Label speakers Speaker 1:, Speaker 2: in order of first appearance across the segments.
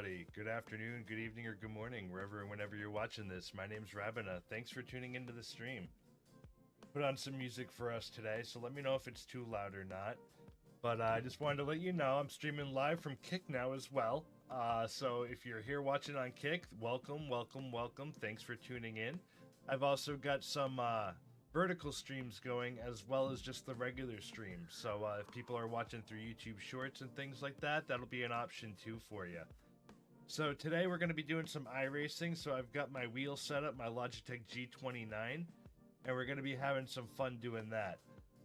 Speaker 1: everybody. Good afternoon, good evening, or good morning, wherever and whenever you're watching this. My name's Rabina. Thanks for tuning into the stream. Put on some music for us today, so let me know if it's too loud or not. But I just wanted to let you know I'm streaming live from Kick now as well. So if you're here watching on Kick, welcome, welcome, welcome. Thanks for tuning in. I've also got some vertical streams going as well as just the regular streams. So if people are watching through YouTube Shorts and things like that, that'll be an option too for you. So today we're going to be doing some iRacing. So I've got my wheel set up, my Logitech G29, and we're going to be having some fun doing that.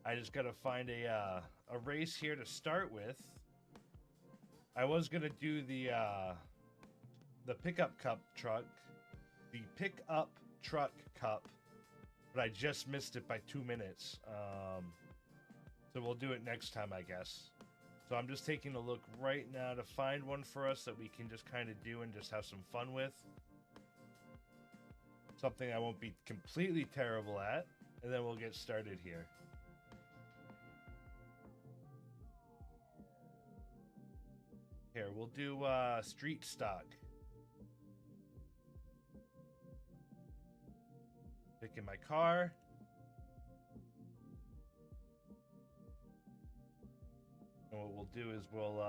Speaker 1: I just got to find a race here to start with. I was going to do the pickup cup truck, the pickup truck cup, but I just missed it by 2 minutes. So we'll do it next time, I guess. So I'm just taking a look right now to find one for us that we can just kind of do and just have some fun with. Something I won't be completely terrible at, and then we'll get started here. Here, we'll do street stock. Picking my car. And what we'll do is we'll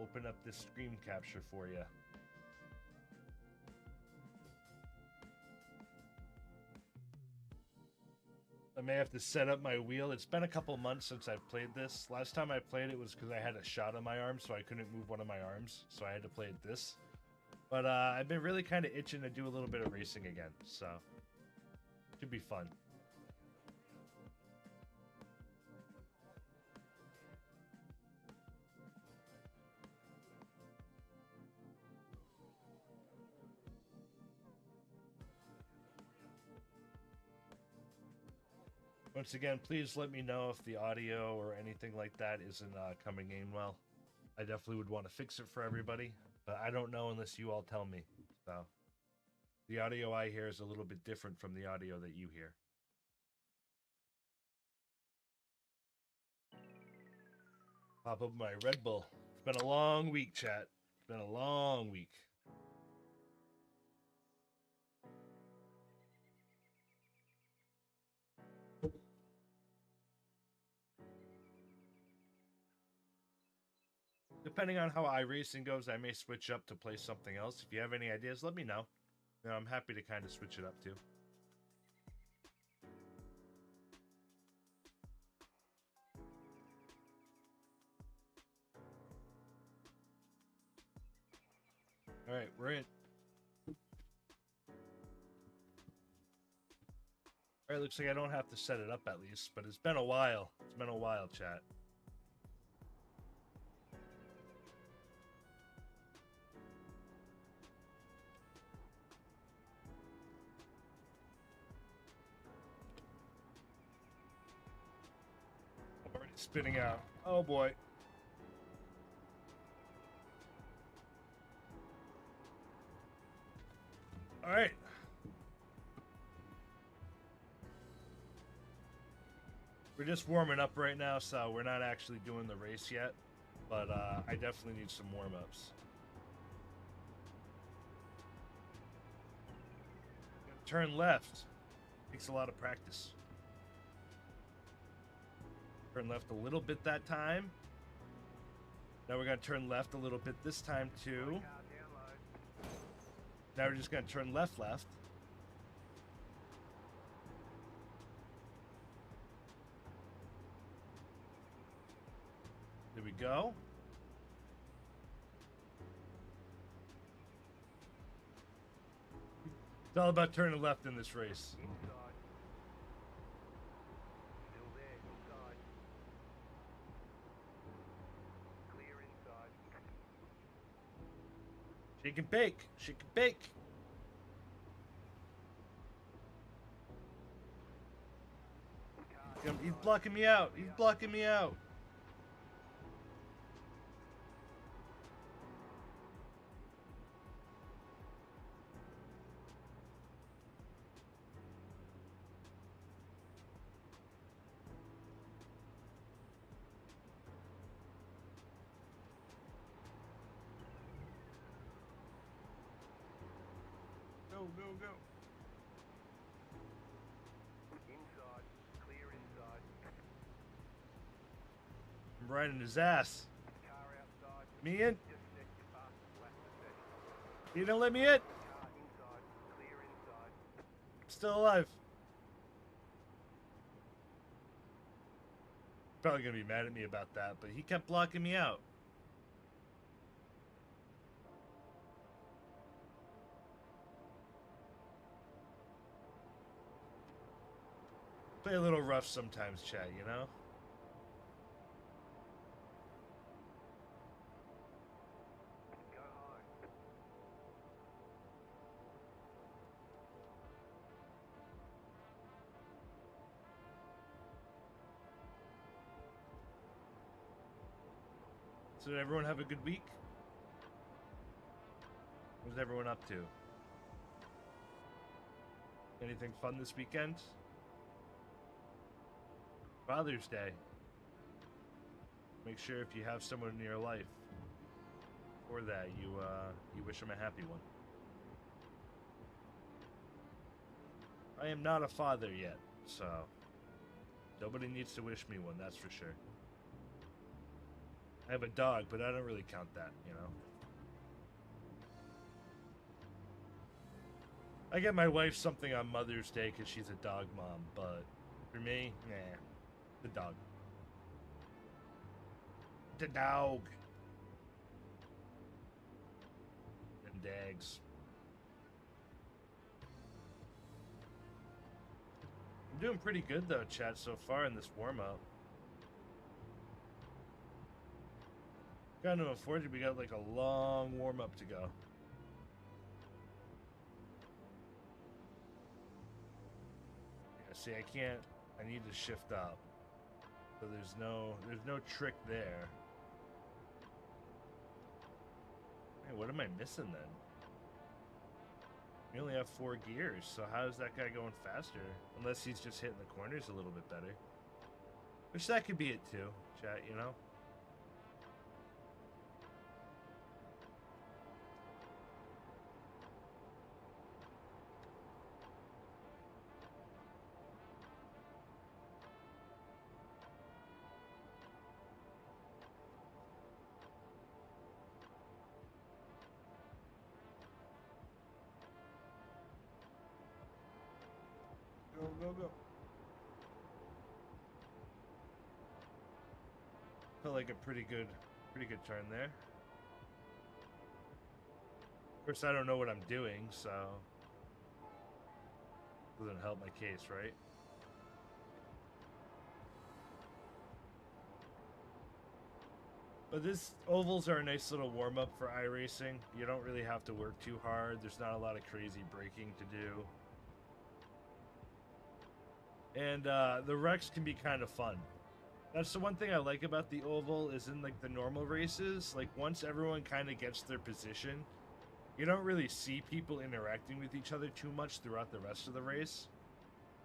Speaker 1: open up this screen capture for you. I may have to set up my wheel. It's been a couple months since I've played this. Last time I played it was because I had a shot on my arm, so I couldn't move one of my arms, so I had to play it this. But I've been really kind of itching to do a little bit of racing again, so should be fun. Once again, please let me know if the audio or anything like that isn't coming in well. I definitely would want to fix it for everybody, but I don't know unless you all tell me. So the audio I hear is a little bit different from the audio that you hear. Pop up my Red Bull. It's been a long week, chat. It's been a long week. Depending on how iRacing goes, I may switch up to play something else. If you have any ideas, let me know. You know, I'm happy to kind of switch it up too. All right, we're in. All right, looks like I don't have to set it up at least, but it's been a while. It's been a while, chat. I'm already spinning out. Oh boy. All right. We're just warming up right now, so we're not actually doing the race yet, but I definitely need some warm-ups. Turn left. Takes a lot of practice. Turn left a little bit that time. Now we're going to turn left a little bit this time too. Now we're just going to turn left. There we go. It's all about turning left in this race. Shake and bake. Shake and bake. He's blocking me out. He's blocking me out. Go, go, go.
Speaker 2: Inside. Clear inside.
Speaker 1: I'm riding his ass.
Speaker 2: Car outside.
Speaker 1: Me in?
Speaker 2: Just set your fastest lap to 30.
Speaker 1: You don't let me in?
Speaker 2: Car inside. Clear inside.
Speaker 1: I'm still alive. Probably gonna be mad at me about that, but he kept blocking me out. Play a little rough sometimes, chat, you know?
Speaker 2: Go home.
Speaker 1: So did everyone have a good week? What was everyone up to? Anything fun this weekend? Father's Day. Make sure if you have someone in your life for that, you wish them a happy one. I am not a father yet, so nobody needs to wish me one, that's for sure. I have a dog, but I don't really count that, you know? I get my wife something on Mother's Day because she's a dog mom, but for me, nah. The dog. The dog. And dags. I'm doing pretty good though, chat, so far in this warm-up. Kind of unfortunate we got like a long warm-up to go. Yeah, see, I need to shift up. So there's no trick there. Hey, what am I missing then? We only have 4 gears, so how is that guy going faster? Unless he's just hitting the corners a little bit better. Which that could be it too, chat, you know? Go, go, go. Felt like a pretty good turn there. Of course, I don't know what I'm doing, so doesn't help my case, right? But this ovals are a nice little warm-up for iRacing. You don't really have to work too hard. There's not a lot of crazy braking to do. And the wrecks can be kind of fun. That's the one thing I like about the oval is in like the normal races, like once everyone kind of gets their position, you don't really see people interacting with each other too much throughout the rest of the race.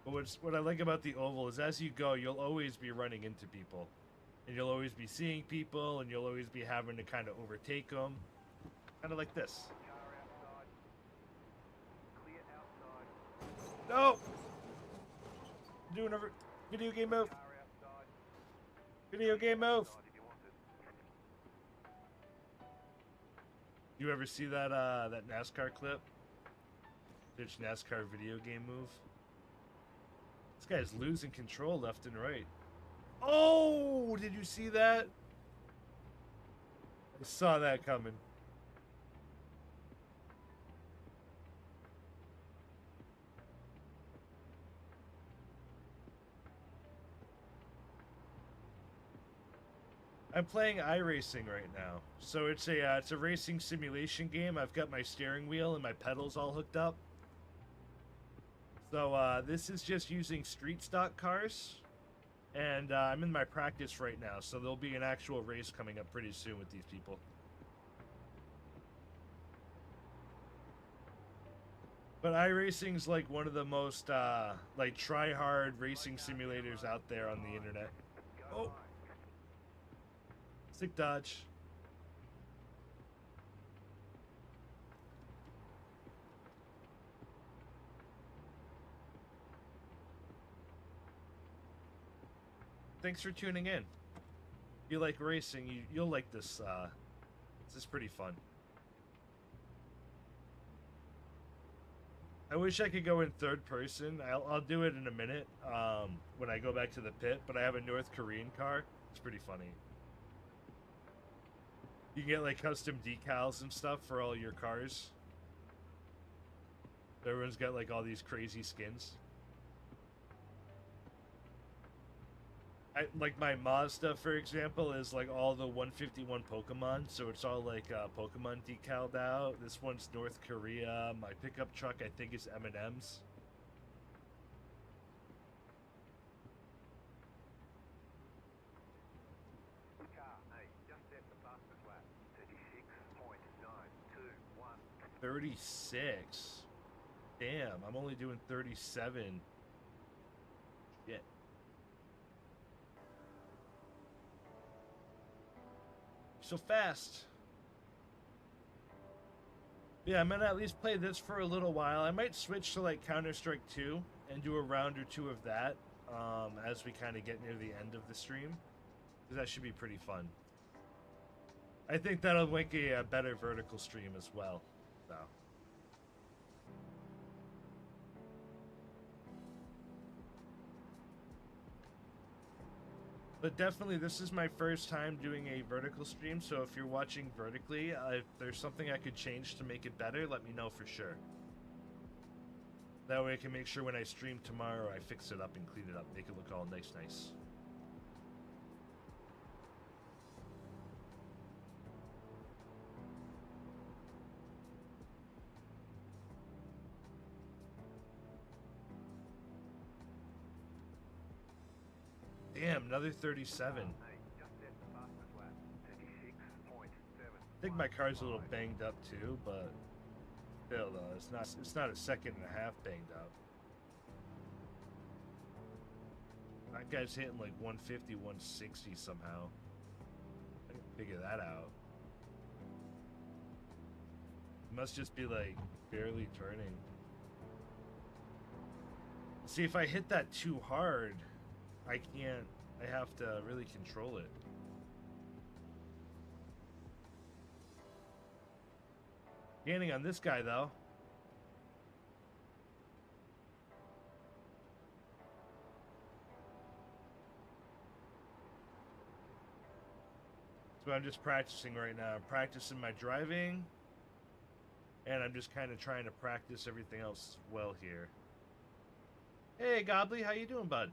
Speaker 1: But what I like about the oval is as you go, you'll always be running into people. And you'll always be seeing people, and you'll always be having to kind of overtake them. Kind of like this.
Speaker 2: Car outside. Clear outside.
Speaker 1: No! Doing a video game move.
Speaker 2: Car outside.
Speaker 1: Video game move.
Speaker 2: Outside if you want it.
Speaker 1: You ever see that that NASCAR clip? Bitch NASCAR video game move. This guy's losing control left and right. Oh, did you see that? I saw that coming. I'm playing iRacing right now. So it's a racing simulation game. I've got my steering wheel and my pedals all hooked up. So this is just using street stock cars. And I'm in my practice right now, so there'll be an actual race coming up pretty soon with these people. But iRacing's like one of the most like try-hard racing simulators out there on the internet. Oh, stick dodge. thanks for tuning in. If you like racing, you'll like this. This is pretty fun. I wish I could go in third person. I'll do it in a minute when I go back to the pit, but I have a North Korean car. It's pretty funny. You can get like custom decals and stuff for all your cars. Everyone's got like all these crazy skins. Like my Mazda, for example, is like all the 151 Pokemon, so it's all like Pokemon decaled out. This one's North Korea. My pickup truck, I think, is M&M's.
Speaker 2: Car A, just set the fastest lap. 36.921.
Speaker 1: 36. Damn, I'm only doing 37. Shit. So fast. Yeah, I'm gonna at least play this for a little while. I might switch to like Counter-Strike 2 and do a round or two of that as we kind of get near the end of the stream, because that should be pretty fun. I think that'll make a better vertical stream as well. So. But definitely, this is my first time doing a vertical stream, so if you're watching vertically, if there's something I could change to make it better, let me know for sure. That way I can make sure when I stream tomorrow, I fix it up and clean it up, make it look all nice. Damn, another 37. I think my car's a little banged up too, but still though, it's not a second and a half banged up. That guy's hitting like 150, 160 somehow. I can figure that out. It must just be like barely turning. See, if I hit that too hard, I can't, I have to really control it. Gaining on this guy, though. So I'm just practicing right now. I'm practicing my driving, and I'm just kind of trying to practice everything else well here. Hey, Gobbly, how you doing, bud?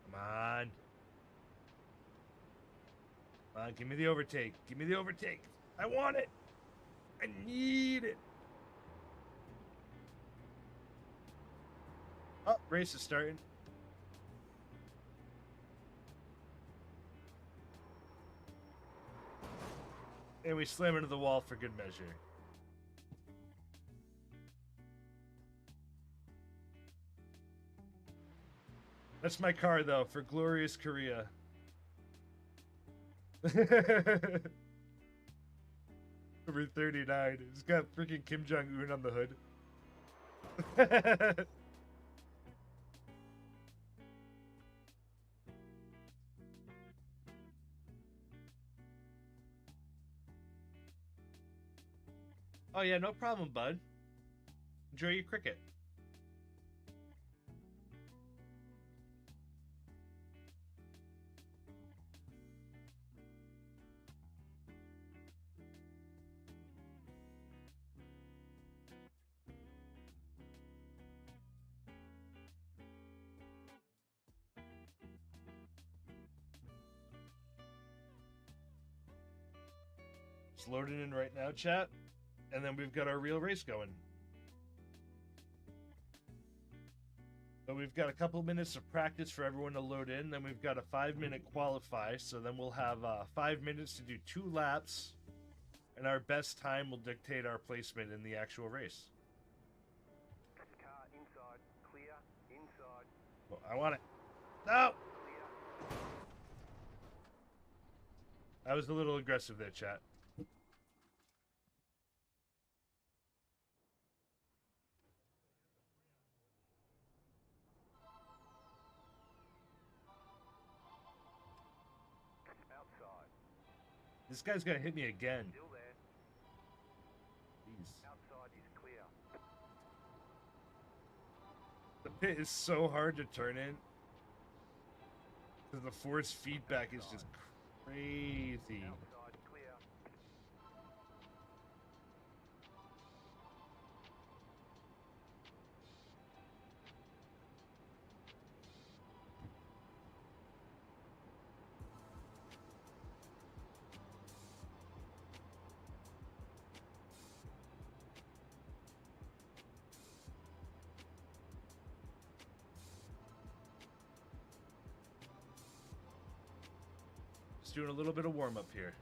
Speaker 1: Come on, give me the overtake. Give me the overtake. I want it. I need it. Oh, race is starting. And we slam into the wall for good measure. That's my car, though, for glorious Korea. Number 39. It's got freaking Kim Jong-un on the hood. Oh yeah, no problem, bud. Enjoy your cricket. It's loading in right now, chat. And then we've got our real race going. So we've got a couple minutes of practice for everyone to load in. Then we've got a 5-minute qualify. So then we'll have 5 minutes to do 2 laps. And our best time will dictate our placement in the actual race.
Speaker 2: Car inside, clear, inside.
Speaker 1: Well, I want it. No!
Speaker 2: Clear.
Speaker 1: I was a little aggressive there, chat.
Speaker 2: Outside.
Speaker 1: This guy's gonna hit me again.
Speaker 2: Still there.
Speaker 1: Jeez.
Speaker 2: Outside is clear.
Speaker 1: The pit is so hard to turn in. Because the force feedback is just crazy.
Speaker 2: Outside clear.
Speaker 1: Just doing a little bit of warm-up here.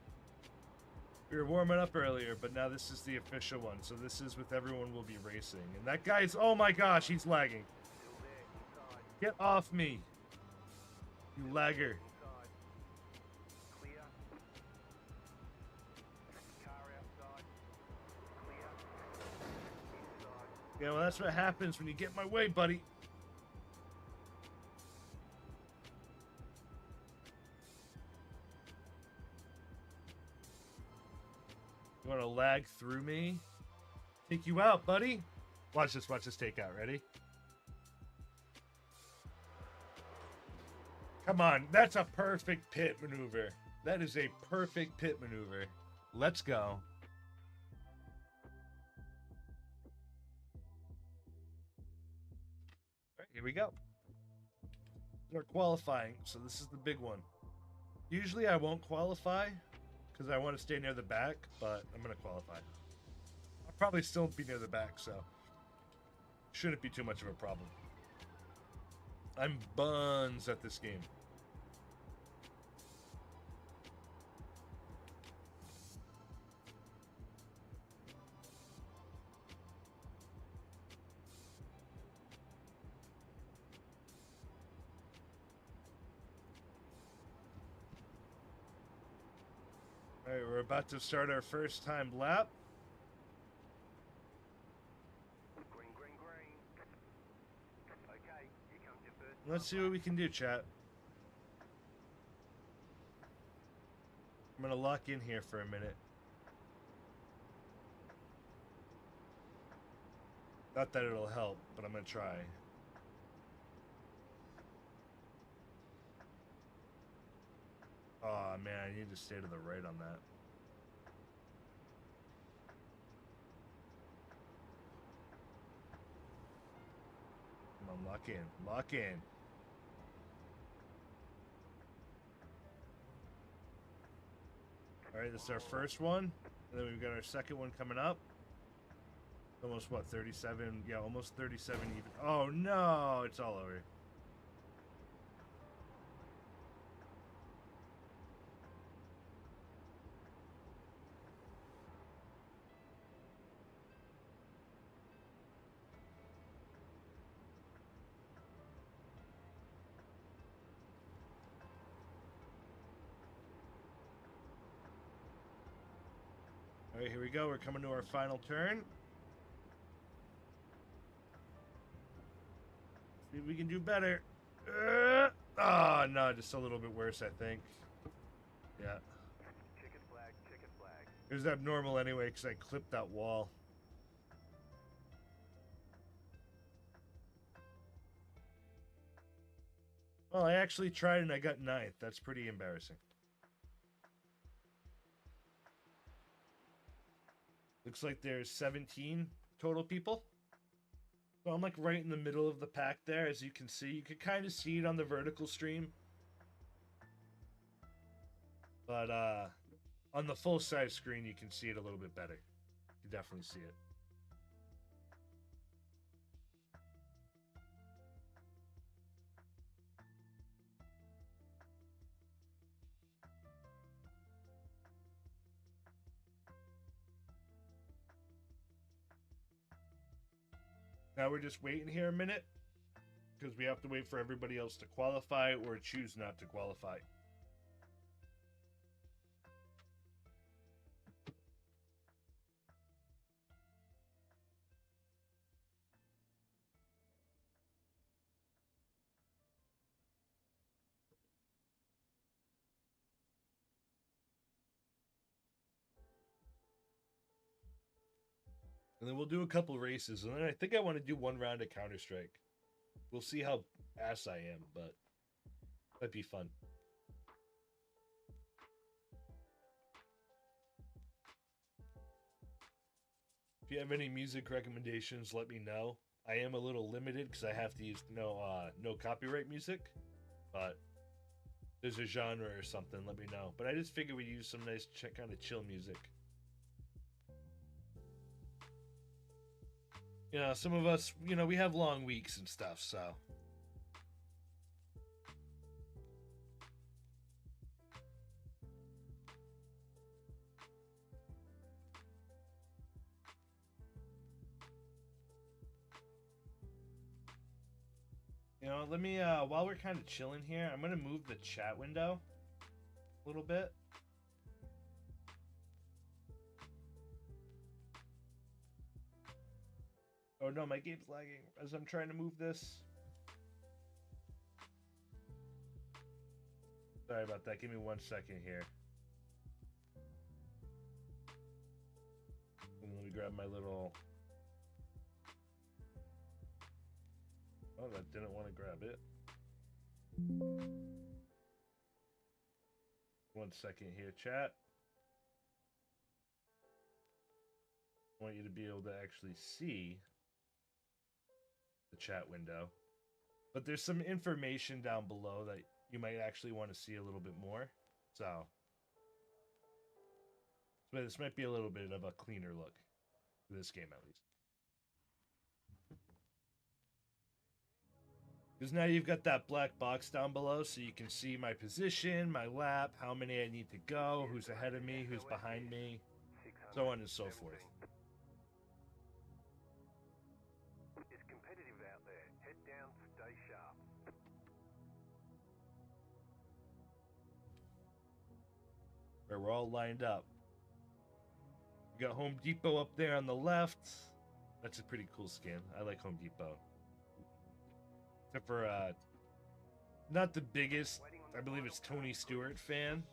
Speaker 1: We were warming up earlier, but now this is the official one. So this is with everyone will be racing. And that guy's, oh my gosh, he's lagging.
Speaker 2: Still there. Inside.
Speaker 1: Get off me, you lagger.
Speaker 2: Inside. Clear. Car outside. Clear. Inside.
Speaker 1: Yeah, well, that's what happens when you get in my way, buddy. You want to lag through me? Take you out, buddy. Watch this takeout. Ready? Come on, that's a perfect pit maneuver. That is a perfect pit maneuver. Let's go. All right, here we go. We're qualifying, so this is the big one. Usually I won't qualify because I want to stay near the back, but I'm going to qualify. I'll probably still be near the back, so shouldn't be too much of a problem. I'm buns at this game. All right, we're about to start our first time lap.
Speaker 2: Green, green, green. Okay, here comes your first.
Speaker 1: Let's see what we can do, chat. I'm gonna lock in here for a minute. Not that it'll help, but I'm gonna try. Oh man, I need to stay to the right on that. Come on, lock in. Lock in. Alright, this is our first one. And then we've got our second one coming up. Almost what, 37? Yeah, almost 37 even. Oh no, it's all over. All right, here we go. We're coming to our final turn. See if we can do better. Oh, no, just a little bit worse, I think. Yeah.
Speaker 2: Chicken flag, chicken flag.
Speaker 1: It was abnormal anyway because I clipped that wall. Well, I actually tried and I got 9th. That's pretty embarrassing. Looks like there's 17 total people. So I'm like right in the middle of the pack there, as you can see. You could kind of see it on the vertical stream. But on the full size screen, you can see it a little bit better. You can definitely see it. Now we're just waiting here a minute because we have to wait for everybody else to qualify or choose not to qualify. And then we'll do a couple races, and then I think I want to do one round of Counter-Strike. We'll see how ass I am, but that'd be fun. If you have any music recommendations, let me know. I am a little limited because I have to use no copyright music, but there's a genre or something, let me know. But I just figured we'd use some nice kind of chill music. You know, some of us, you know, we have long weeks and stuff, so. You know, let me, while we're kind of chilling here, I'm going to move the chat window a little bit. Oh no, my game's lagging as I'm trying to move this. Sorry about that. Give me 1 second here. And let me grab my little... Oh, that didn't want to grab it. 1 second here, chat. I want you to be able to actually see the chat window. But there's some information down below that you might actually want to see a little bit more. So this might be a little bit of a cleaner look for this game, at least. Because now you've got that black box down below, so you can see my position, my lap, how many I need to go, who's ahead of me, who's behind me, so on and so forth.
Speaker 2: It's competitive out there. Head down, stay sharp.
Speaker 1: Where we're all lined up. We got Home Depot up there on the left. That's a pretty cool skin. I like Home Depot. Except for, not the biggest, I believe it's Tony Stewart fan.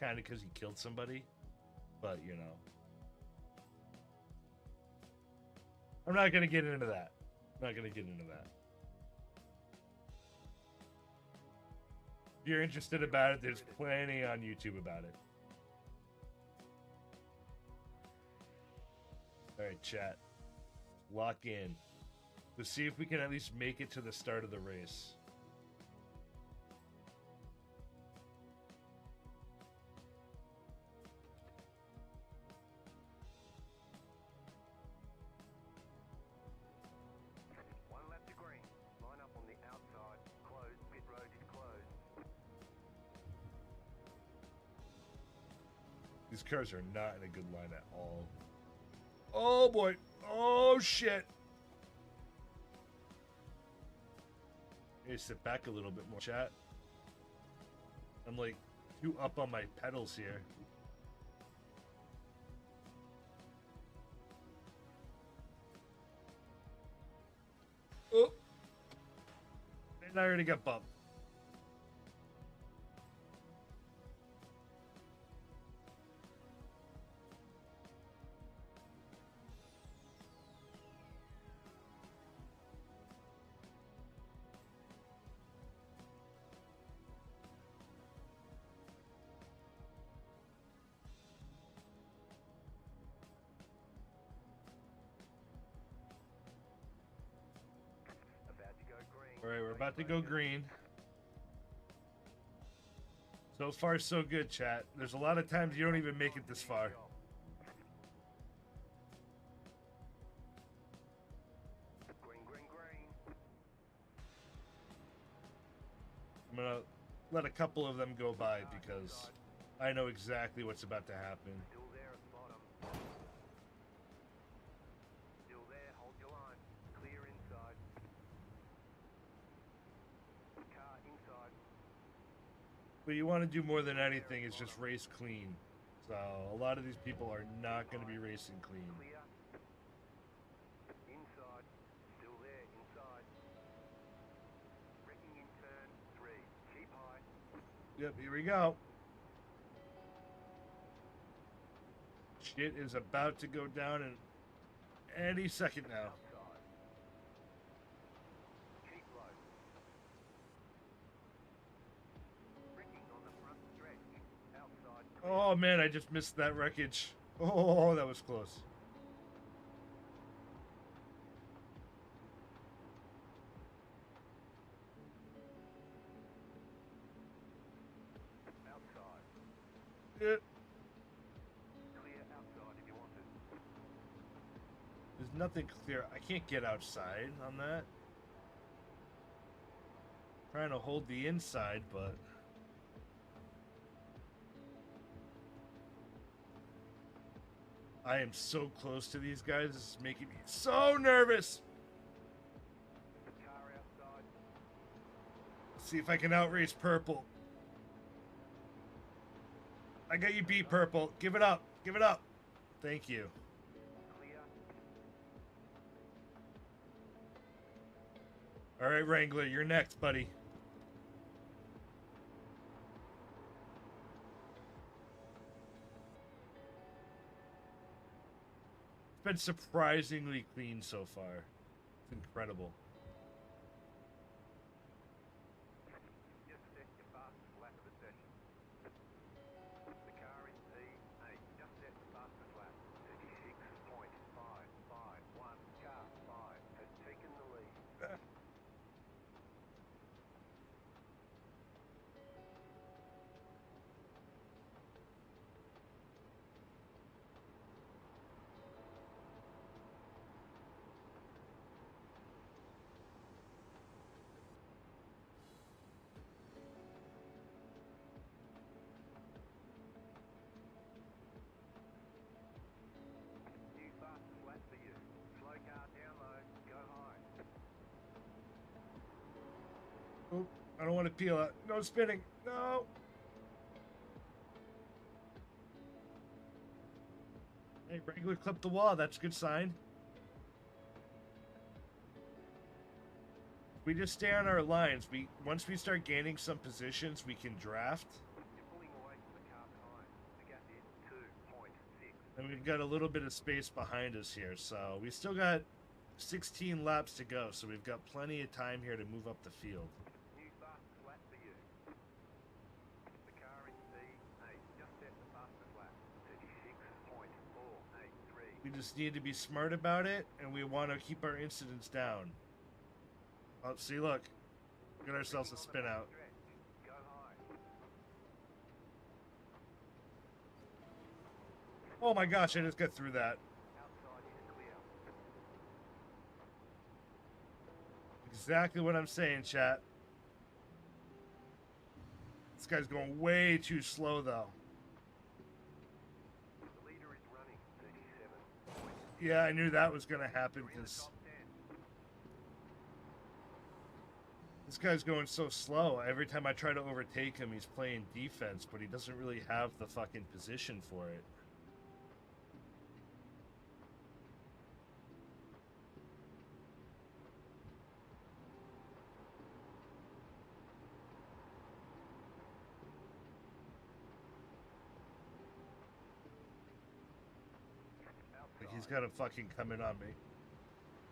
Speaker 1: Kind of because he killed somebody. But, you know. I'm not going to get into that. I'm not going to get into that. If you're interested about it, there's plenty on YouTube about it. Alright, chat. Lock in. Let's see if we can at least make it to the start of the race.
Speaker 2: One lap to green. Line up on the outside. Closed. Pit road is closed.
Speaker 1: These cars are not in a good line at all. Oh boy. Oh shit. Hey, sit back a little bit more, chat. I'm like too up on my pedals here. Oh. And I already got bumped. Alright, we're about to go green. So far, so good, chat. There's a lot of times you don't even make it this far.
Speaker 2: Green, green, green.
Speaker 1: I'm gonna let a couple of them go by because I know exactly what's about to happen.
Speaker 2: Still there at the bottom. Still there, hold your line. Clear inside. Car inside.
Speaker 1: What you want to do more than anything is just race clean. So a lot of these people are not going to be racing clean.
Speaker 2: Clear. Inside. Still there, inside. Wrecking in turn 3. Keep high.
Speaker 1: Yep, here we go. Shit is about to go down and Any second now.
Speaker 2: Outside. Keep low. Braking on the front stretch. Outside. Clear.
Speaker 1: Oh man, I just missed that wreckage. Oh, that was close.
Speaker 2: Outside.
Speaker 1: Yeah.
Speaker 2: Clear outside if you want it.
Speaker 1: There's nothing clear. I can't get outside on that. Trying to hold the inside, but I am so close to these guys. This is making me so nervous.
Speaker 2: Car outside.
Speaker 1: Let's see if I can outrace Purple. I got you beat, Purple. Give it up. Give it up. Thank you.
Speaker 2: Clear.
Speaker 1: All right, Wrangler, you're next, buddy. It's been surprisingly clean so far. It's incredible.
Speaker 2: Just set your fastest lap of the session. The car in P8. Just set the fastest lap. 36.551. Car 5 has taken the lead. New fastest lap for you. Slow car down low. Go high.
Speaker 1: Oh, I don't want to peel it. No spinning. No. Hey, Wrangler clipped the wall. That's a good sign. We just stay on our lines. Once we start gaining some positions, we can draft.
Speaker 2: You're pulling away from the car behind. The gap is 2.6.
Speaker 1: And we've got a little bit of space behind us here, so we still got 16 laps to go, so we've got plenty of time here to move up the field.
Speaker 2: New fastest lap for you. The car in P8. Just set the fastest lap. 36.483.
Speaker 1: We just need to be smart about it, and we want to keep our incidents down. Oh, see, look. Get ourselves a spin out.
Speaker 2: Go high.
Speaker 1: Oh my gosh, I just got through that.
Speaker 2: Outside is clear.
Speaker 1: Exactly what I'm saying, chat. This guy's going way too slow, though.
Speaker 2: The leader is running 37.
Speaker 1: Yeah, I knew that was going to happen
Speaker 2: You're in the
Speaker 1: because
Speaker 2: top 10.
Speaker 1: this guy's going so slow. Every time I try to overtake him, he's playing defense, but he doesn't really have the fucking position for it. Like he's got him fucking coming on me.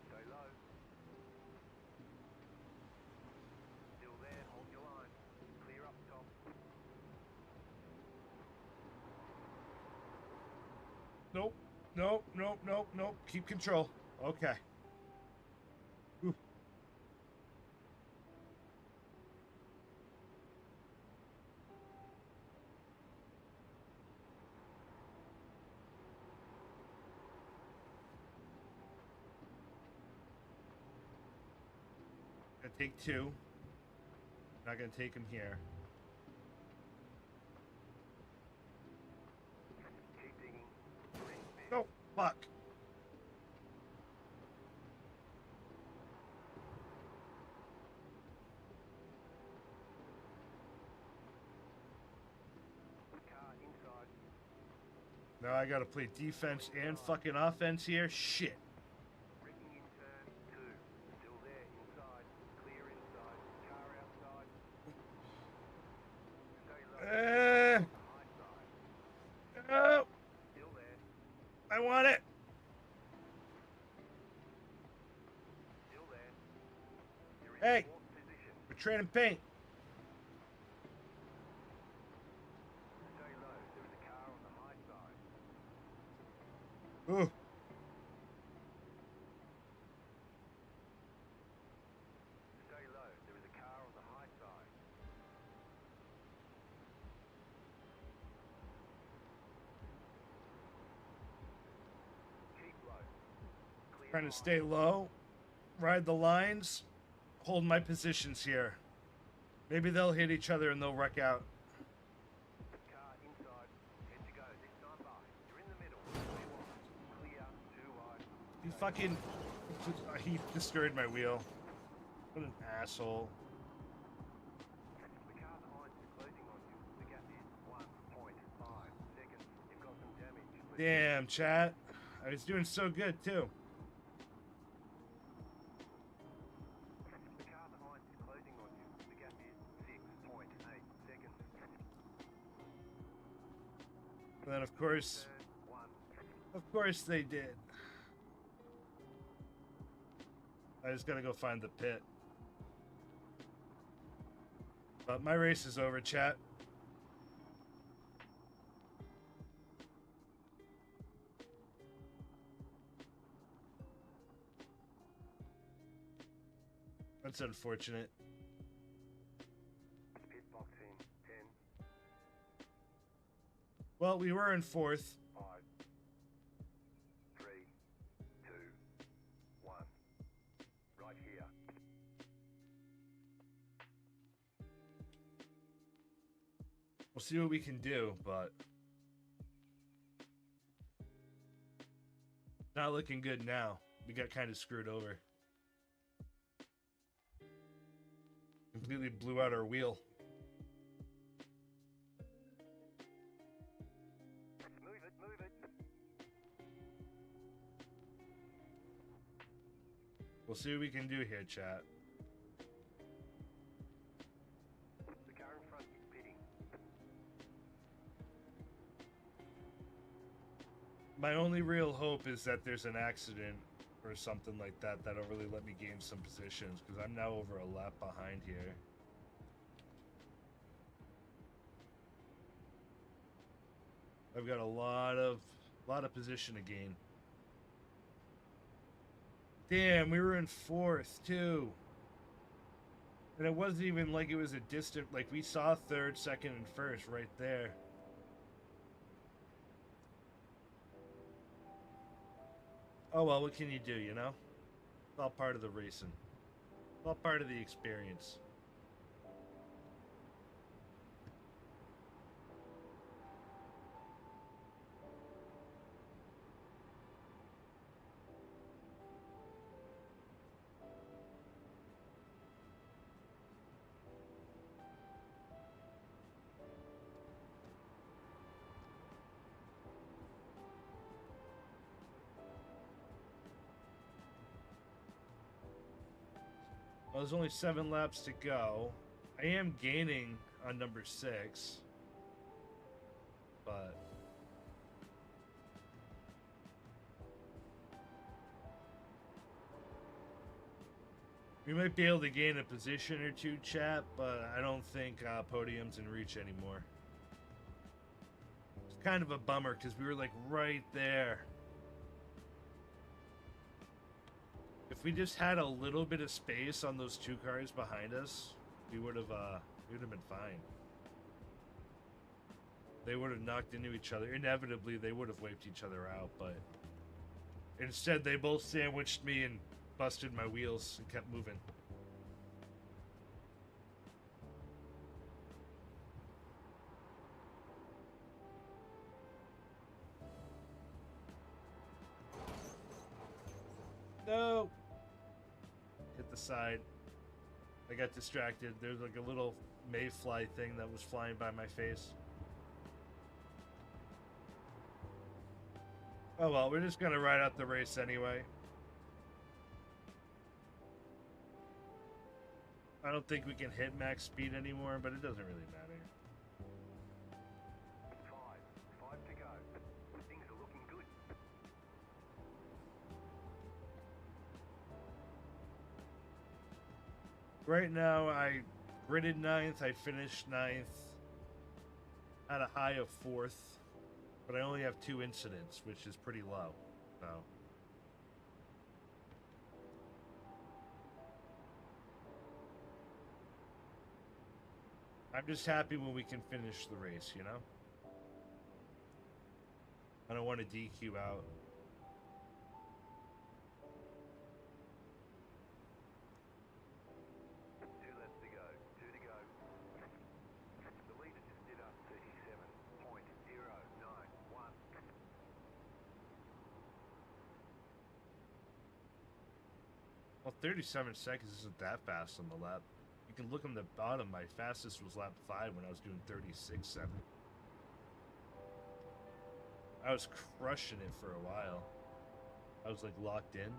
Speaker 2: Stay low. Still there, hold your line. Clear up top.
Speaker 1: Nope. Nope. Nope. Nope. Nope. Keep control. Okay. Ooh. Gonna take two. Not gonna take him here.
Speaker 2: Keep digging.
Speaker 1: No. Fuck.
Speaker 2: Car inside.
Speaker 1: Now I gotta play defense and fucking offense here. Shit.
Speaker 2: Braking in turn 2. Still there, inside. Clear inside. Car outside. Stay low. High side.
Speaker 1: Oh,
Speaker 2: Still there.
Speaker 1: I want it. Hey,
Speaker 2: Fourth position.
Speaker 1: we're trading paint.
Speaker 2: Stay low. There is a car on the high side.
Speaker 1: Ooh.
Speaker 2: Stay low. There is a car on the high side. Keep low. Clear
Speaker 1: Trying to
Speaker 2: high.
Speaker 1: stay low. Ride the lines. Hold my positions here. Maybe they'll hit each other and they'll wreck out.
Speaker 2: Car inside. Head to go. This time by. You're in the middle. Clear wide. Clear. Too wide.
Speaker 1: He fucking... He destroyed my wheel. What an asshole.
Speaker 2: The car behind is closing on you. The gap is 1.5 seconds. You've got some damage.
Speaker 1: Damn, chat. I was doing so good, too.
Speaker 2: The car behind is closing on you. The gap is 6.8 seconds.
Speaker 1: And then, of course...
Speaker 2: Turn 1.
Speaker 1: Of course they did. I just gotta go find the pit. But my race is over, chat. That's unfortunate.
Speaker 2: Pit box in 10,
Speaker 1: Well, we were in fourth.
Speaker 2: 5, 3, 2, 1. Right here.
Speaker 1: We'll see what we can do, but... Not looking good now. We got kind of screwed over. Completely blew out our wheel.
Speaker 2: Move it, move it.
Speaker 1: We'll see what we can do here, chat.
Speaker 2: The car in front is pitting.
Speaker 1: My only real hope is that there's an accident or something like that that'll really let me gain some positions, because I'm now over a lap behind here. I've got a lot of position to gain. Damn, we were in fourth too. And it wasn't even like it was a distant, like we saw third, second, and first right there. Oh well, what can you do, you know? It's all part of the racing. It's all part of the experience. Well, there's only 7 laps to go. I am gaining on number 6. But... we might be able to gain a position or two, chat, but I don't think podium's in reach anymore. It's kind of a bummer, because we were like right there. If we just had a little bit of space on those 2 cars behind us, we would have been fine. They would have knocked into each other. Inevitably, they would have wiped each other out, but instead they both sandwiched me and busted my wheels and kept moving. No! Hit the side. I got distracted. There's like a little mayfly thing that was flying by my face. Oh well, we're just gonna ride out the race anyway. I don't think we can hit max speed anymore, but it doesn't really matter.
Speaker 2: 5 to go. Things are looking good.
Speaker 1: Right now, I gridded ninth. I finished ninth. Had a high of fourth, but I only have 2 incidents, which is pretty low. So. I'm just happy when we can finish the race, you know? I don't want to DQ out.
Speaker 2: Two left to go. Two to go. The leader just did up 37.091.
Speaker 1: Well, 37 seconds isn't that fast on the lap. You can look on the bottom. My fastest was lap 5 when I was doing 36.7. I was crushing it for a while. I was like locked in.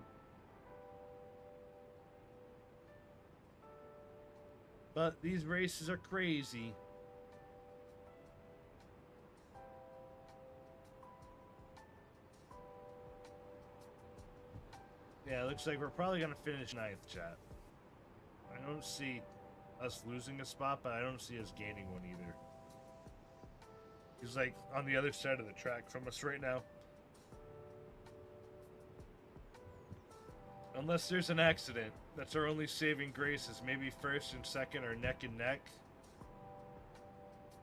Speaker 1: But these races are crazy. Yeah, it looks like we're probably going to finish 9th, chat. I don't see us losing a spot, but I don't see us gaining one either. He's like on the other side of the track from us right now. Unless there's an accident. That's our only saving grace, is maybe first and second are neck and neck.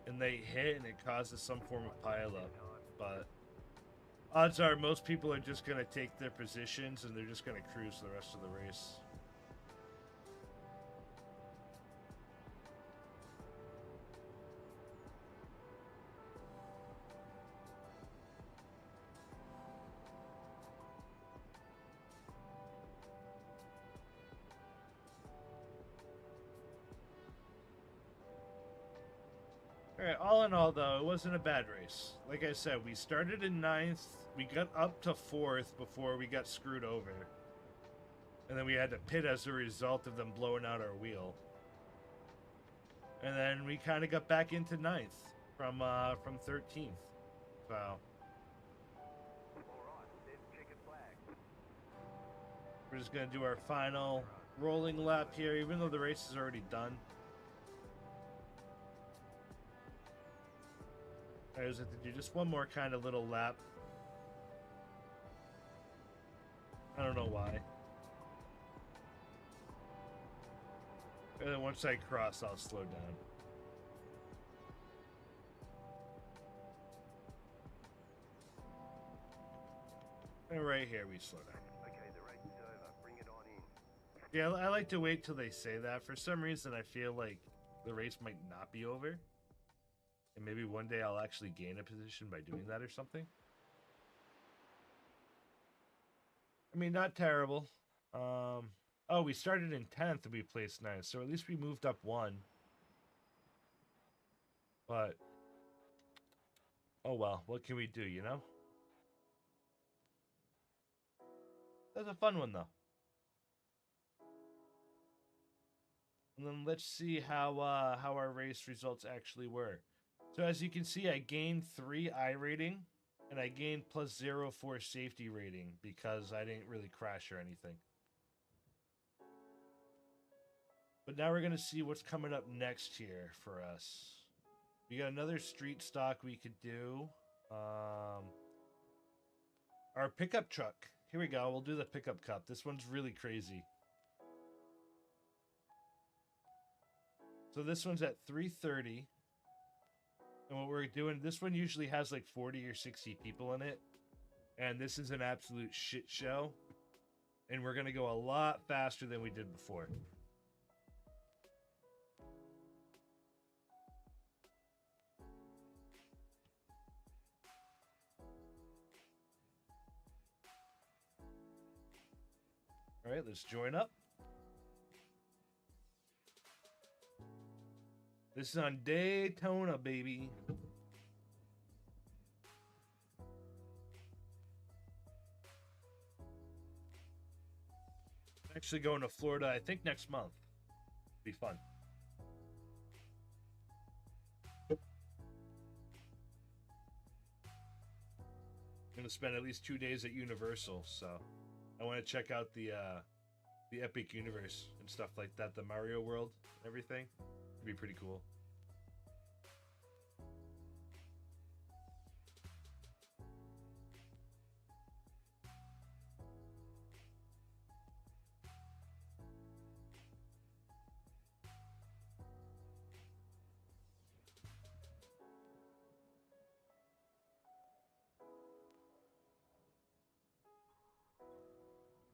Speaker 1: And they hit and it causes some form of pileup. But odds are most people are just going to take their positions and they're just going to cruise the rest of the race. Alright, all in all, though, it wasn't a bad race. Like I said, we started in 9th, we got up to 4th before we got screwed over. And then we had to pit as a result of them blowing out our wheel. And then we kind of got back into 9th from 13th. So. We're just going to do our final rolling lap here, even though the race is already done. I was have to do just one more kind of little lap. I don't know why. And then once I cross, I'll slow down. And right here, we slow down.
Speaker 2: Okay, the race is over. Bring it on in.
Speaker 1: Yeah, I like to wait till they say that. For some reason, I feel like the race might not be over. And maybe one day I'll actually gain a position by doing that or something. I mean, not terrible. Oh, we started in 10th and we placed 9th. So at least we moved up 1. But, oh well, what can we do, you know? That's a fun one, though. And then let's see how our race results actually were. So as you can see, I gained 3 I rating, and I gained plus 0 for safety rating because I didn't really crash or anything. But now we're going to see what's coming up next here for us. We got another street stock we could do. Our pickup truck. Here we go. We'll do the pickup cup. This one's really crazy. So this one's at 3:30. And what we're doing, this one usually has like 40 or 60 people in it. And this is an absolute shit show. And we're going to go a lot faster than we did before. All right, let's join up. This is on Daytona, baby. I'm actually going to Florida, I think next month. Be fun. I'm going to spend at least 2 days at Universal, so I want to check out the the Epic Universe and stuff like that, the Mario world, everything. It'd be pretty cool.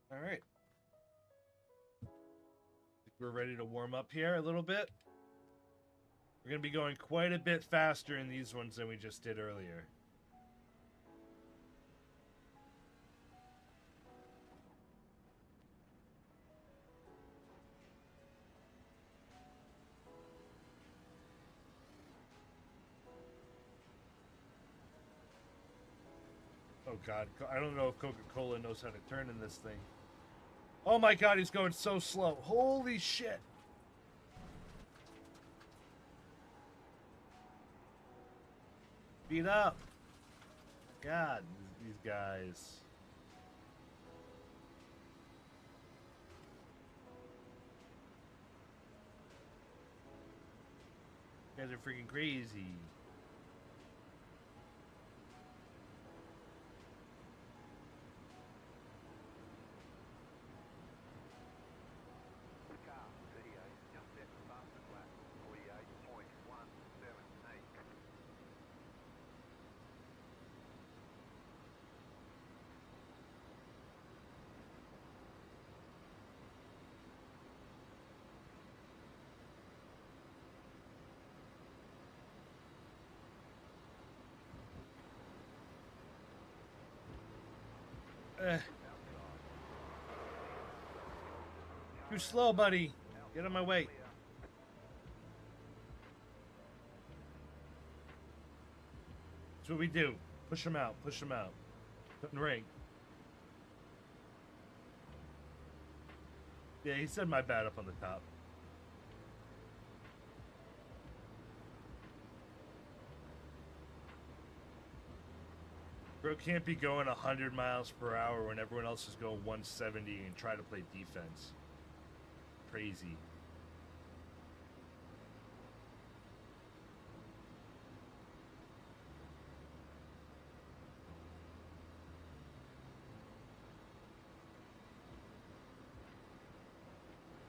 Speaker 1: All right. We're ready to warm up here a little bit. We're going to be going quite a bit faster in these ones than we just did earlier. Oh God, I don't know if Coca-Cola knows how to turn in this thing. Oh my God, he's going so slow. Holy shit. Beat up. God, these guys. You guys are freaking crazy.
Speaker 2: Car, 38, just set the fastest lap, 48.178.
Speaker 1: Too slow, buddy. Get on my way. That's what we do. Push him out. Push him out. Couldn't ring. Yeah, he said my bad up on the top. Bro can't be going 100 miles per hour when everyone else is going 170 and try to play defense. Crazy.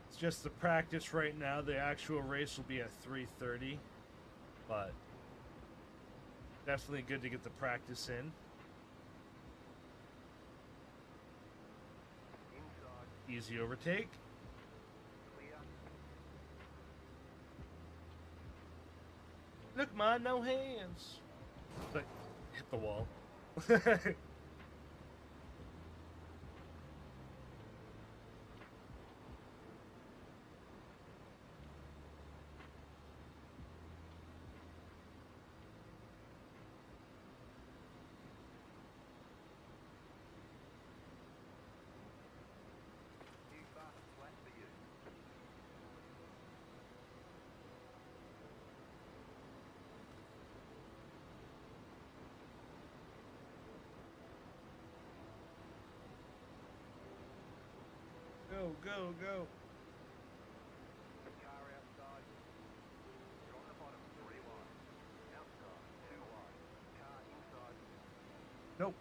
Speaker 1: It's just the practice right now. The actual race will be at 3:30, but definitely good to get the practice in. Easy overtake. Look, man, no hands. But hit the wall. Go, go, go.
Speaker 2: Car outside. You're on the bottom, 3 wide. Outside, 2 wide. Car inside.
Speaker 1: Nope.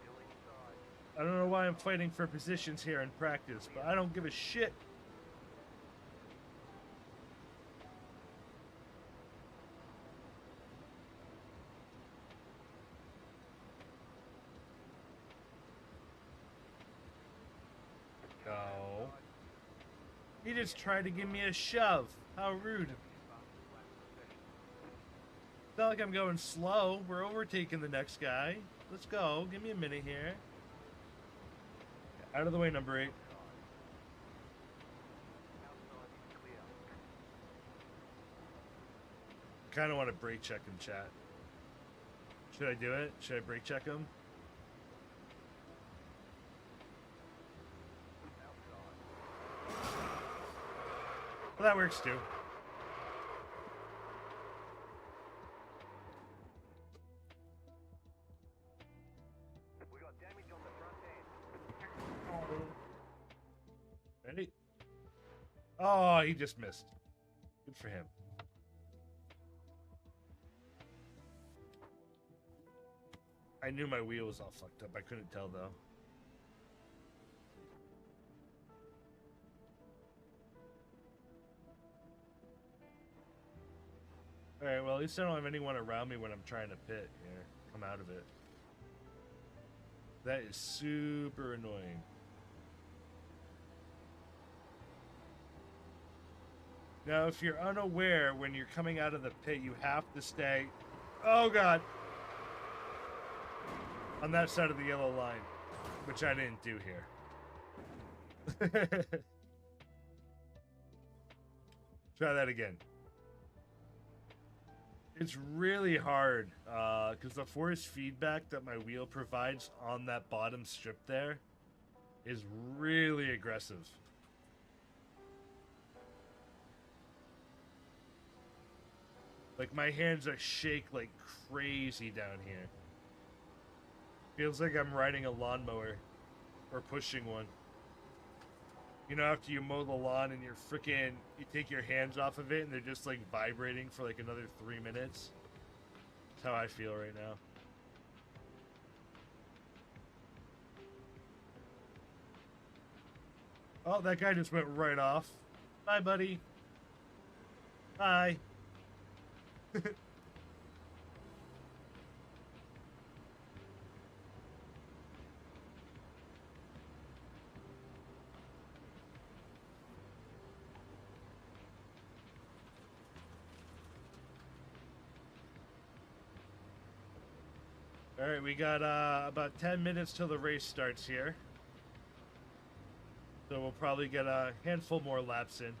Speaker 2: Still inside.
Speaker 1: I don't know why I'm fighting for positions here in practice, but I don't give a shit. No. He just tried to give me a shove. How rude. It's not like I'm going slow. We're overtaking the next guy. Let's go. Give me a minute here. Out of the way, number 8. Kind of want to brake check him, chat. Should I do it? Should I brake check him? Well, that works too.
Speaker 2: We got damage on the front end.
Speaker 1: Ready? Oh, he just missed. Good for him. I knew my wheel was all fucked up. I couldn't tell though. Alright, well at least I don't have anyone around me when I'm trying to pit here. Come out of it. That is super annoying. Now, if you're unaware, when you're coming out of the pit, you have to stay... Oh, God! On that side of the yellow line, which I didn't do here. Try that again. It's really hard, because the force feedback that my wheel provides on that bottom strip there is really aggressive. Like, my hands are shake like crazy down here. Feels like I'm riding a lawnmower or pushing one. You know, after you mow the lawn and you take your hands off of it and they're just like vibrating for like another 3 minutes. That's how I feel right now. Oh, that guy just went right off. Bye, buddy. Bye. Alright, we got about 10 minutes till the race starts here. So we'll probably get a handful more laps in.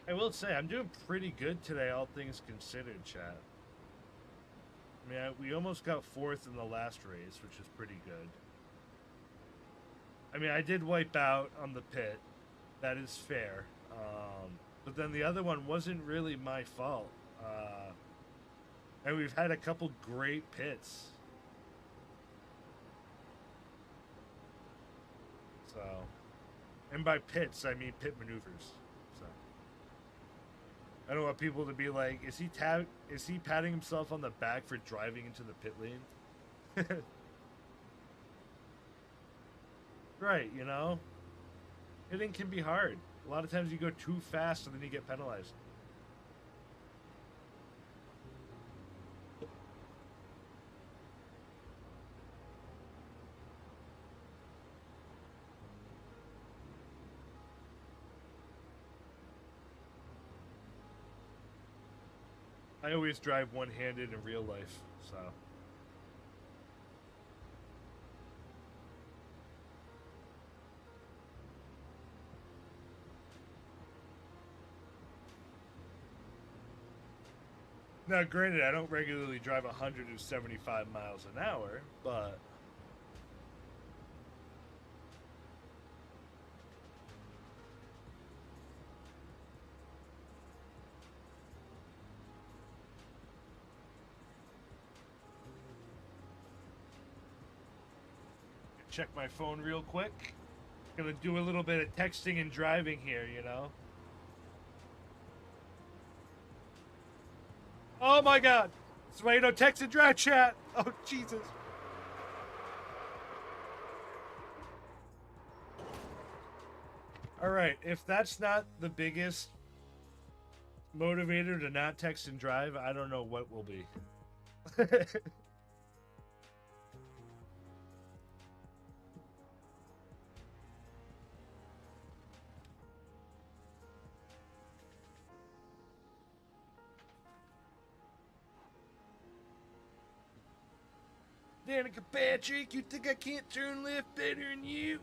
Speaker 1: I will say, I'm doing pretty good today, all things considered, chat. I mean, we almost got 4th in the last race, which is pretty good. I mean, I did wipe out on the pit. That is fair. But then the other one wasn't really my fault. And we've had a couple great pits. So, and by pits, I mean pit maneuvers. I don't want people to be like, is he patting himself on the back for driving into the pit lane? Right, you know? Pitting can be hard. A lot of times you go too fast and then you get penalized. I always drive one-handed in real life, so. Now, granted, I don't regularly drive 175 miles an hour, but... Check my phone real quick. Gonna do a little bit of texting and driving here, you know? Oh my god! That's why you don't text and drive, chat! Oh, Jesus. Alright, if that's not the biggest motivator to not text and drive, I don't know what will be. Danica Patrick, you think I can't turn left better than you?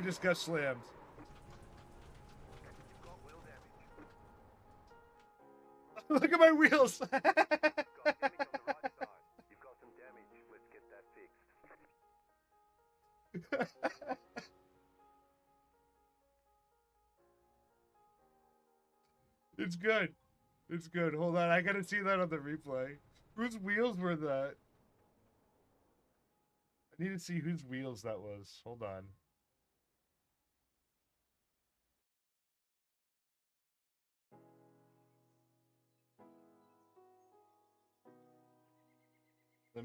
Speaker 1: just got slammed.
Speaker 2: You've got wheel damage.
Speaker 1: Look at my wheels.
Speaker 2: You've got damage on the right side. You've got some damage. Let's get that fixed.
Speaker 1: It's good. It's good. Hold on. I gotta see that on the replay. Whose wheels were that? I need to see whose wheels that was. Hold on. Let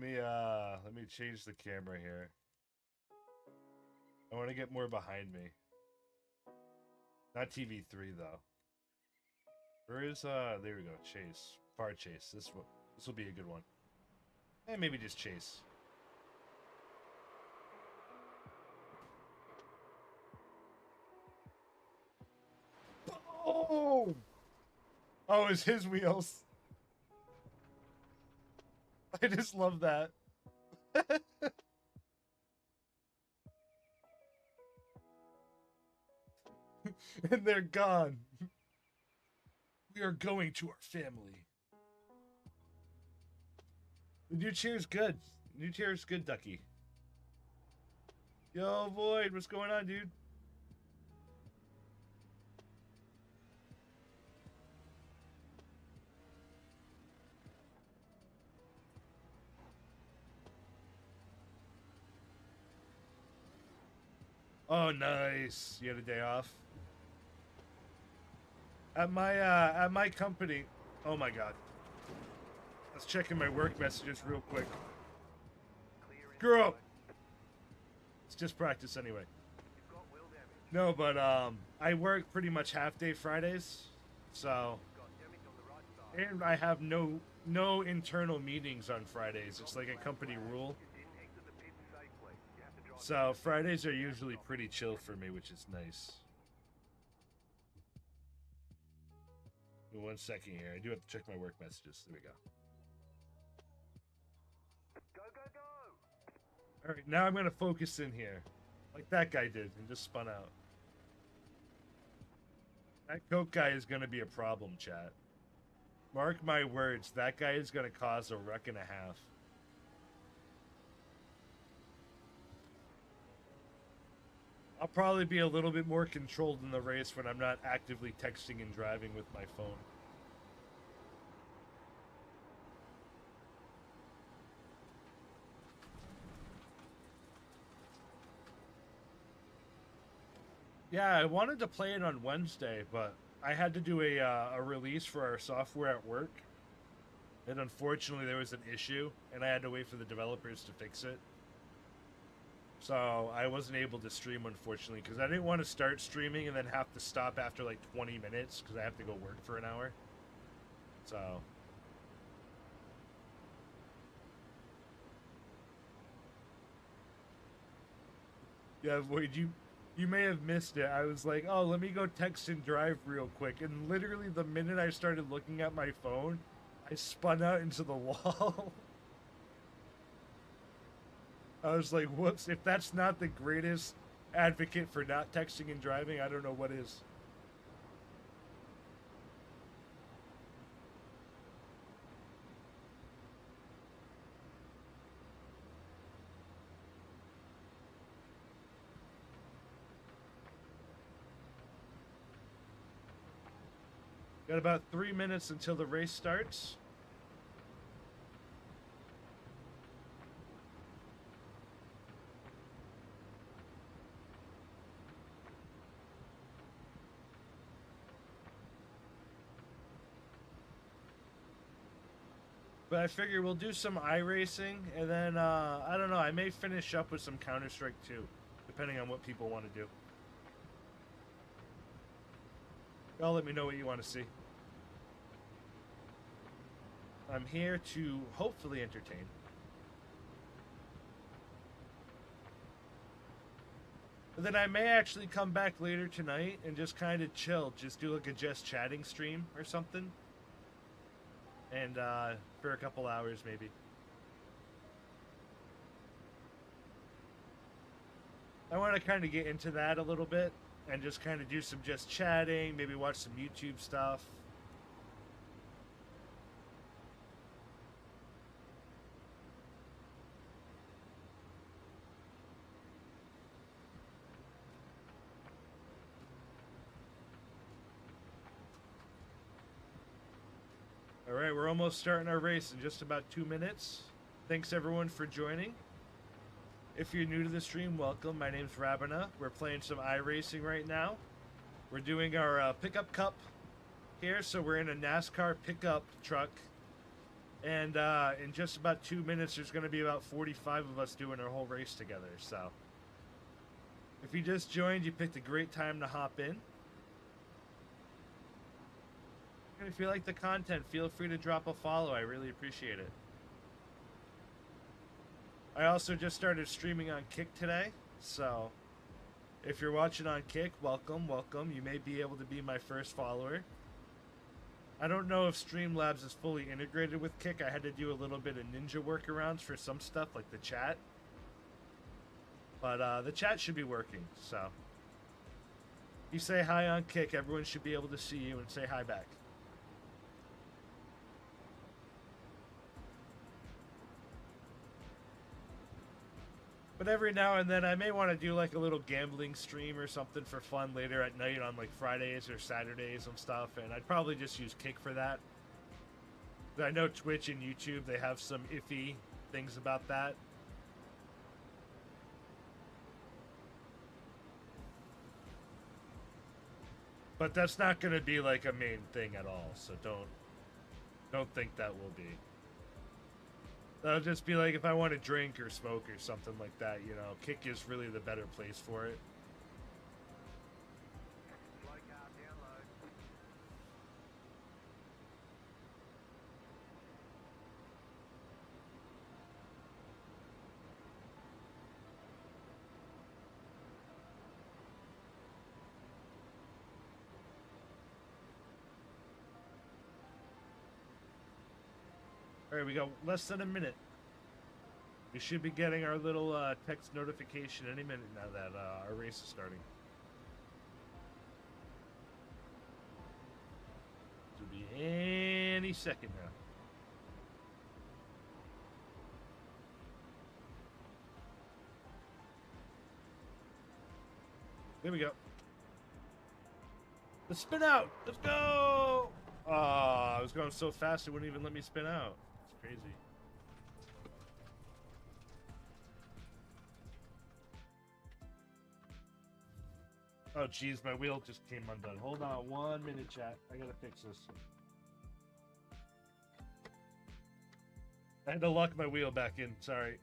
Speaker 1: me change the camera here. I want to get more behind me. Not TV3 though. Where is there we go, Chase. Far Chase. This will be a good one. And maybe just Chase. Oh! Oh, it's his wheels. I just love that. And they're gone. We are going to our family. The new chair's good. The new chair's good, Ducky. Yo, Void, what's going on, dude? Oh, nice. You had a day off. At my company. Oh my god. Let's check in my work messages real quick. Screw up. It's just practice anyway.
Speaker 2: You've got wheel damage.
Speaker 1: No, but I work pretty much half day Fridays, so
Speaker 2: You've got damage on the right side.
Speaker 1: and I have no internal meetings on Fridays. It's like a company rule.
Speaker 2: You didn't exit the pit safely. You have to drive.
Speaker 1: So Fridays are usually pretty chill for me, which is nice. Give me 1 second here. I do have to check my work messages. There we go.
Speaker 2: Go, go, go!
Speaker 1: All right, now I'm gonna focus in here, like that guy did, and just spun out. That Coke guy is gonna be a problem, chat. Mark my words, that guy is gonna cause a wreck and a half. I'll probably be a little bit more controlled in the race when I'm not actively texting and driving with my phone. Yeah, I wanted to play it on Wednesday, but I had to do a release for our software at work. And unfortunately, there was an issue, and I had to wait for the developers to fix it. So I wasn't able to stream, unfortunately, because I didn't want to start streaming and then have to stop after like 20 minutes because I have to go work for an hour. So. Yeah, Void, you may have missed it. I was like, oh, let me go text and drive real quick. And literally the minute I started looking at my phone, I spun out into the wall. I was like, whoops, if that's not the greatest advocate for not texting and driving, I don't know what is. Got about 3 minutes until the race starts. But I figure we'll do some iRacing, and then, I don't know, I may finish up with some Counter-Strike too, depending on what people want to do. Y'all let me know what you want to see. I'm here to hopefully entertain. But then I may actually come back later tonight and just kind of chill, just do like a just chatting stream or something. And for a couple hours maybe. I want to kind of get into that a little bit and just kind of do some just chatting, maybe watch some YouTube stuff. All right, we're almost starting our race in just about 2 minutes. Thanks everyone for joining. If you're new to the stream, welcome. My name's Rabina. We're playing some iRacing right now. We're doing our pickup cup here, so we're in a NASCAR pickup truck. And in just about 2 minutes, there's going to be about 45 of us doing our whole race together. So if you just joined, you picked a great time to hop in. And if you like the content, feel free to drop a follow. I really appreciate it. I also just started streaming on Kick today, so if you're watching on Kick, welcome, welcome. You may be able to be my first follower. I don't know if Streamlabs is fully integrated with Kick. I had to do a little bit of ninja workarounds for some stuff, like the chat. But the chat should be working, so. You say hi on Kick, everyone should be able to see you and say hi back. But every now and then I may want to do like a little gambling stream or something for fun later at night on like Fridays or Saturdays and stuff, and I'd probably just use Kick for that. I know Twitch and YouTube, they have some iffy things about that. But that's not going to be like a main thing at all, so don't think that will be. That'll just be like if I want to drink or smoke or something like that, you know. Kick is really the better place for it.
Speaker 2: Slow car download.
Speaker 1: Alright, we got less than a minute. We should be getting our little text notification any minute now that our race is starting. It'll be any second now. There we go. Let's spin out! Let's go! Oh, I was going so fast it wouldn't even let me spin out. It's crazy. Oh, geez, my wheel just came undone. Hold on 1 minute, chat. I gotta fix this. I had to lock my wheel back in. Sorry.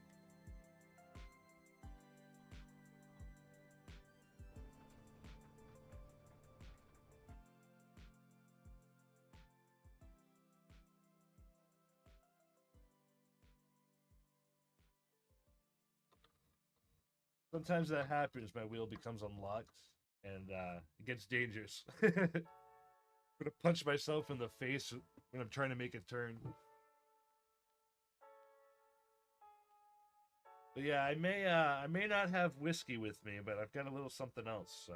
Speaker 1: Sometimes that happens. My wheel becomes unlocked, and it gets dangerous. I'm gonna punch myself in the face when I'm trying to make a turn. But yeah, I may not have whiskey with me, but I've got a little something else. So.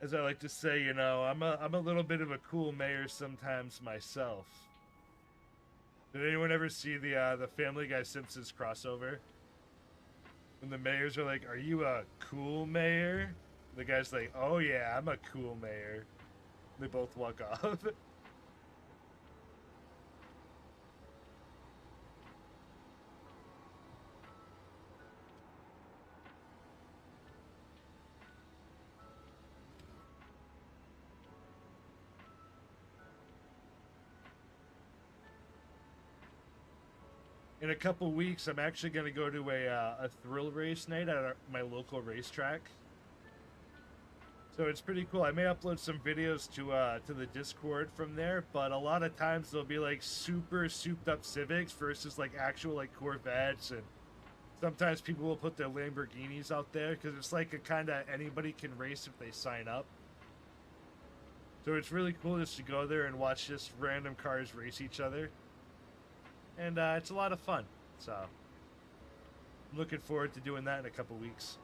Speaker 1: As I like to say, you know, I'm a little bit of a cool mayor sometimes myself. Did anyone ever see the Family Guy Simpsons crossover? When the mayors are like, "Are you a cool mayor?" The guy's like, "Oh yeah, I'm a cool mayor." They both walk off. In a couple weeks, I'm actually going to go to a thrill race night at my local racetrack. So it's pretty cool. I may upload some videos to the Discord from there, but a lot of times they'll be like super souped up Civics versus like actual like Corvettes and Sometimes people will put their Lamborghinis out there because it's like a kind of anybody can race if they sign up. So it's really cool just to go there and watch just random cars race each other. And it's a lot of fun. So I'm looking forward to doing that in a couple weeks.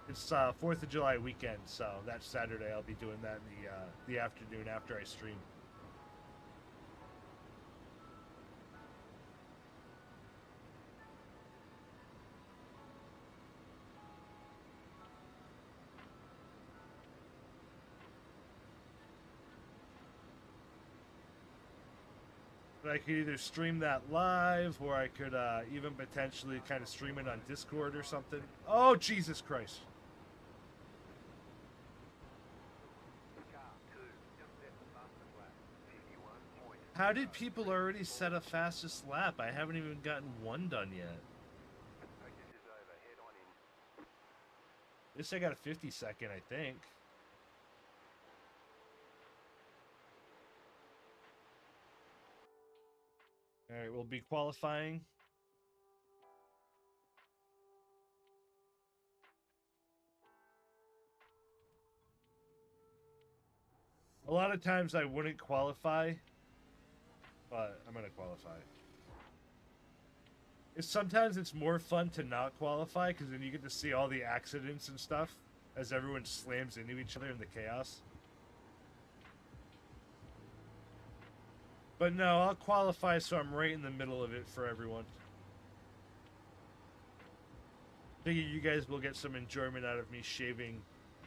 Speaker 1: It's 4th of July weekend, so that Saturday I'll be doing that in the afternoon after I stream. But I could either stream that live, or I could even potentially kind of stream it on Discord or something. Oh, Jesus Christ.
Speaker 2: Car 2, just set the fastest lap. 51 points.
Speaker 1: How did people already set a fastest lap? I haven't even gotten one done yet.
Speaker 2: Practice is over. Head on in.
Speaker 1: At least I got a 50-second, I think. Alright, we'll be qualifying. A lot of times I wouldn't qualify, but I'm going to qualify. Sometimes it's more fun to not qualify because then you get to see all the accidents and stuff as everyone slams into each other in the chaos. But no, I'll qualify so I'm right in the middle of it for everyone. Figure you guys will get some enjoyment out of me shaving,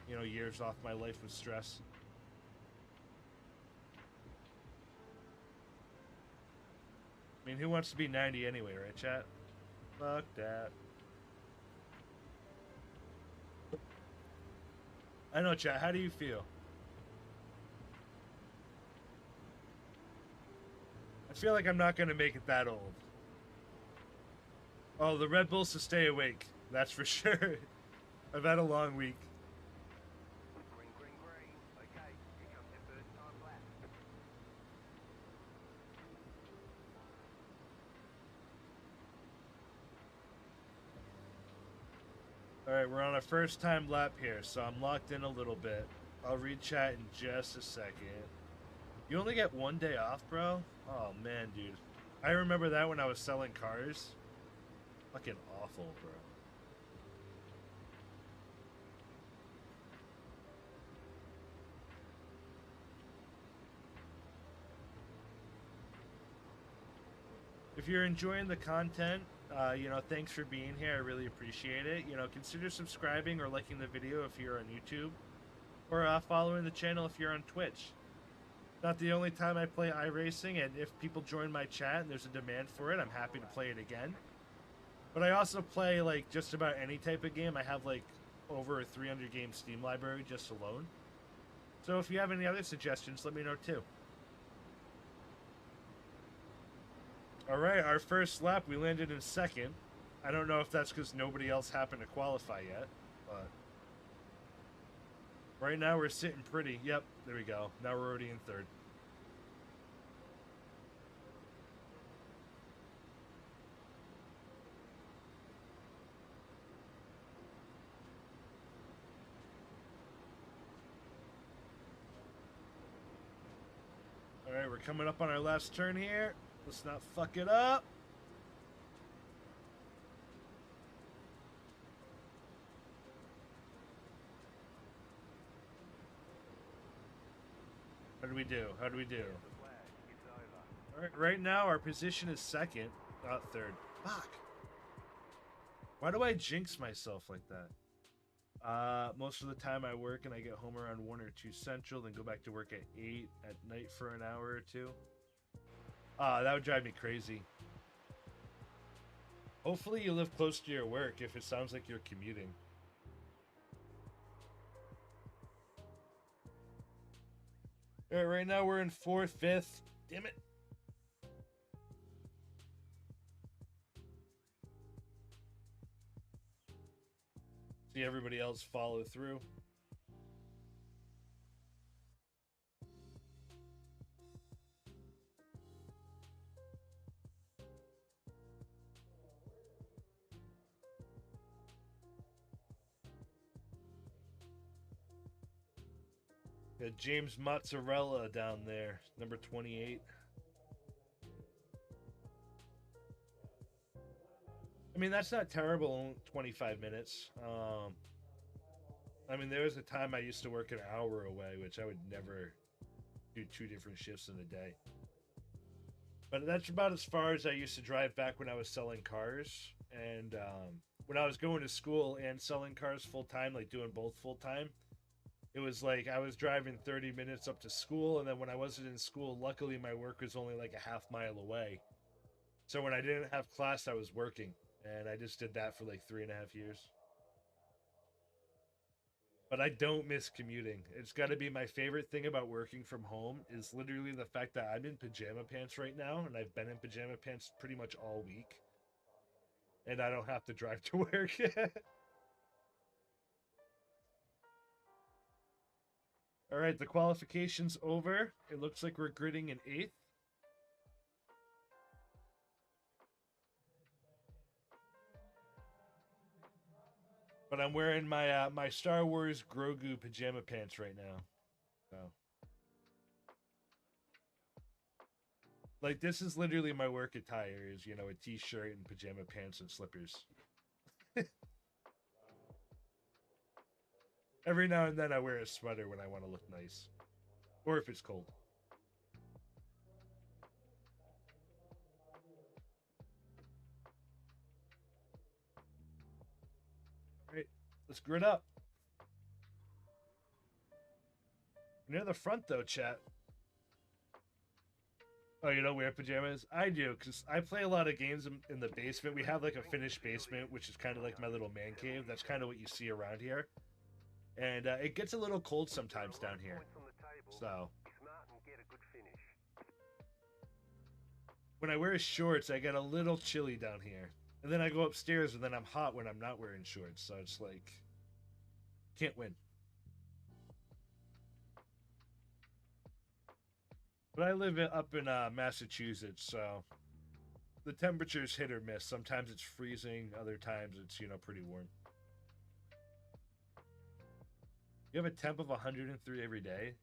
Speaker 1: years off my life with stress. I mean, who wants to be 90 anyway, right, chat? Fuck that. I know, chat. How do you feel? I feel like I'm not going to make it that old. Oh, the Red Bulls to stay awake. That's for sure. I've had a long week.
Speaker 2: Green, green, green. Okay, here comes your first time lap.
Speaker 1: Alright, we're on our first time lap here, so I'm locked in a little bit. I'll read chat in just a second. You only get one day off, bro? Oh, man, dude. I remember that when I was selling cars. Fucking awful, bro. If you're enjoying the content, thanks for being here. I really appreciate it. Consider subscribing or liking the video if you're on YouTube, or following the channel if you're on Twitch. Not the only time I play iRacing, and if people join my chat and there's a demand for it, I'm happy to play it again. But I also play like just about any type of game. I have like over a 300 game Steam library just alone. So if you have any other suggestions, let me know too. Alright, our first lap, we landed in second. I don't know if that's because nobody else happened to qualify yet, but right now we're sitting pretty. Yep, there we go. Now we're already in third. Alright, we're coming up on our last turn here. Let's not fuck it up. How do we do? How do we do?
Speaker 2: The flag. It's over.
Speaker 1: Alright, right now our position is second. Not third. Fuck. Why do I jinx myself like that? Most of the time I work and I get home around 1 or 2 Central, then go back to work at 8 at night for an hour or two. That would drive me crazy. Hopefully you live close to your work if it sounds like you're commuting. Alright, right now we're in 4th, 5th. Damn it. See everybody else follow through. Got James Mozzarella down there, number 28. I mean, that's not terrible, 25 minutes. I mean, there was a time I used to work an hour away, which I would never do 2 different shifts in a day. But that's about as far as I used to drive back when I was selling cars. And when I was going to school and selling cars full time, like doing both full time, it was like I was driving 30 minutes up to school. And then when I wasn't in school, luckily my work was only like a half mile away. So when I didn't have class, I was working. And I just did that for like 3.5 years. But I don't miss commuting. It's got to be my favorite thing about working from home is literally the fact that I'm in pajama pants right now, and I've been in pajama pants pretty much all week, and I don't have to drive to work. All right, the qualification's over. It looks like we're gridding in 8th. But I'm wearing my my Star Wars Grogu pajama pants right now. So, like, this is literally my work attire: is a t-shirt and pajama pants and slippers. Every now and then I wear a sweater when I want to look nice, or if it's cold. All right, let's grid up. Near the front though, chat. Oh, you don't wear pajamas? I do, because I play a lot of games in the basement. We have like a finished basement, which is kind of like my little man cave. That's kind of what you see around here. And it gets a little cold sometimes down here. So when I wear shorts, I get a little chilly down here. And then I go upstairs, and then I'm hot when I'm not wearing shorts. So it's like, can't win. But I live up in Massachusetts, so the temperature's hit or miss. Sometimes it's freezing, other times it's, pretty warm. You have a temp of 103 every day?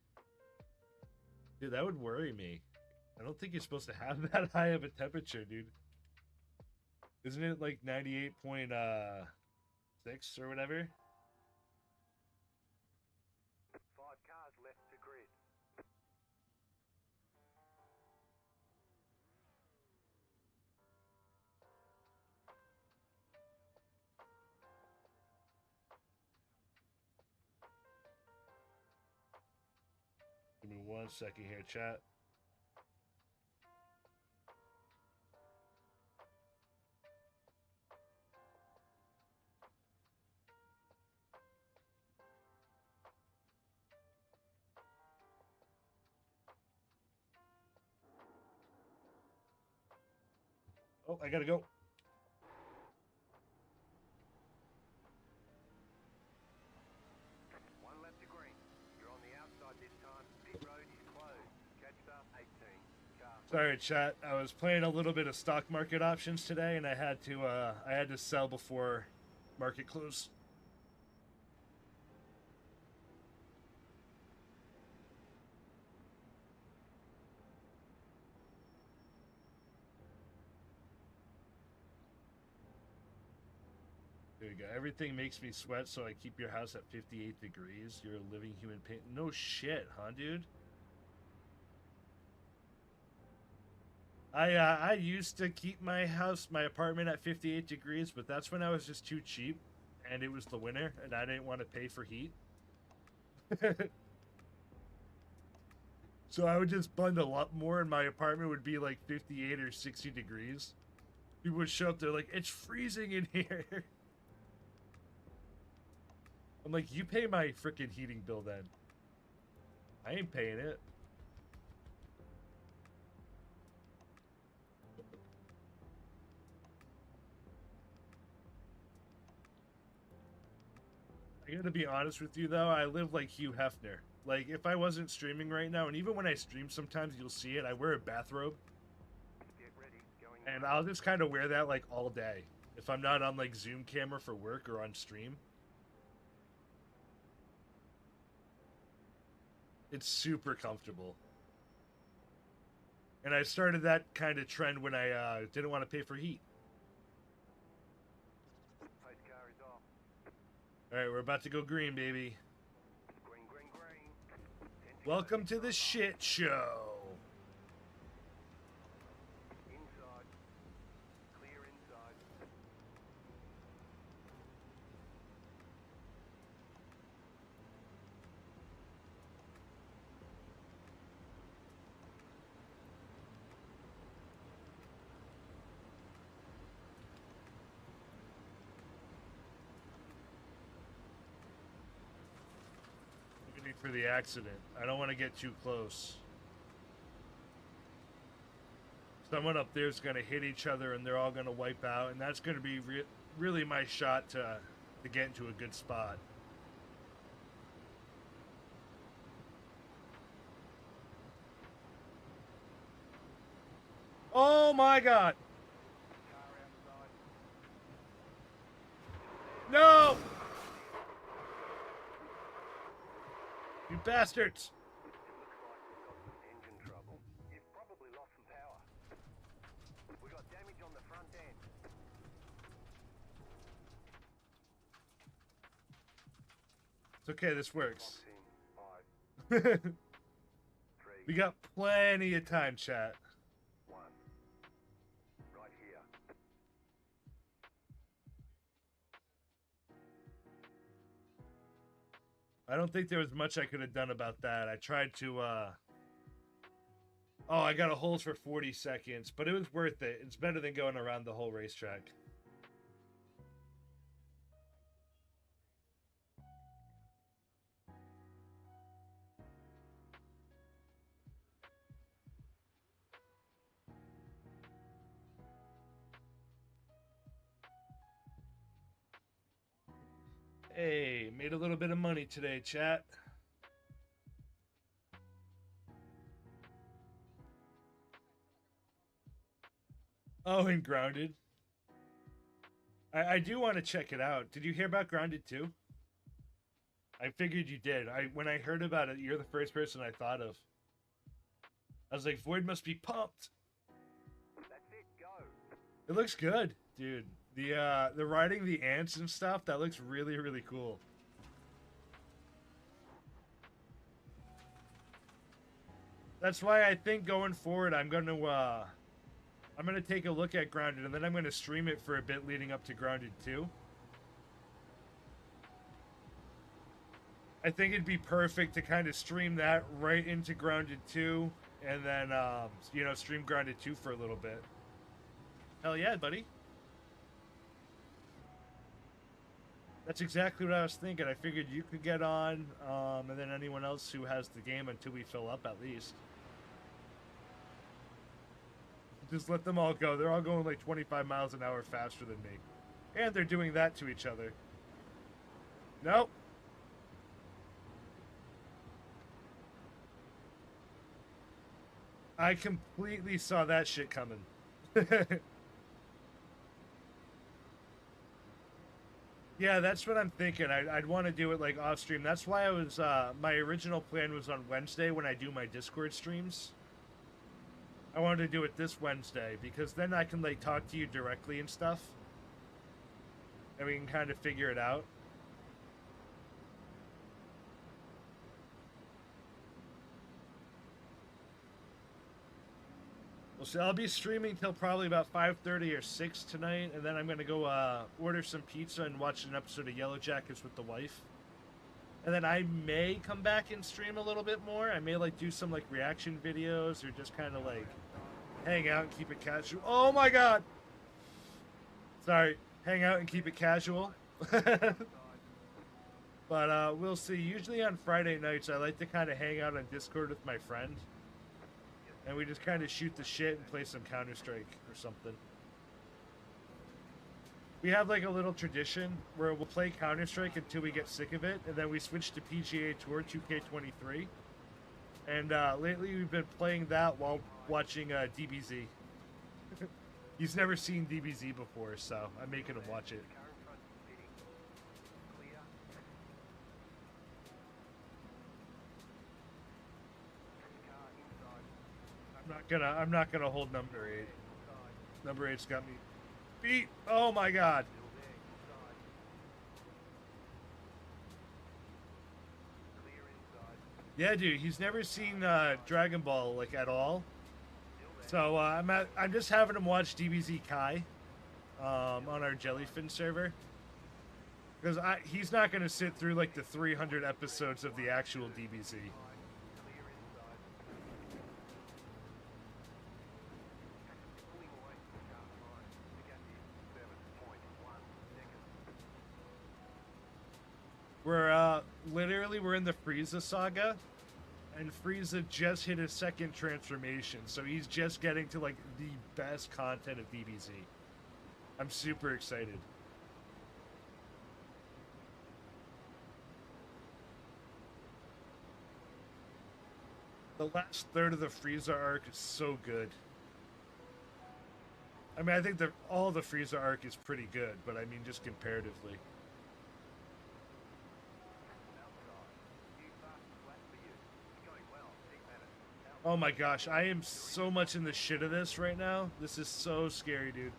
Speaker 1: Dude, that would worry me. I don't think you're supposed to have that high of a temperature, dude. Isn't it like 98.6 or whatever?
Speaker 2: 5 cars left to grid.
Speaker 1: Give me 1 second here, chat. Oh, I gotta go.
Speaker 2: One left to green. You're on the outside this time. Pit road is closed. Catch up 18. Car.
Speaker 1: Sorry, chat. I was playing a little bit of stock market options today, and I had to sell before market close. There you go. Everything makes me sweat, so I keep your house at 58 degrees. You're a living human pain. No shit, huh, dude? I used to keep my apartment at 58 degrees, but that's when I was just too cheap, and it was the winter, and I didn't want to pay for heat. So I would just bundle up more, and my apartment would be like 58 or 60 degrees. People would show up, they're like, it's freezing in here. I'm like, you pay my freaking heating bill then. I ain't paying it. I gotta be honest with you though, I live like Hugh Hefner. Like, if I wasn't streaming right now, and even when I stream sometimes you'll see it, I wear a bathrobe.
Speaker 2: Get ready. Going
Speaker 1: And I'll just kind of wear that like all day. If I'm not on like Zoom camera for work or on stream. It's super comfortable. And I started that kind of trend when I didn't want to pay for heat.
Speaker 2: Pace car is off.
Speaker 1: All right, we're about to go green, baby.
Speaker 2: Green, green, green.
Speaker 1: Welcome to the shit show.
Speaker 2: Inside. Clear inside.
Speaker 1: Looking for the accident. I don't want to get too close. Someone up there is going to hit each other and they're all going to wipe out, and that's going to be really my shot to get into a good spot. Oh my god!
Speaker 2: Car outside.
Speaker 1: No! You bastards!
Speaker 2: It looks like we've got some engine trouble. You've probably lost some power. We got damage on the front end.
Speaker 1: It's okay, this works.
Speaker 2: Box in. 5, 3,
Speaker 1: We got plenty of time, chat.
Speaker 2: 1. Right here.
Speaker 1: I don't think there was much I could have done about that. I tried to, Oh, I got a hold for 40 seconds, but it was worth it. It's better than going around the whole racetrack. Hey, made a little bit of money today, chat. Oh, and Grounded. I do want to check it out. Did you hear about Grounded too? I figured you did. When I heard about it, you're the first person I thought of. I was like, Void must be pumped.
Speaker 2: That's it, go.
Speaker 1: It looks good, dude. The riding the ants and stuff, that looks really, really cool. That's why I think going forward, I'm gonna take a look at Grounded, and then I'm gonna stream it for a bit leading up to Grounded 2. I think it'd be perfect to kind of stream that right into Grounded 2, and then you know, stream Grounded 2 for a little bit. Hell yeah, buddy. That's exactly what I was thinking. I figured you could get on, and then anyone else who has the game until we fill up at least. Just let them all go. They're all going like 25 miles an hour faster than me. And they're doing that to each other. Nope. I completely saw that shit coming. Yeah, that's what I'm thinking. I'd want to do it like off stream. That's why I was, my original plan was on Wednesday when I do my Discord streams. I wanted to do it this Wednesday because then I can like talk to you directly and stuff. And we can kind of figure it out. Well, so I'll be streaming till probably about 5:30 or 6 tonight, and then I'm gonna go order some pizza and watch an episode of Yellow Jackets with the wife. And then I may come back and stream a little bit more. I may like do some like reaction videos or just kind of like hang out and keep it casual. Oh my god! Sorry, hang out and keep it casual. But we'll see. Usually on Friday nights, I like to kind of hang out on Discord with my friend. And we just kind of shoot the shit and play some Counter-Strike or something. We have like a little tradition where we'll play Counter-Strike until we get sick of it, and then we switch to PGA Tour 2K23. And lately we've been playing that while watching DBZ. He's never seen DBZ before, so I'm making him watch it.
Speaker 2: Car in front pitting. Clear.
Speaker 1: I'm not gonna hold number 8. Number 8's got me beat. Oh my god.
Speaker 2: Still there, inside. Clear inside.
Speaker 1: Yeah, dude, he's never seen Dragon Ball like at all. So I'm just having him watch DBZ Kai on our Jellyfin server. Because he's not going to sit through like the 300 episodes of the actual DBZ.
Speaker 2: Clear inside. Pulling away from the car behind. The gap is 7.1 seconds.
Speaker 1: We're in the Frieza saga, and Frieza just hit his second transformation, so he's just getting to like the best content of DBZ. I'm super excited. The last third of the Frieza arc is so good. I mean, I think that all the Frieza arc is pretty good, but I mean, just comparatively. Oh my gosh, I am so much in the shit of this right now. This is so scary, dude.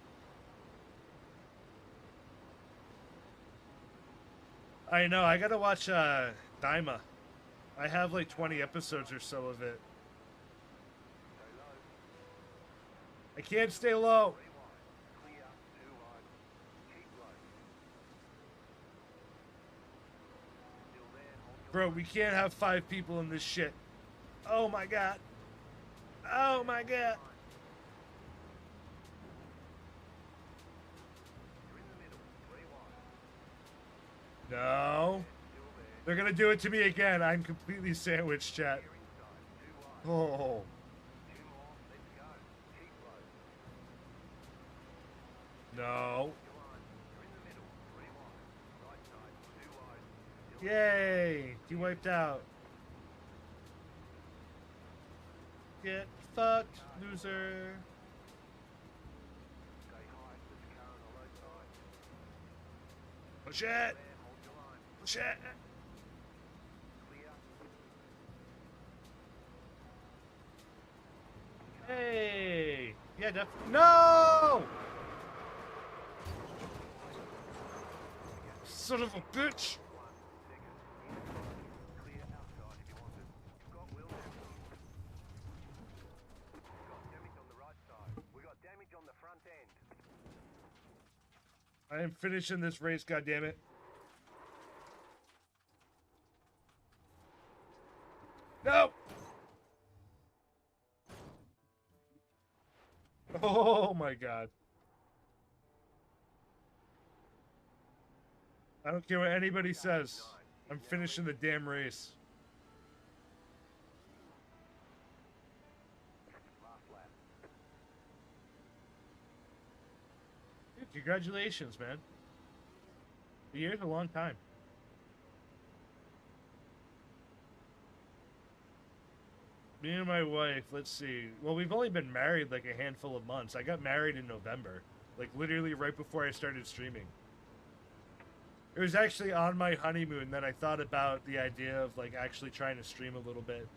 Speaker 1: I know, I gotta watch Daima. I have like 20 episodes or so of it. I can't stay low. Bro, we can't have 5 people in this shit. Oh my god. Oh my god. No. They're gonna do it to me again. I'm completely sandwiched, chat. Oh. No. Yay! He wiped out. Get fucked, loser. Push it! Push it! Hey! Yeah, definitely. No! Son of a bitch! I am finishing this race, goddammit. No! Oh my god. I don't care what anybody says. I'm finishing the damn race. Dude, congratulations, man. A year's a long time. Me and my wife, let's see. Well, we've only been married like a handful of months. I got married in November. Like literally right before I started streaming. It was actually on my honeymoon that I thought about the idea of like actually trying to stream a little bit.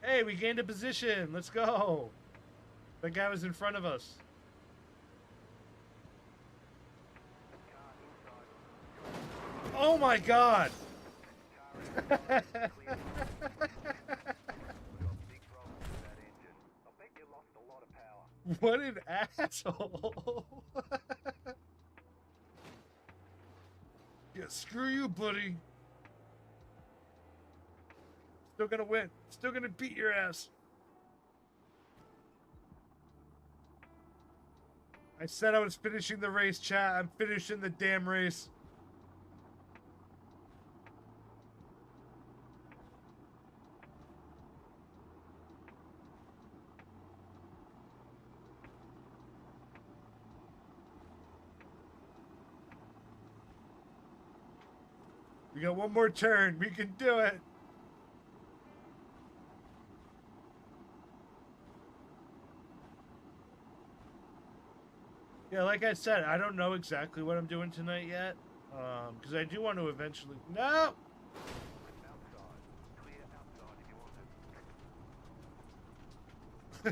Speaker 1: Hey, we gained a position. Let's go. That guy was in front of us. Oh my god. What an asshole. Yeah, screw you, buddy. Still gonna win. Still gonna beat your ass. I said I was finishing the race, chat. I'm finishing the damn race. We got one more turn. We can do it. Yeah, like I said, I don't know exactly what I'm doing tonight yet. Because I do want to eventually. No.
Speaker 2: Outside. Clear outside if you want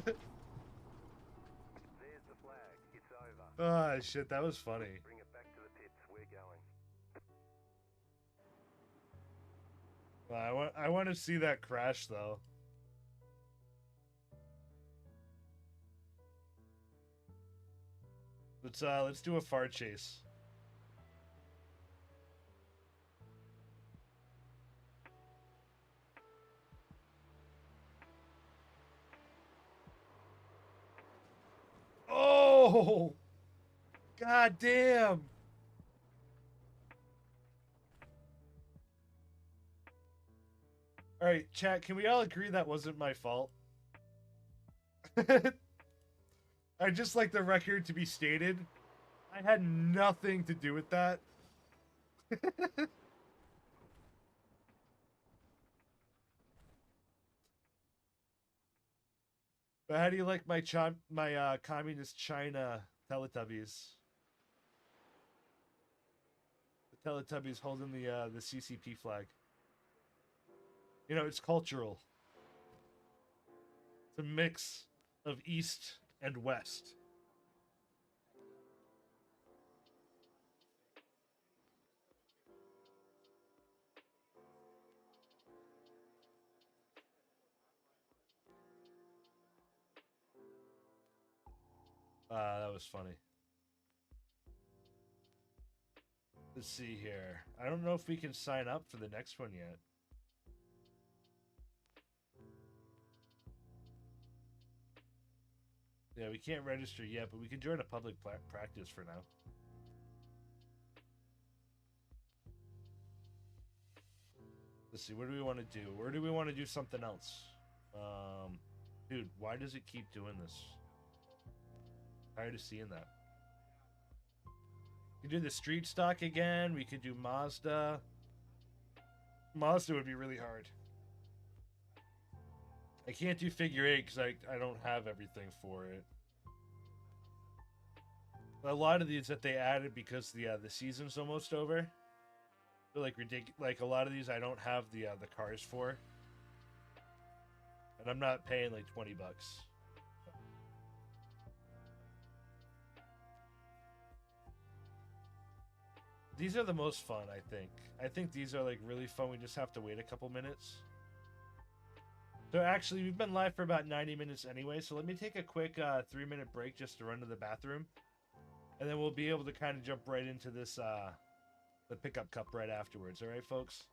Speaker 2: it. There's the flag. It's over.
Speaker 1: Oh shit, that was funny.
Speaker 2: Bring it back to the pits. We're going.
Speaker 1: I want to see that crash though. Let's do a far chase. Oh, god damn. All right, chat, can we all agree that wasn't my fault? I just like the record to be stated. I had nothing to do with that. But how do you like my communist China Teletubbies? The Teletubbies holding the CCP flag. You know, it's cultural. It's a mix of East and West. That was funny. Let's see here. I don't know if we can sign up for the next one yet. Yeah, we can't register yet, but we can join a public practice for now. Let's see, what do we want to do? Or do we want to do something else? Dude, why does it keep doing this? Tired of seeing that. We can do the street stock again. We could do Mazda. Mazda would be really hard. I can't do figure eight because I don't have everything for it. A lot of these that they added because the season's almost over. They're like ridiculous. Like a lot of these I don't have the cars for, and I'm not paying like $20. These are the most fun, I think. I think these are like really fun. We just have to wait a couple minutes. So actually, we've been live for about 90 minutes anyway. So let me take a quick 3-minute break just to run to the bathroom, and then we'll be able to kind of jump right into this the pickup cup right afterwards. All right, folks.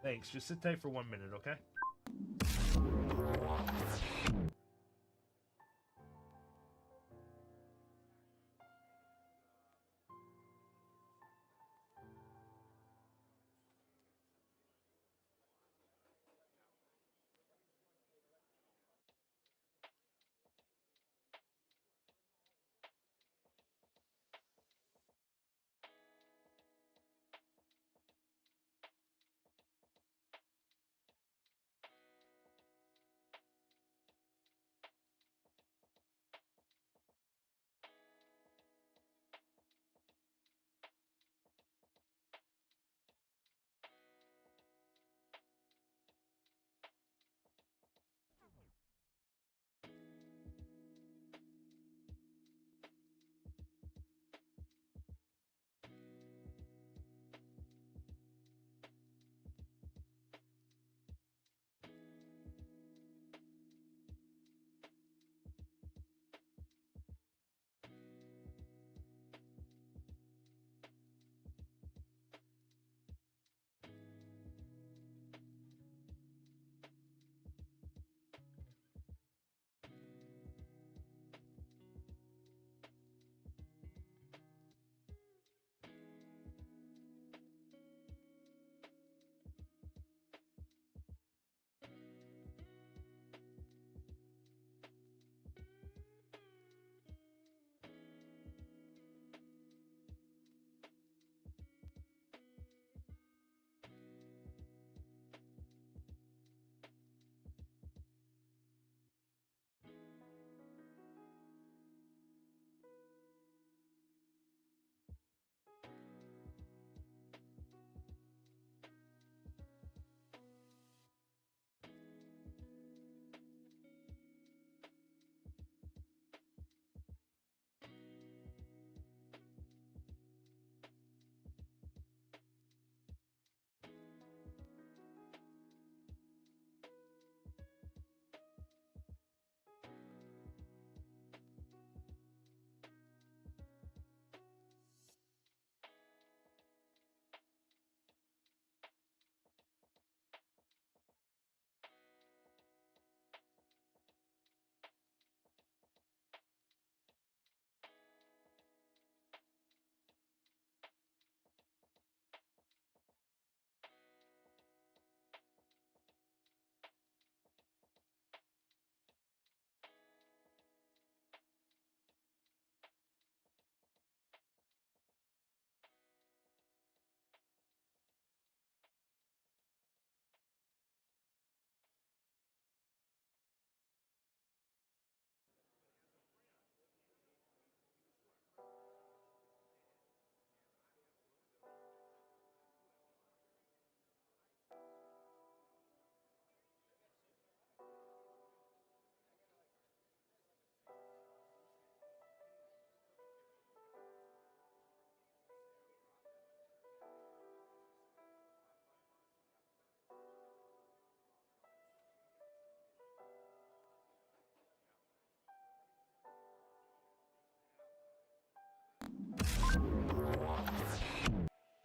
Speaker 1: Thanks. Just sit tight for 1 minute, okay?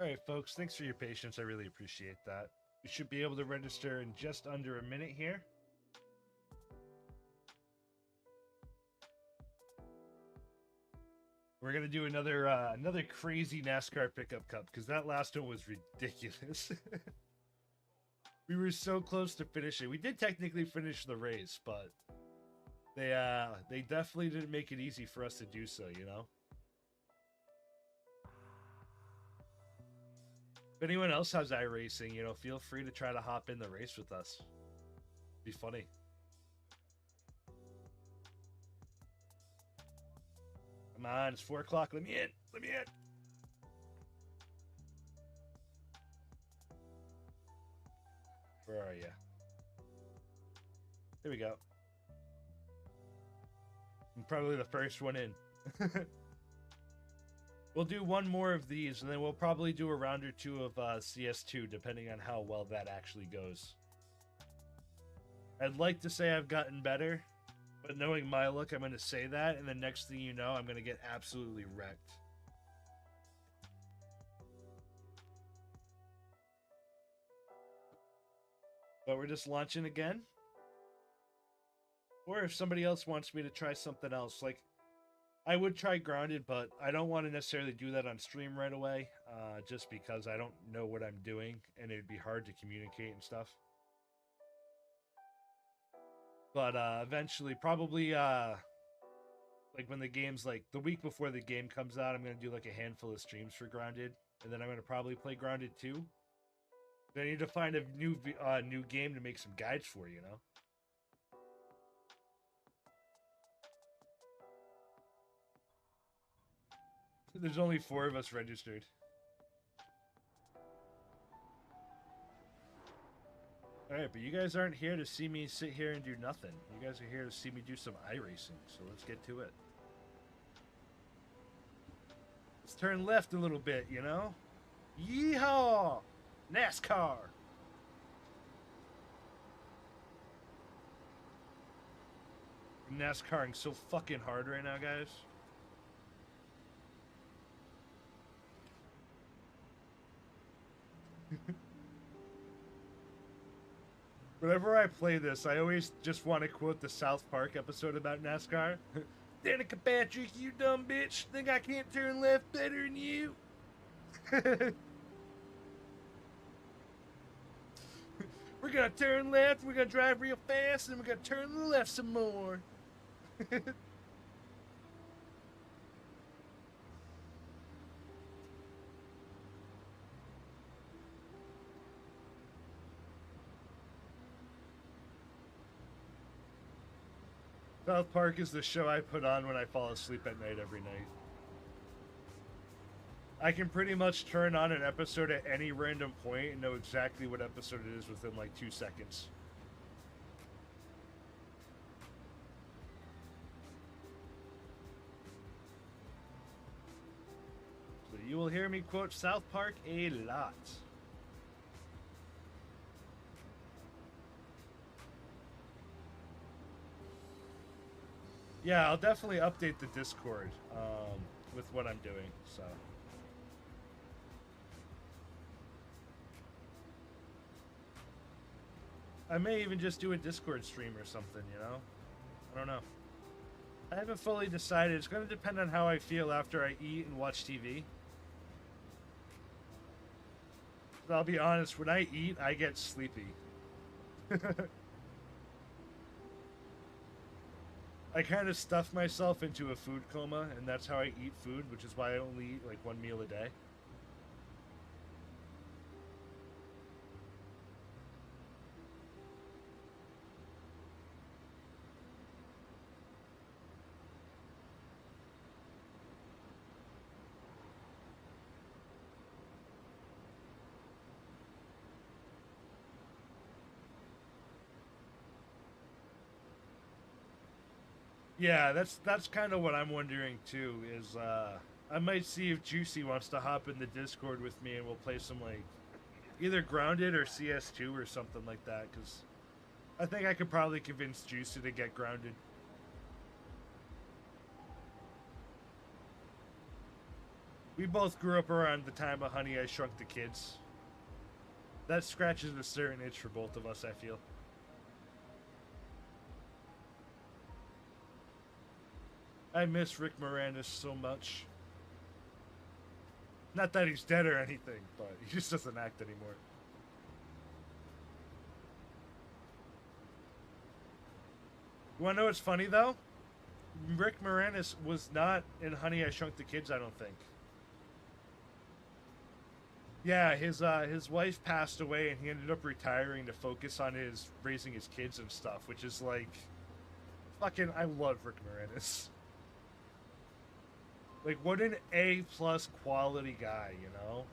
Speaker 1: All right, folks, thanks for your patience. I really appreciate that. We should be able to register in just under a minute here. We're gonna do another crazy NASCAR pickup cup because that last one was ridiculous. We were so close to finishing. We did technically finish the race, but they definitely didn't make it easy for us to do so, you know? If anyone else has iRacing, you know, feel free to try to hop in the race with us. Be funny. Come on, it's 4 o'clock. Let me in. Let me in. Where are you? There we go. I'm probably the first one in. We'll do one more of these, and then we'll probably do a round or two of CS2, depending on how well that actually goes. I'd like to say I've gotten better, but knowing my luck, I'm going to say that, and the next thing you know, I'm going to get absolutely wrecked. But we're just launching again. Or if somebody else wants me to try something else, like, I would try Grounded, but I don't want to necessarily do that on stream right away, just because I don't know what I'm doing, and it'd be hard to communicate and stuff. But eventually, probably, like when the game's like the week before the game comes out, I'm going to do like a handful of streams for Grounded, and then I'm going to probably play Grounded 2. I need to find a new game to make some guides for, you know? There's only 4 of us registered. Alright, but you guys aren't here to see me sit here and do nothing. You guys are here to see me do some iRacing, so let's get to it. Let's turn left a little bit, you know? Yeehaw! NASCAR! I'm NASCARing so fucking hard right now, guys. Whenever I play this, I always just want to quote the South Park episode about NASCAR. Danica Patrick, you dumb bitch. Think I can't turn left better than you? We're gonna turn left, we're gonna drive real fast, and we're gonna turn left some more. South Park is the show I put on when I fall asleep at night every night. I can pretty much turn on an episode at any random point and know exactly what episode it is within like 2 seconds. So you will hear me quote South Park a lot. Yeah, I'll definitely update the Discord with what I'm doing, so. I may even just do a Discord stream or something, you know? I don't know. I haven't fully decided. It's going to depend on how I feel after I eat and watch TV. But I'll be honest, when I eat, I get sleepy. I kind of stuff myself into a food coma, and that's how I eat food, which is why I only eat like 1 meal a day. Yeah, that's kind of what I'm wondering too, is I might see if Juicy wants to hop in the Discord with me and we'll play some like either Grounded or CS2 or something like that, because I think I could probably convince Juicy to get Grounded. We both grew up around the time of Honey, I Shrunk the Kids. That scratches a certain itch for both of us, I feel. I miss Rick Moranis so much. Not that he's dead or anything, but he just doesn't act anymore. You wanna know what's funny, though? Rick Moranis was not in Honey, I Shrunk the Kids, I don't think. Yeah, his wife passed away, and he ended up retiring to focus on his raising his kids and stuff, which is like, fucking, I love Rick Moranis. Like, what an A-plus quality guy, you know?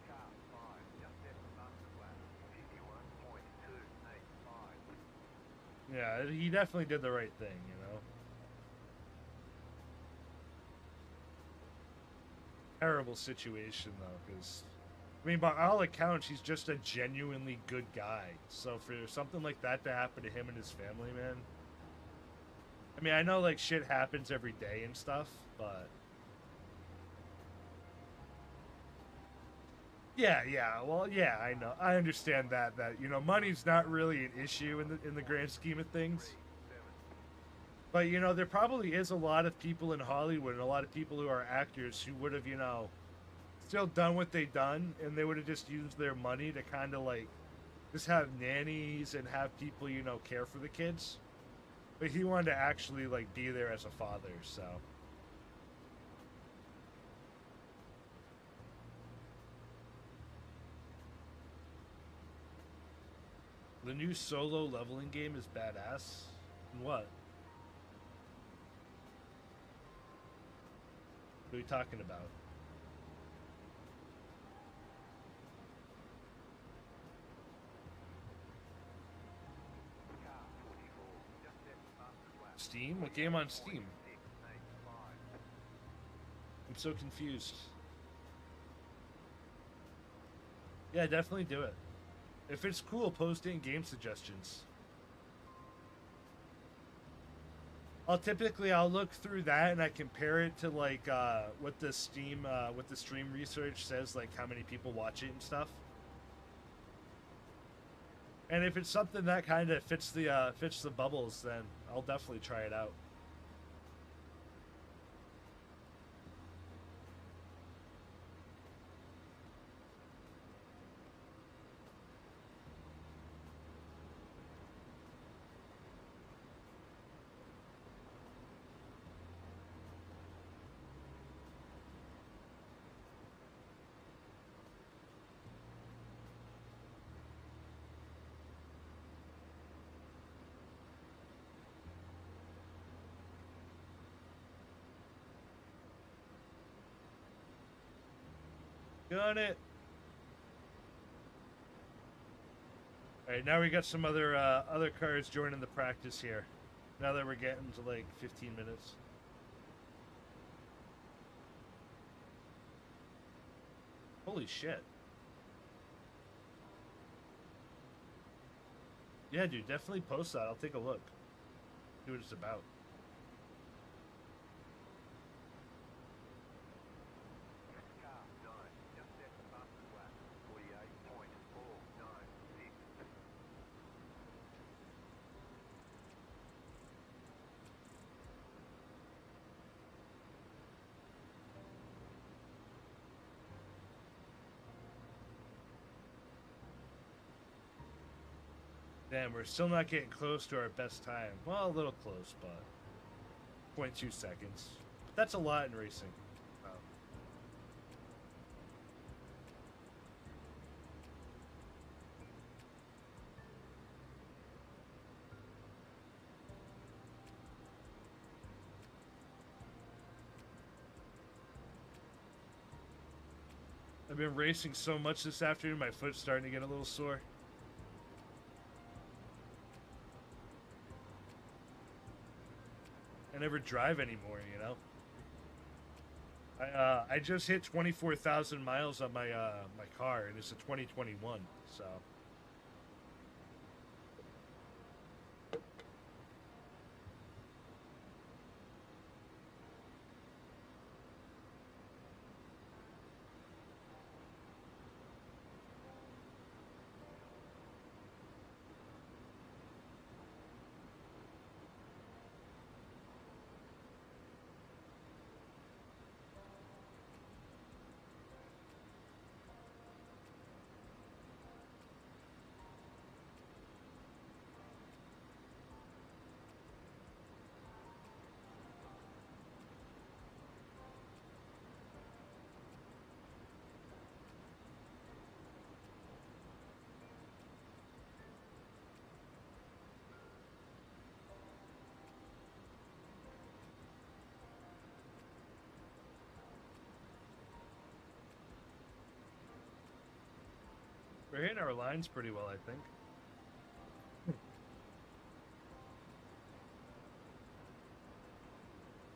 Speaker 2: Car 5, just left the fastest lap. 51.285.
Speaker 1: Yeah, he definitely did the right thing, you know? Terrible situation, though, because, I mean, by all accounts, he's just a genuinely good guy. So for something like that to happen to him and his family, man... I mean, I know, like, shit happens every day and stuff, but... Yeah, well, yeah, I know. I understand that, you know, money's not really an issue in the grand scheme of things. But, you know, there probably is a lot of people in Hollywood and a lot of people who are actors who would have, you know, still done what they done, and they would have just used their money to kind of, like, just have nannies and have people, you know, care for the kids. But he wanted to actually, like, be there as a father, so... The new solo leveling game is badass. What? What are you talking about?
Speaker 2: Car 44, just left the fastest lap.
Speaker 1: Steam? What game on Steam?
Speaker 2: 48.685.
Speaker 1: I'm so confused. Yeah, definitely do it. If it's cool, post in game suggestions. I'll look through that and I compare it to like what the stream research says, like how many people watch it and stuff. And if it's something that kind of fits the bubbles, then I'll definitely try it out. Got it. All right, now we got some other cars joining the practice here. Now that we're getting to like 15 minutes. Holy shit. Yeah, dude, definitely post that. I'll take a look. See what it's about.
Speaker 2: Car 9, just left the fastest lap. 48.496.
Speaker 1: Damn, we're still not getting close to our best time. Well, a little close, but 0.2 seconds. That's a lot in racing. Wow. I've been racing so much this afternoon, my foot's starting to get a little sore. I never drive anymore, you know. I just hit 24,000 miles on my my car, and it's a 2021. So We're hitting our lines pretty well, I think.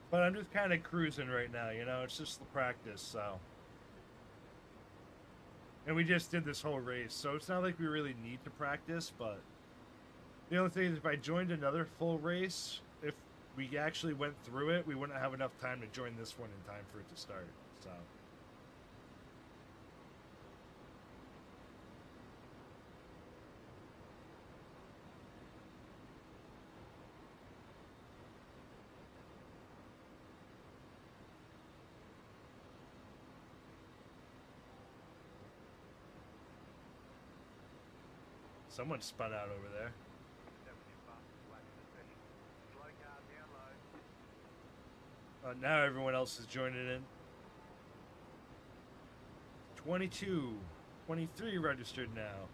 Speaker 1: But I'm just kind of cruising right now, you know? It's just the practice, so. And we just did this whole race, so it's not like we really need to practice, but the only thing is if I joined another full race, if we actually went through it, we wouldn't have enough time to join this one in time for it to start, so. Someone spun out over there.
Speaker 2: 70th fastest lap of the session. Slow car down low.
Speaker 1: Now everyone else is joining in. 22, 23 registered now.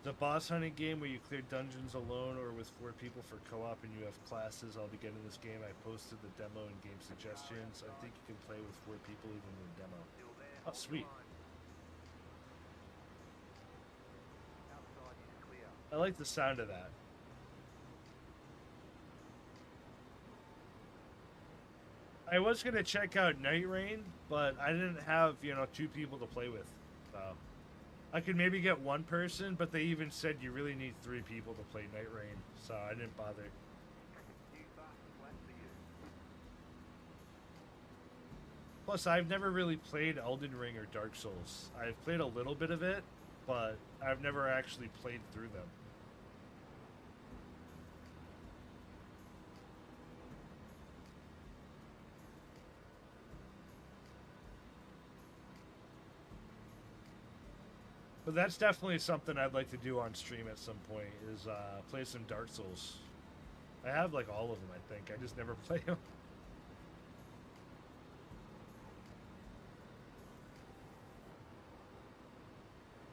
Speaker 1: The boss hunting game where you clear dungeons alone or with 4 people for co-op and you have classes all together in this game. I posted the demo and game suggestions. I think you can play with 4 people even in the demo.
Speaker 2: Still there.
Speaker 1: Oh, sweet.
Speaker 2: Outside is clear.
Speaker 1: I like the sound of that. I was going to check out Night Rain, but I didn't have, 2 people to play with. So I could maybe get 1 person, but they even said you really need 3 people to play Night Rain, so I didn't bother.
Speaker 2: New fastest lap for you.
Speaker 1: Plus, I've never really played Elden Ring or Dark Souls. I've played a little bit of it, but I've never actually played through them. But that's definitely something I'd like to do on stream at some point, is play some Dark Souls. I have like all of them, I think. I just never play them.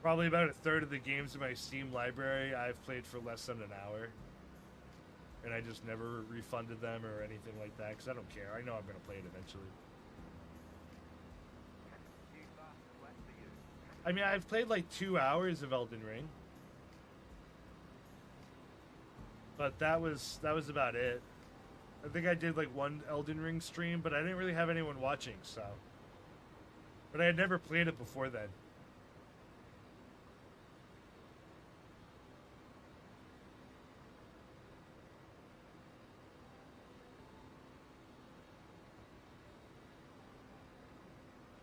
Speaker 1: Probably about a third of the games in my Steam library I've played for less than an hour. And I just never refunded them or anything like that, because I don't care. I know I'm going to play it eventually.
Speaker 2: New fastest lap for you.
Speaker 1: I mean, I've played like 2 hours of Elden Ring. But that was about it. I think I did like 1 Elden Ring stream, but I didn't really have anyone watching, so. But I had never played it before then.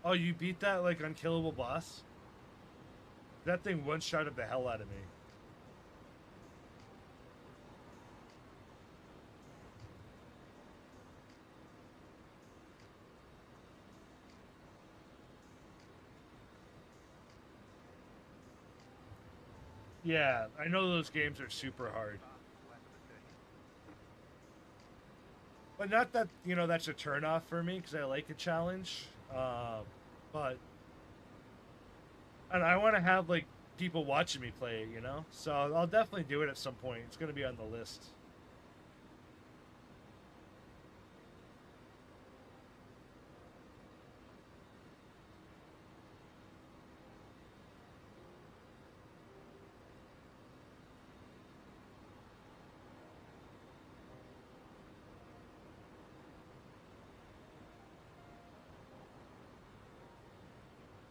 Speaker 1: Oh, you beat that like unkillable boss? That thing one-shotted the hell out of me. Yeah, I know those games are super hard.
Speaker 2: Fastest lap of the session.
Speaker 1: But not that, that's a turnoff for me, because I like a challenge. But and I want to have like people watching me play it, so I'll definitely do it at some point. It's going to be on the list.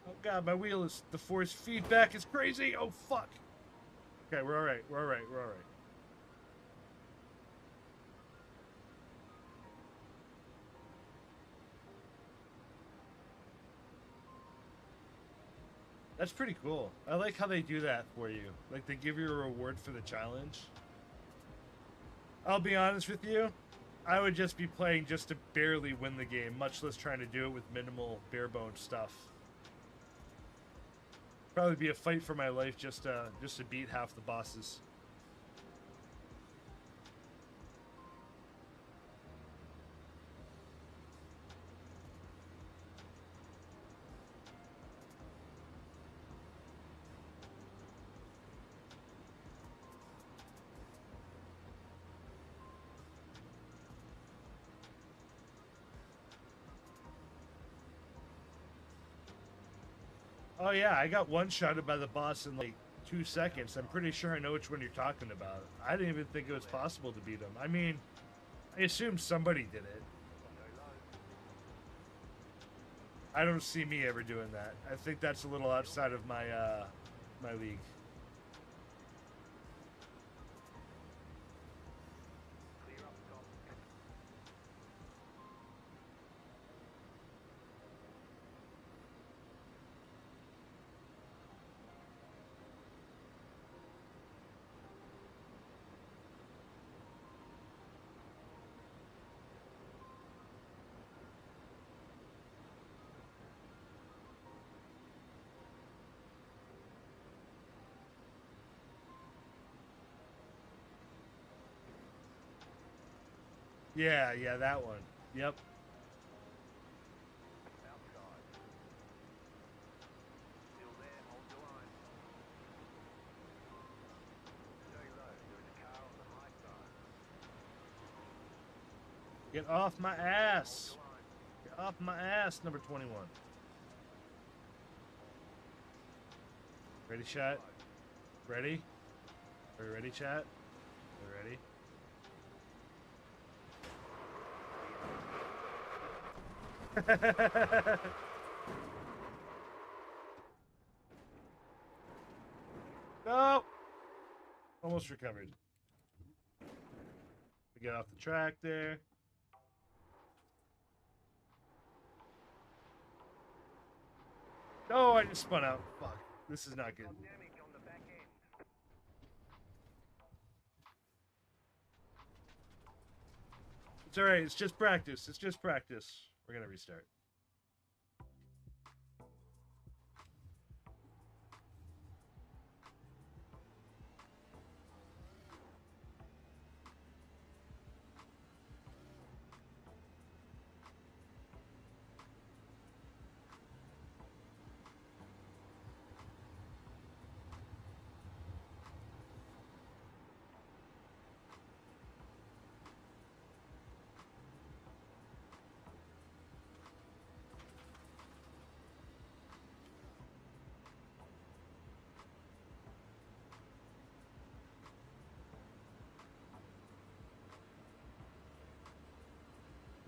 Speaker 1: Oh god, my wheel is, the force feedback is crazy. Oh fuck. Okay, we're all right. We're all right. We're all right. That's pretty cool. I like how they do that for you. Like, they give you a reward for the challenge. I'll be honest with you. I would just be playing just to barely win the game, much less trying to do it with minimal, bare-bones stuff. Probably be a fight for my life just to beat half the bosses. Oh yeah, I got one-shotted by the boss in like 2 seconds. I'm pretty sure I know which one you're talking about. I didn't even think it was possible to beat him. I mean, I assume somebody did it.
Speaker 2: Auto low.
Speaker 1: I don't see me ever doing that. I think that's a little outside of my my league.
Speaker 2: Clear up top.
Speaker 1: Yeah, yeah, that one. Yep.
Speaker 2: Outside. Still there, hold the line. Stay low, there is a car on the high side.
Speaker 1: Get off my
Speaker 2: Hold
Speaker 1: ass.
Speaker 2: your line.
Speaker 1: Get off my ass, number 21. Ready, chat? Ready? Are you ready, chat? Are you ready? No! Almost recovered. We get off the track there. No, I just spun out. Fuck. This is not good.
Speaker 2: Got damage on the back end.
Speaker 1: It's alright. It's just practice. It's just practice. We're going to restart.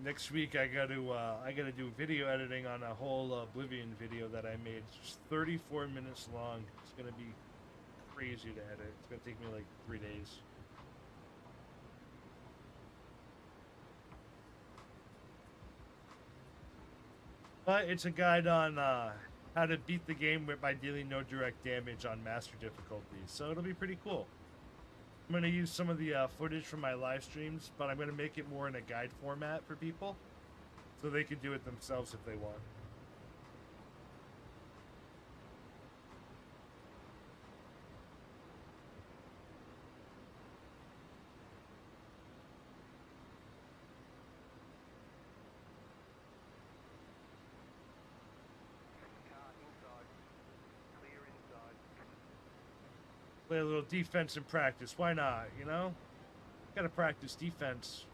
Speaker 1: Next week I gotta do video editing on a whole Oblivion video that I made. It's 34 minutes long. It's gonna be crazy to edit. It's gonna take me like 3 days. But it's a guide on how to beat the game by dealing no direct damage on master difficulties. So it'll be pretty cool. I'm going to use some of the footage from my live streams, but I'm going to make it more in a guide format for people so they can do it themselves if they want.
Speaker 2: Car inside. Clear inside.
Speaker 1: Play a little defense in practice. Why not, you know? Got to practice defense.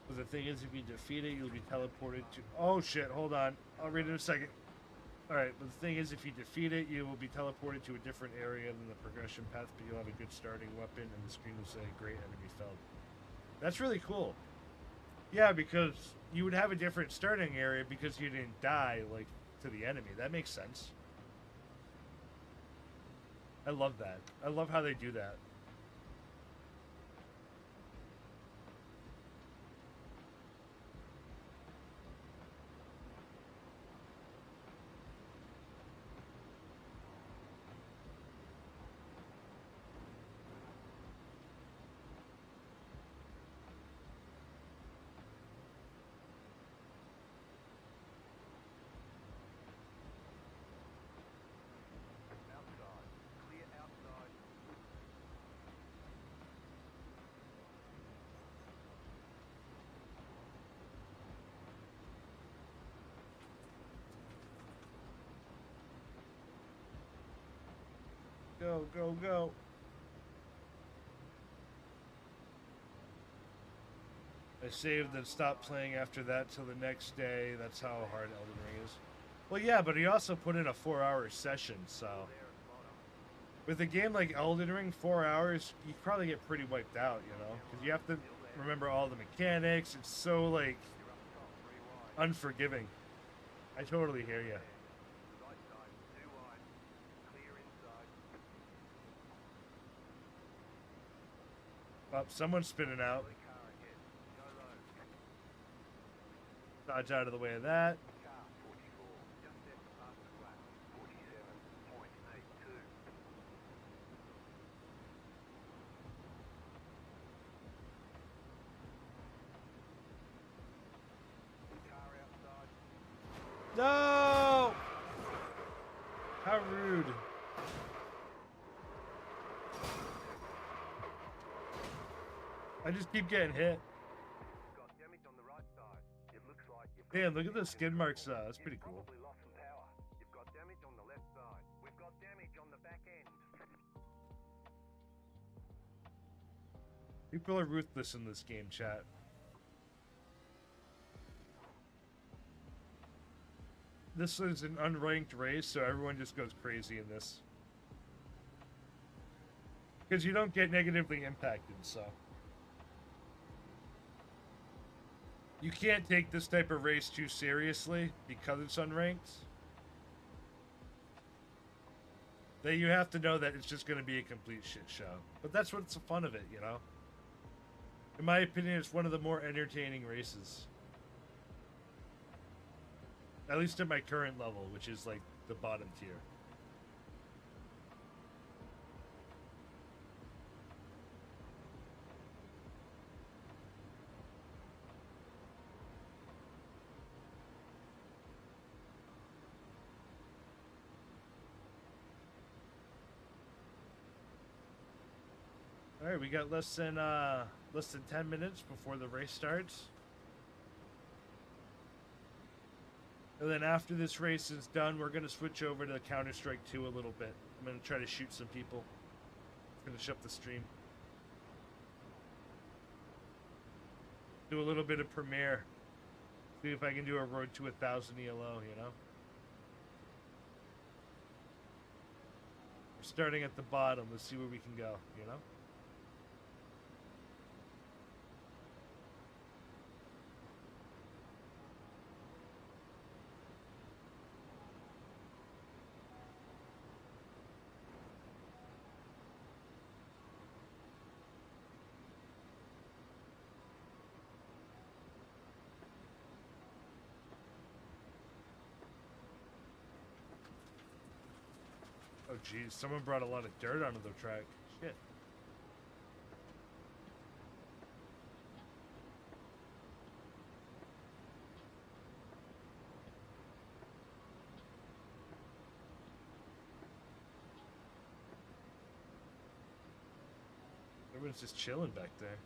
Speaker 1: But the thing is, if you defeat it, you'll be teleported to... Oh, shit. Hold on. I'll read it in a second. Alright, but the thing is, if you defeat it, you will be teleported to a different area than the progression path, but you'll have a good starting weapon, and the screen will say, great enemy felled. That's really cool. Yeah, because you would have a different starting area because you didn't die, like, to the enemy. That makes sense. I love that. I love how they do that.
Speaker 2: Outside. Clear outside.
Speaker 1: Go, go, go. I saved and stopped playing after that till the next day. That's how hard Elden Ring is. Well, yeah, but he also put in a 4-hour session, so... With a game like Elden Ring, 4 hours, you probably get pretty wiped out, you know? Because you have to remember all the mechanics. It's so, like, unforgiving. I totally hear you. Oh, someone's spinning out. Dodge out of the way of that. No! How rude. I just keep getting hit. Damn, look at the skid marks. That's pretty cool.
Speaker 2: You've got damage on the left side. We've got damage on the back end.
Speaker 1: People are ruthless in this game, chat. This is an unranked race, so everyone just goes crazy in this. Because you don't get negatively impacted, so. You can't take this type of race too seriously because it's unranked. That you have to know that it's just going to be a complete shit show. But that's what's the fun of it, you know? In my opinion, it's one of the more entertaining races. At least at my current level, which is like the bottom tier. All right, we got less than 10 minutes before the race starts. And then after this race is done, we're going to switch over to Counter-Strike 2 a little bit. I'm going to try to shoot some people. Finish up the stream. Do a little bit of Premiere. See if I can do a road to 1,000 ELO, you know? We're starting at the bottom. Let's see where we can go, you know? Oh, geez. Someone brought a lot of dirt onto the track. Shit. Everyone's just chilling back there.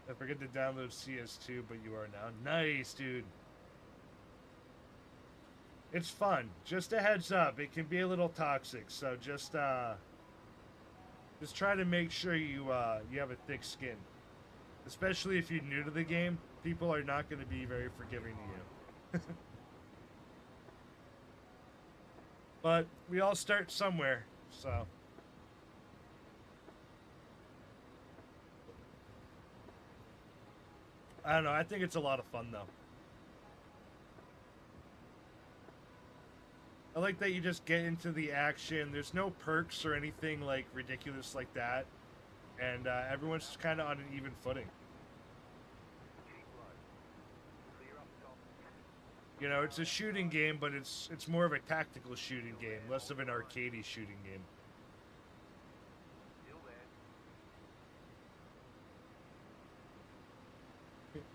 Speaker 1: I forget to download CS2, but you are now. Nice, dude. It's fun. Just a heads up, it can be a little toxic, so just try to make sure you have a thick skin. Especially if you're new to the game, people are not going to be very forgiving to you. But we all start somewhere, so. I don't know, I think it's a lot of fun though. I like that you just get into the action. There's no perks or anything like ridiculous like that, and everyone's just kind of on an even footing.
Speaker 2: Keep low. Clear up top.
Speaker 1: You know, it's a shooting game, but it's more of a tactical shooting game, less of an arcadey shooting game.
Speaker 2: Still there.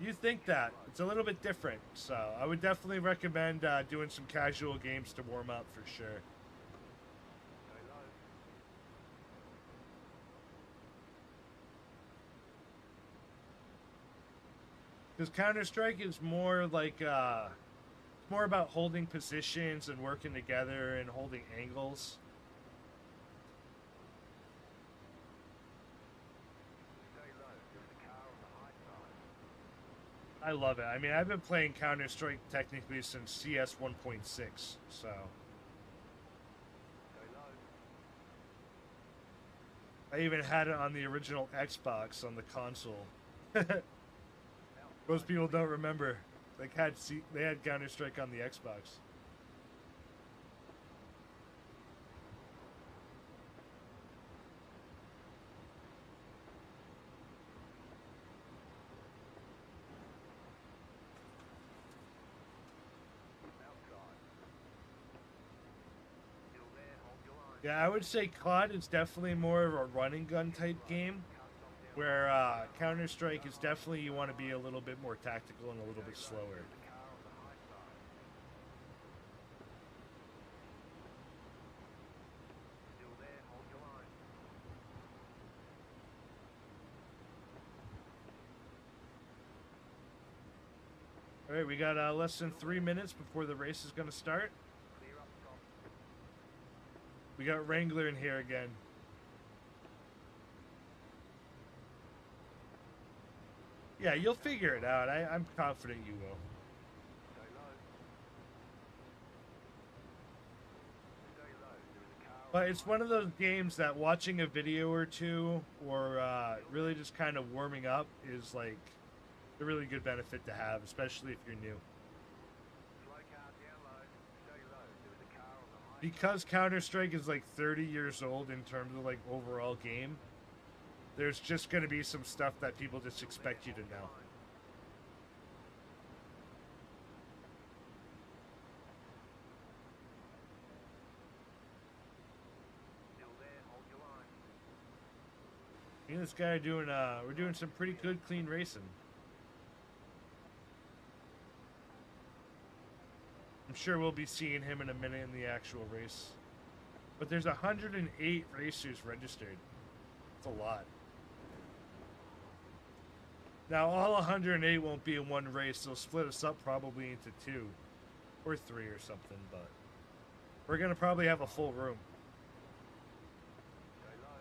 Speaker 1: You think that it's a little bit different, so I would definitely recommend doing some casual games to warm up for sure.
Speaker 2: Stay low.
Speaker 1: Because Counter-Strike is more like it's more about holding positions and working together and holding angles.
Speaker 2: Stay low. There's a car on the high side.
Speaker 1: I love it. I mean, I've been playing Counter-Strike technically since CS 1.6, so
Speaker 2: Stay low.
Speaker 1: I even had it on the original Xbox on the console. Most people don't remember. They had Counter-Strike on the Xbox.
Speaker 2: Outside. Still there. Hold your line.
Speaker 1: Yeah, I would say COD is definitely more of a running gun type game, where Counter-Strike is definitely you want to be a little bit more tactical and a little bit slower.
Speaker 2: There's a car on the high side. Still there. Hold your line.
Speaker 1: All right, we got less than 3 minutes before the race is going to start.
Speaker 2: Clear up top.
Speaker 1: We got Wrangler in here again. Yeah, you'll figure it out. I'm confident you will.
Speaker 2: Stay low. Stay low. There is a car on
Speaker 1: But it's one of those games that watching a video or two, or really just kind of warming up, is like a really good benefit to have, especially if you're new.
Speaker 2: slow car down low. Stay low. There is a car on the high
Speaker 1: Because Counter-Strike is like 30 years old in terms of like overall game, there's just going to be some stuff that people just expect you to know.
Speaker 2: Still there. Hold your line.
Speaker 1: Me and this guy are doing we're doing some pretty good clean racing. I'm sure we'll be seeing him in a minute in the actual race. But there's 108 racers registered. It's a lot. Now, all 108 won't be in one race. They'll split us up probably into 2 or 3 or something, but we're going to probably have a full room.
Speaker 2: Stay low.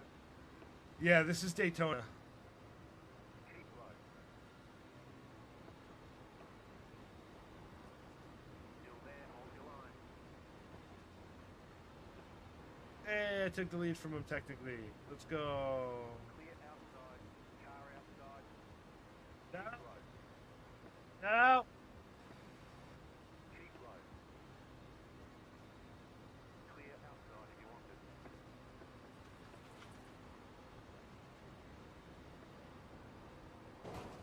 Speaker 1: Yeah, this is Daytona.
Speaker 2: Keep low. Still there. Hold your line.
Speaker 1: Hey, I took the lead from him technically. Let's go.
Speaker 2: Clear outside. Car outside.
Speaker 1: No.
Speaker 2: Keep low.
Speaker 1: No.
Speaker 2: Keep low. Clear outside if you want it.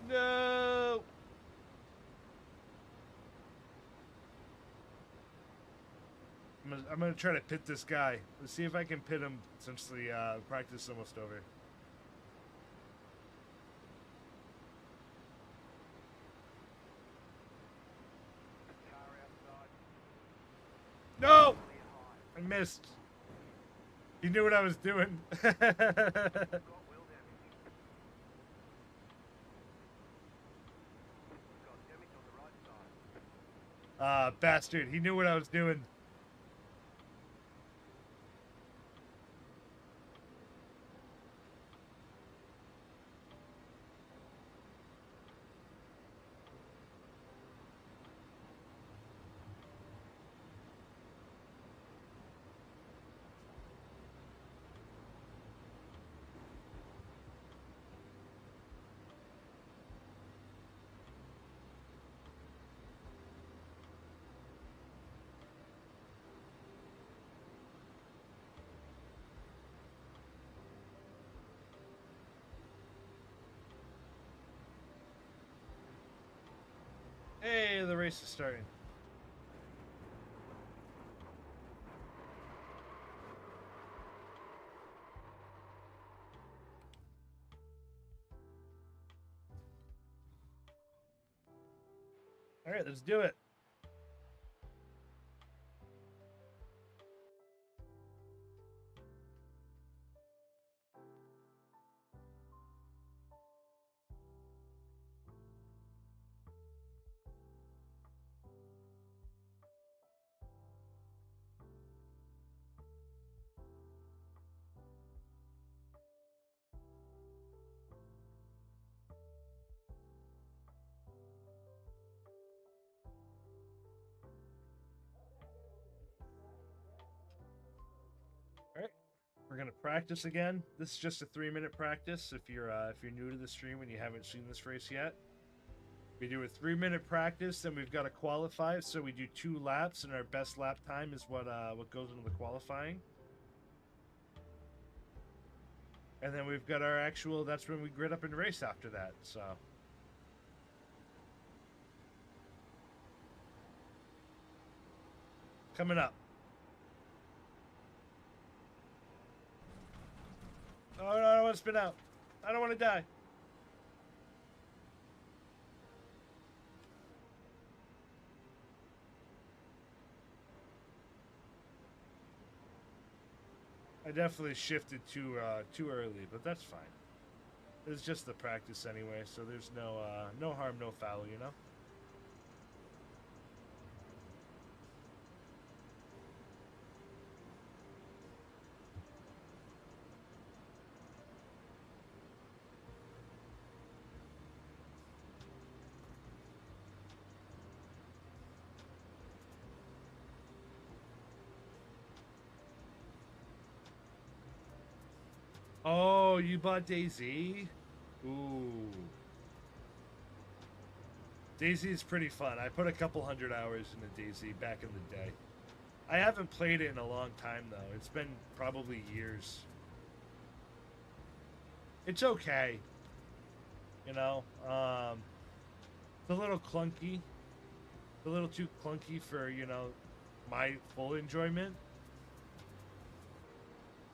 Speaker 1: No. I'm gonna try to pit this guy. Let's see if I can pit him since the practice is almost over.
Speaker 2: Car outside.
Speaker 1: No,
Speaker 2: Clear high.
Speaker 1: I missed. He knew what I was doing.
Speaker 2: Got wheel damage. Got damage on the right side.
Speaker 1: Bastard. He knew what I was doing. Yay, the race is starting. All right, let's do it. All right, we're gonna practice again. This is just a 3-minute practice. If you're new to the stream and you haven't seen this race yet, we do a 3-minute practice, then we've got to qualify. So we do 2 laps, and our best lap time is what goes into the qualifying. And then we've got our actual. That's when we grid up and race after that. So. Coming up. Oh, no, I don't want to spin out. I don't want to die. I definitely shifted too early, but that's fine. It's just the practice anyway, so there's no harm, no foul, you know? Oh, you bought Daisy? Ooh. Daisy is pretty fun. I put a couple hundred hours into Daisy back in the day. I haven't played it in a long time, though. It's been probably years. It's okay. You know? It's a little clunky. A little too clunky for, you know, my full enjoyment.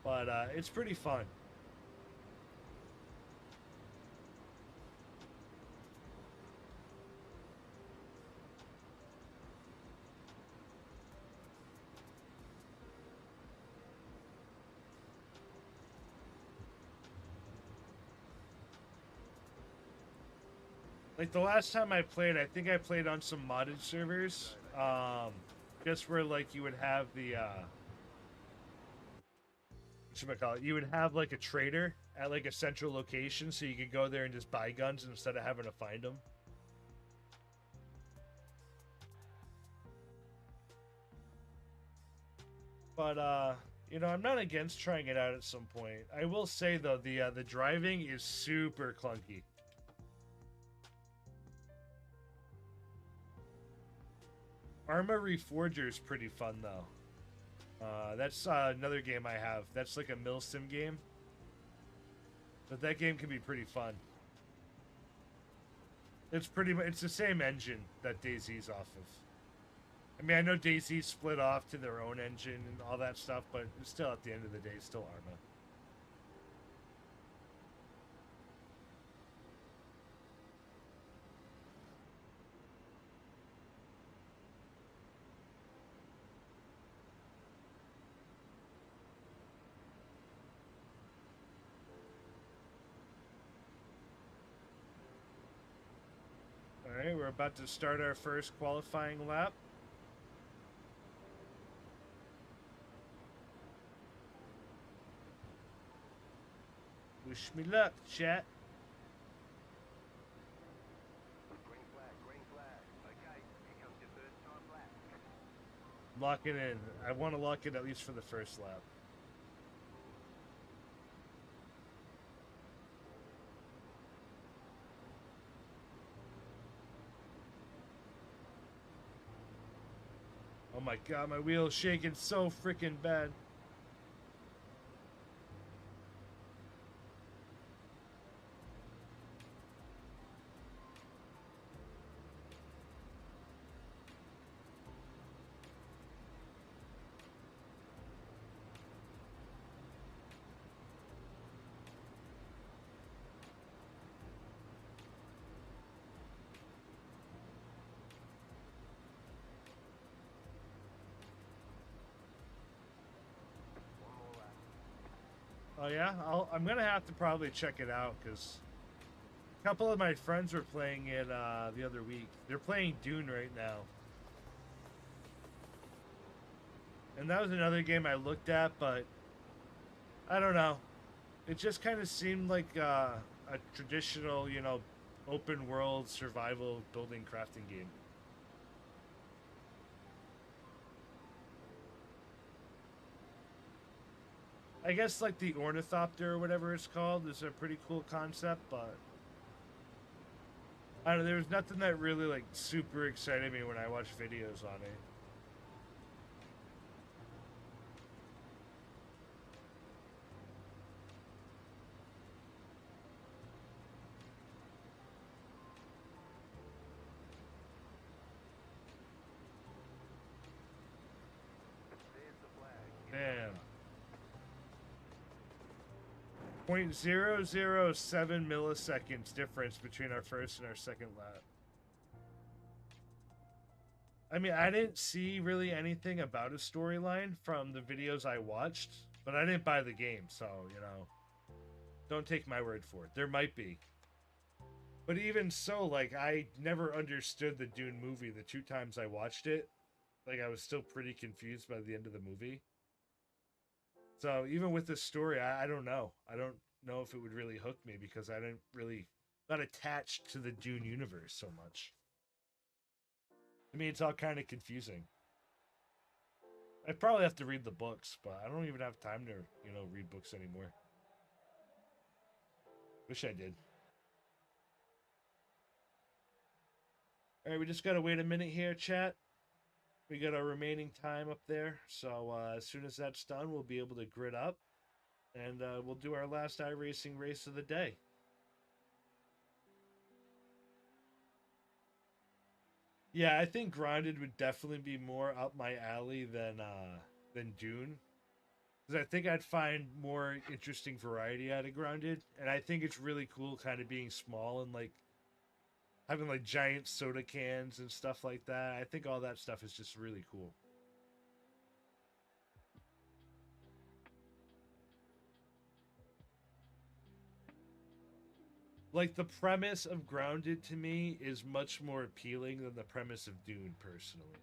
Speaker 1: But it's pretty fun. Like the last time I played, I think I played on some modded servers. Just where like you would have the whatchamacallit, you would have like a trader at like a central location, so you could go there and just buy guns instead of having to find them. But you know, I'm not against trying it out at some point. I will say though, the driving is super clunky. Arma Reforger is pretty fun though. That's another game I have. That's like a mill sim game. But that game can be pretty fun. It's pretty much, it's the same engine that DayZ's off of. I mean, I know DayZ split off to their own engine and all that stuff, but it's still, at the end of the day, still Arma. Alright, we're about to start our first qualifying lap. Wish me luck, chat.
Speaker 2: Green flag, green flag. Okay, here comes your first time lap.
Speaker 1: Lock it in. I want to lock it at least for the first lap. Oh my god, my wheel's shaking so freaking bad. Oh yeah, I'm gonna have to probably check it out because a couple of my friends were playing it the other week. They're playing Dune right now, and that was another game I looked at, but I don't know. It just kind of seemed like a traditional, open world survival building crafting game. I guess like the ornithopter or whatever it's called is a pretty cool concept, but I don't know. There was nothing that really like super excited me when I watched videos on it.
Speaker 2: There's the flag.
Speaker 1: Damn. 0.007 milliseconds difference between our first and our second lap. I mean, I didn't see really anything about a storyline from the videos I watched, but I didn't buy the game, so, don't take my word for it. There might be. But even so, like, I never understood the Dune movie the two times I watched it. Like, I was still pretty confused by the end of the movie. So even with this story, I don't know. I don't know if it would really hook me because I didn't really not attached to the Dune universe so much. To me, it's all kind of confusing. I probably have to read the books, but I don't even have time to, read books anymore. Wish I did. All right, we just gotta wait a minute here, chat. We got our remaining time up there, so as soon as that's done, we'll be able to grid up, and we'll do our last iRacing race of the day. Yeah, I think Grounded would definitely be more up my alley than Dune, because I think I'd find more interesting variety out of Grounded, and I think it's really cool, kind of being small and like having like giant soda cans and stuff like that. I think all that stuff is just really cool. Like the premise of Grounded to me is much more appealing than the premise of Dune personally.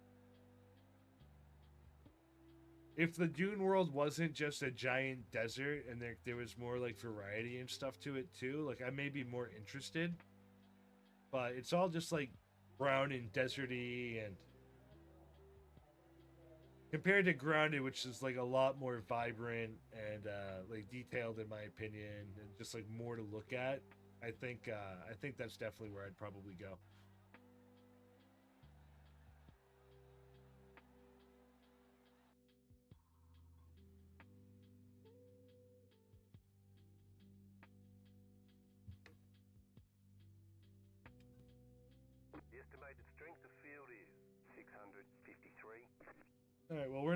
Speaker 1: If the Dune world wasn't just a giant desert and there was more like variety and stuff to it too, like I may be more interested. But it's all just like brown and deserty, and compared to Grounded, which is like a lot more vibrant and like detailed in my opinion, and just like more to look at. I think that's definitely where I'd probably go.
Speaker 2: The estimated strength of field is 653.
Speaker 1: All right, well we're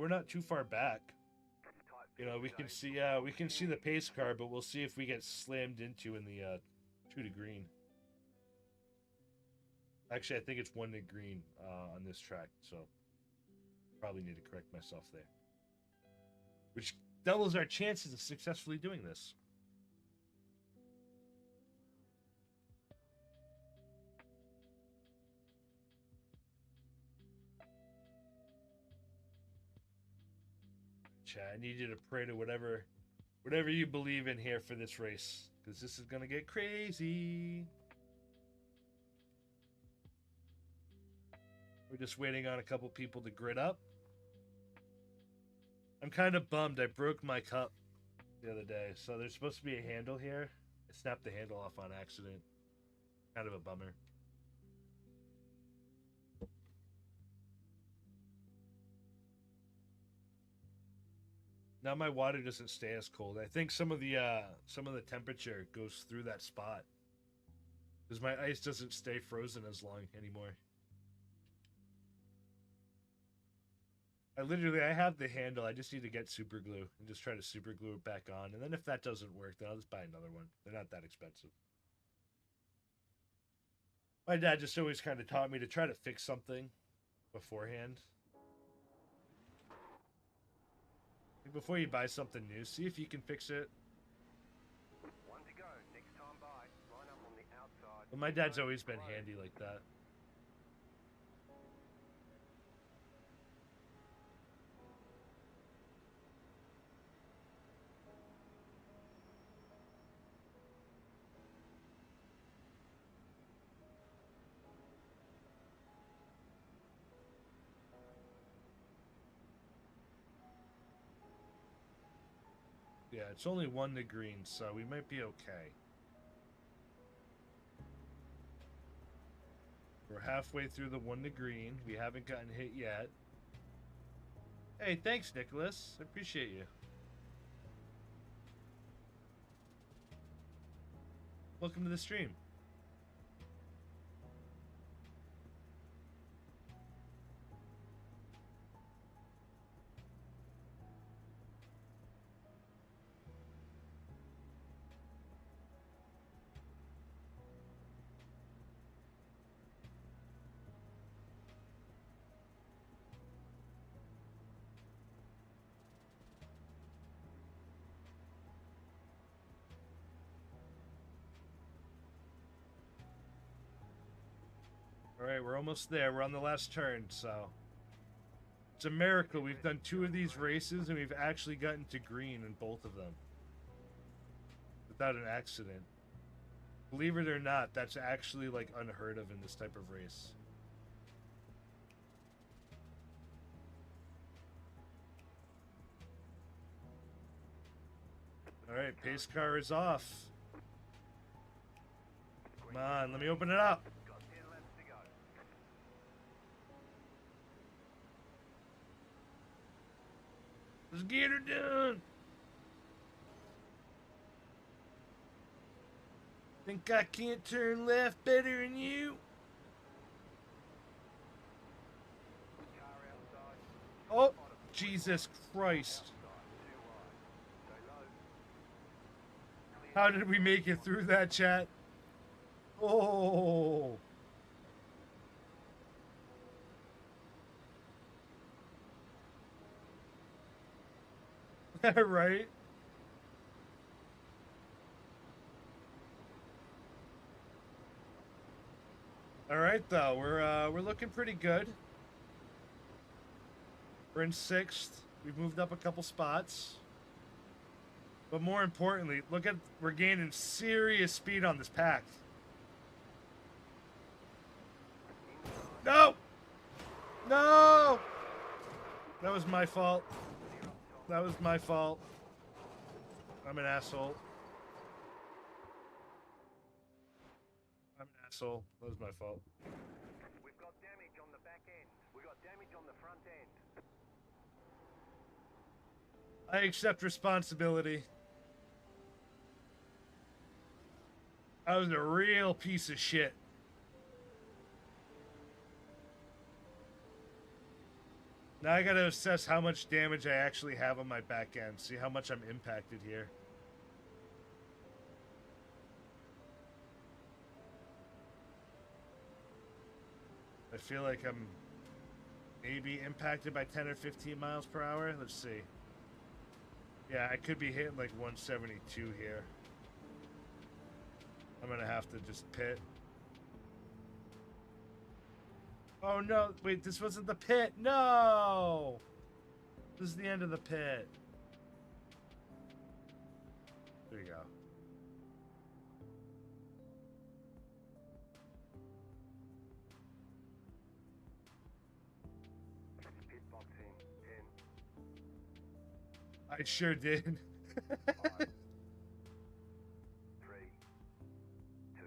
Speaker 1: not too far back.
Speaker 2: Tight
Speaker 1: You know,
Speaker 2: field
Speaker 1: we can
Speaker 2: today.
Speaker 1: see we can see the pace car, but we'll see if we get slammed into in the 2 to green. Actually, I think it's 1 to green on this track, so probably need to correct myself there. Which doubles our chances of successfully doing this. Chad, I need you to pray to whatever you believe in here for this race, because this is gonna get crazy. We're just waiting on a couple people to grid up. I'm kind of bummed. I broke my cup the other day, so there's supposed to be a handle here. I snapped the handle off on accident. Kind of a bummer. Now my water doesn't stay as cold. I think some of the temperature goes through that spot because my ice doesn't stay frozen as long anymore. I have the handle. I just need to get super glue and just try to super glue it back on. And then if that doesn't work, then I'll just buy another one. They're not that expensive. My dad just always kind of taught me to try to fix something beforehand. Before you buy something new, see if you can fix it.
Speaker 2: One to go. Next time by, line up on the outside.
Speaker 1: Well, my dad's always been handy like that. Yeah, it's only 1 to green, so we might be okay. We're halfway through the 1 to green. We haven't gotten hit yet. Hey, thanks, Nicholas. I appreciate you. Welcome to the stream. Alright, we're almost there. We're on the last turn, so... It's a miracle. We've done 2 of these races, and we've actually gotten to green in both of them. Without an accident. Believe it or not, that's actually, like, unheard of in this type of race. Alright, pace car is off. Come on, let me open it up.
Speaker 2: Got 10 laps to go.
Speaker 1: Let's get her done. Think I can't turn left better than you?
Speaker 2: Car outside.
Speaker 1: Oh, Jesus Christ. How did we make it through that, chat? Oh. Right? All right, though. We're looking pretty good. We're in 6th. We've moved up a couple spots. But more importantly, look at, we're gaining serious speed on this pack. No! No! That was my fault. That was my fault. I'm an asshole. I'm an asshole. That was my fault.
Speaker 2: We've got damage on the back end. We've got damage on the front end.
Speaker 1: I accept responsibility. I was a real piece of shit. Now I gotta assess how much damage I actually have on my back end. See how much I'm impacted here. I feel like I'm maybe impacted by 10 or 15 miles per hour. Let's see. Yeah, I could be hitting like 172 here. I'm gonna have to just pit. Oh no, wait, this wasn't the pit. No! This is the end of the pit. There you go.
Speaker 2: Pit box in 10,
Speaker 1: I sure did.
Speaker 2: 5, 3, 2,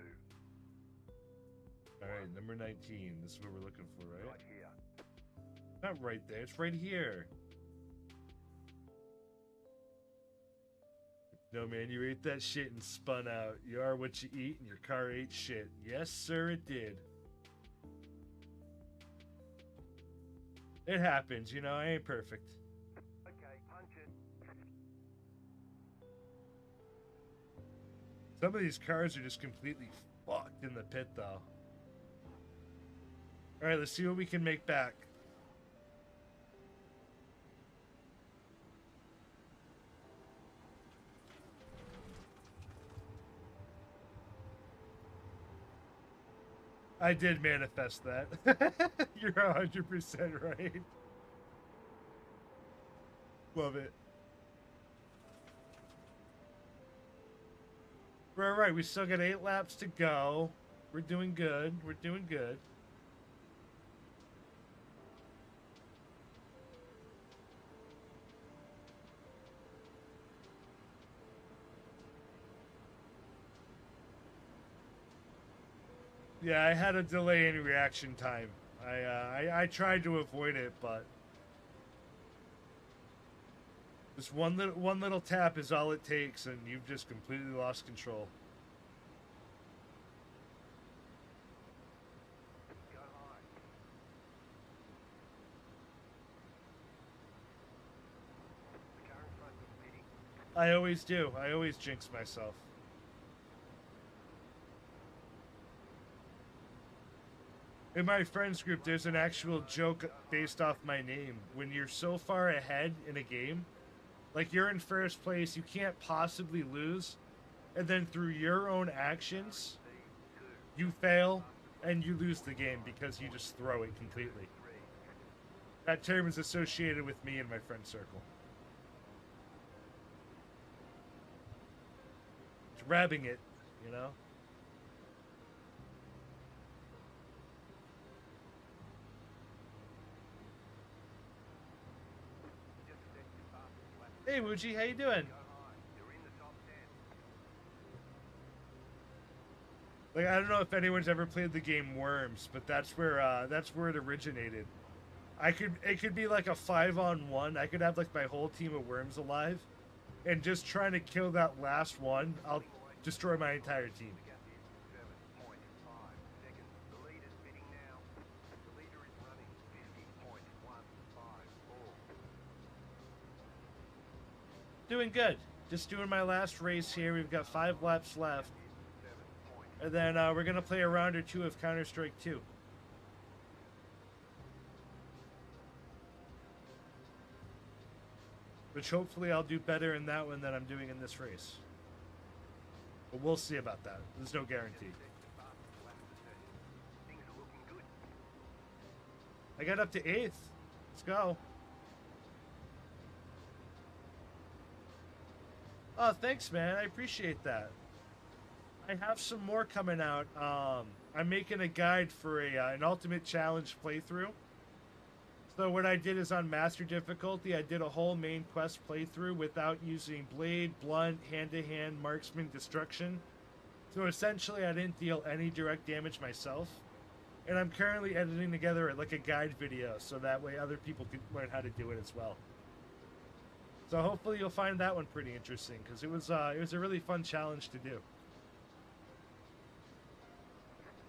Speaker 1: Alright, number 19. This is what we're looking for, right?
Speaker 2: right here.
Speaker 1: Not right there, it's right here. No, man, you ate that shit and spun out. You are what you eat, and your car ate shit. Yes, sir, it did. It happens, you know, I ain't perfect.
Speaker 2: Okay, punch it.
Speaker 1: Some of these cars are just completely fucked in the pit, though. Alright, let's see what we can make back. I did manifest that. You're 100% right. Love it. We're all right. We still got 8 laps to go. We're doing good. We're doing good. Yeah, I had a delay in reaction time. I tried to avoid it, but just one little tap is all it takes, and you've just completely lost control.
Speaker 2: Go high. The car in front is pitting.
Speaker 1: I always do. I always jinx myself. In my friends group, there's an actual joke based off my name. When you're so far ahead in a game, like you're in first place, you can't possibly lose, and then through your own actions, you fail and you lose the game because you just throw it completely. That term is associated with me and my friend circle. Grabbing it, you know?
Speaker 2: Just set your fastest lap.
Speaker 1: Hey Wuji, how you doing?
Speaker 2: Go high. You're in the top 10.
Speaker 1: Like I don't know if anyone's ever played the game Worms, but that's where it originated. It could be like a 5-on-1. I could have like my whole team of worms alive, and just trying to kill that last one, I'll destroy my entire team.
Speaker 2: The gap is 7.5 seconds. The lead is pitting now. The leader is running 50.154.
Speaker 1: Doing good. Just doing my last race here. We've got 5 laps left,
Speaker 2: 7
Speaker 1: and then we're gonna play a round or two of Counter-Strike 2. Which hopefully I'll do better in that one than I'm doing in this race. But we'll see about that. There's no guarantee.
Speaker 2: Things are looking good.
Speaker 1: I got up to 8th. Let's go. Oh, thanks, man. I appreciate that. I have some more coming out. I'm making a guide for an Ultimate Challenge playthrough. So what I did is on Master Difficulty, I did a whole main quest playthrough without using Blade, Blunt, Hand-to-Hand, Marksman, Destruction. So essentially, I didn't deal any direct damage myself. And I'm currently editing together like a guide video, so that way other people can learn how to do it as well. So hopefully you'll find that one pretty interesting, because it was a really fun challenge to do.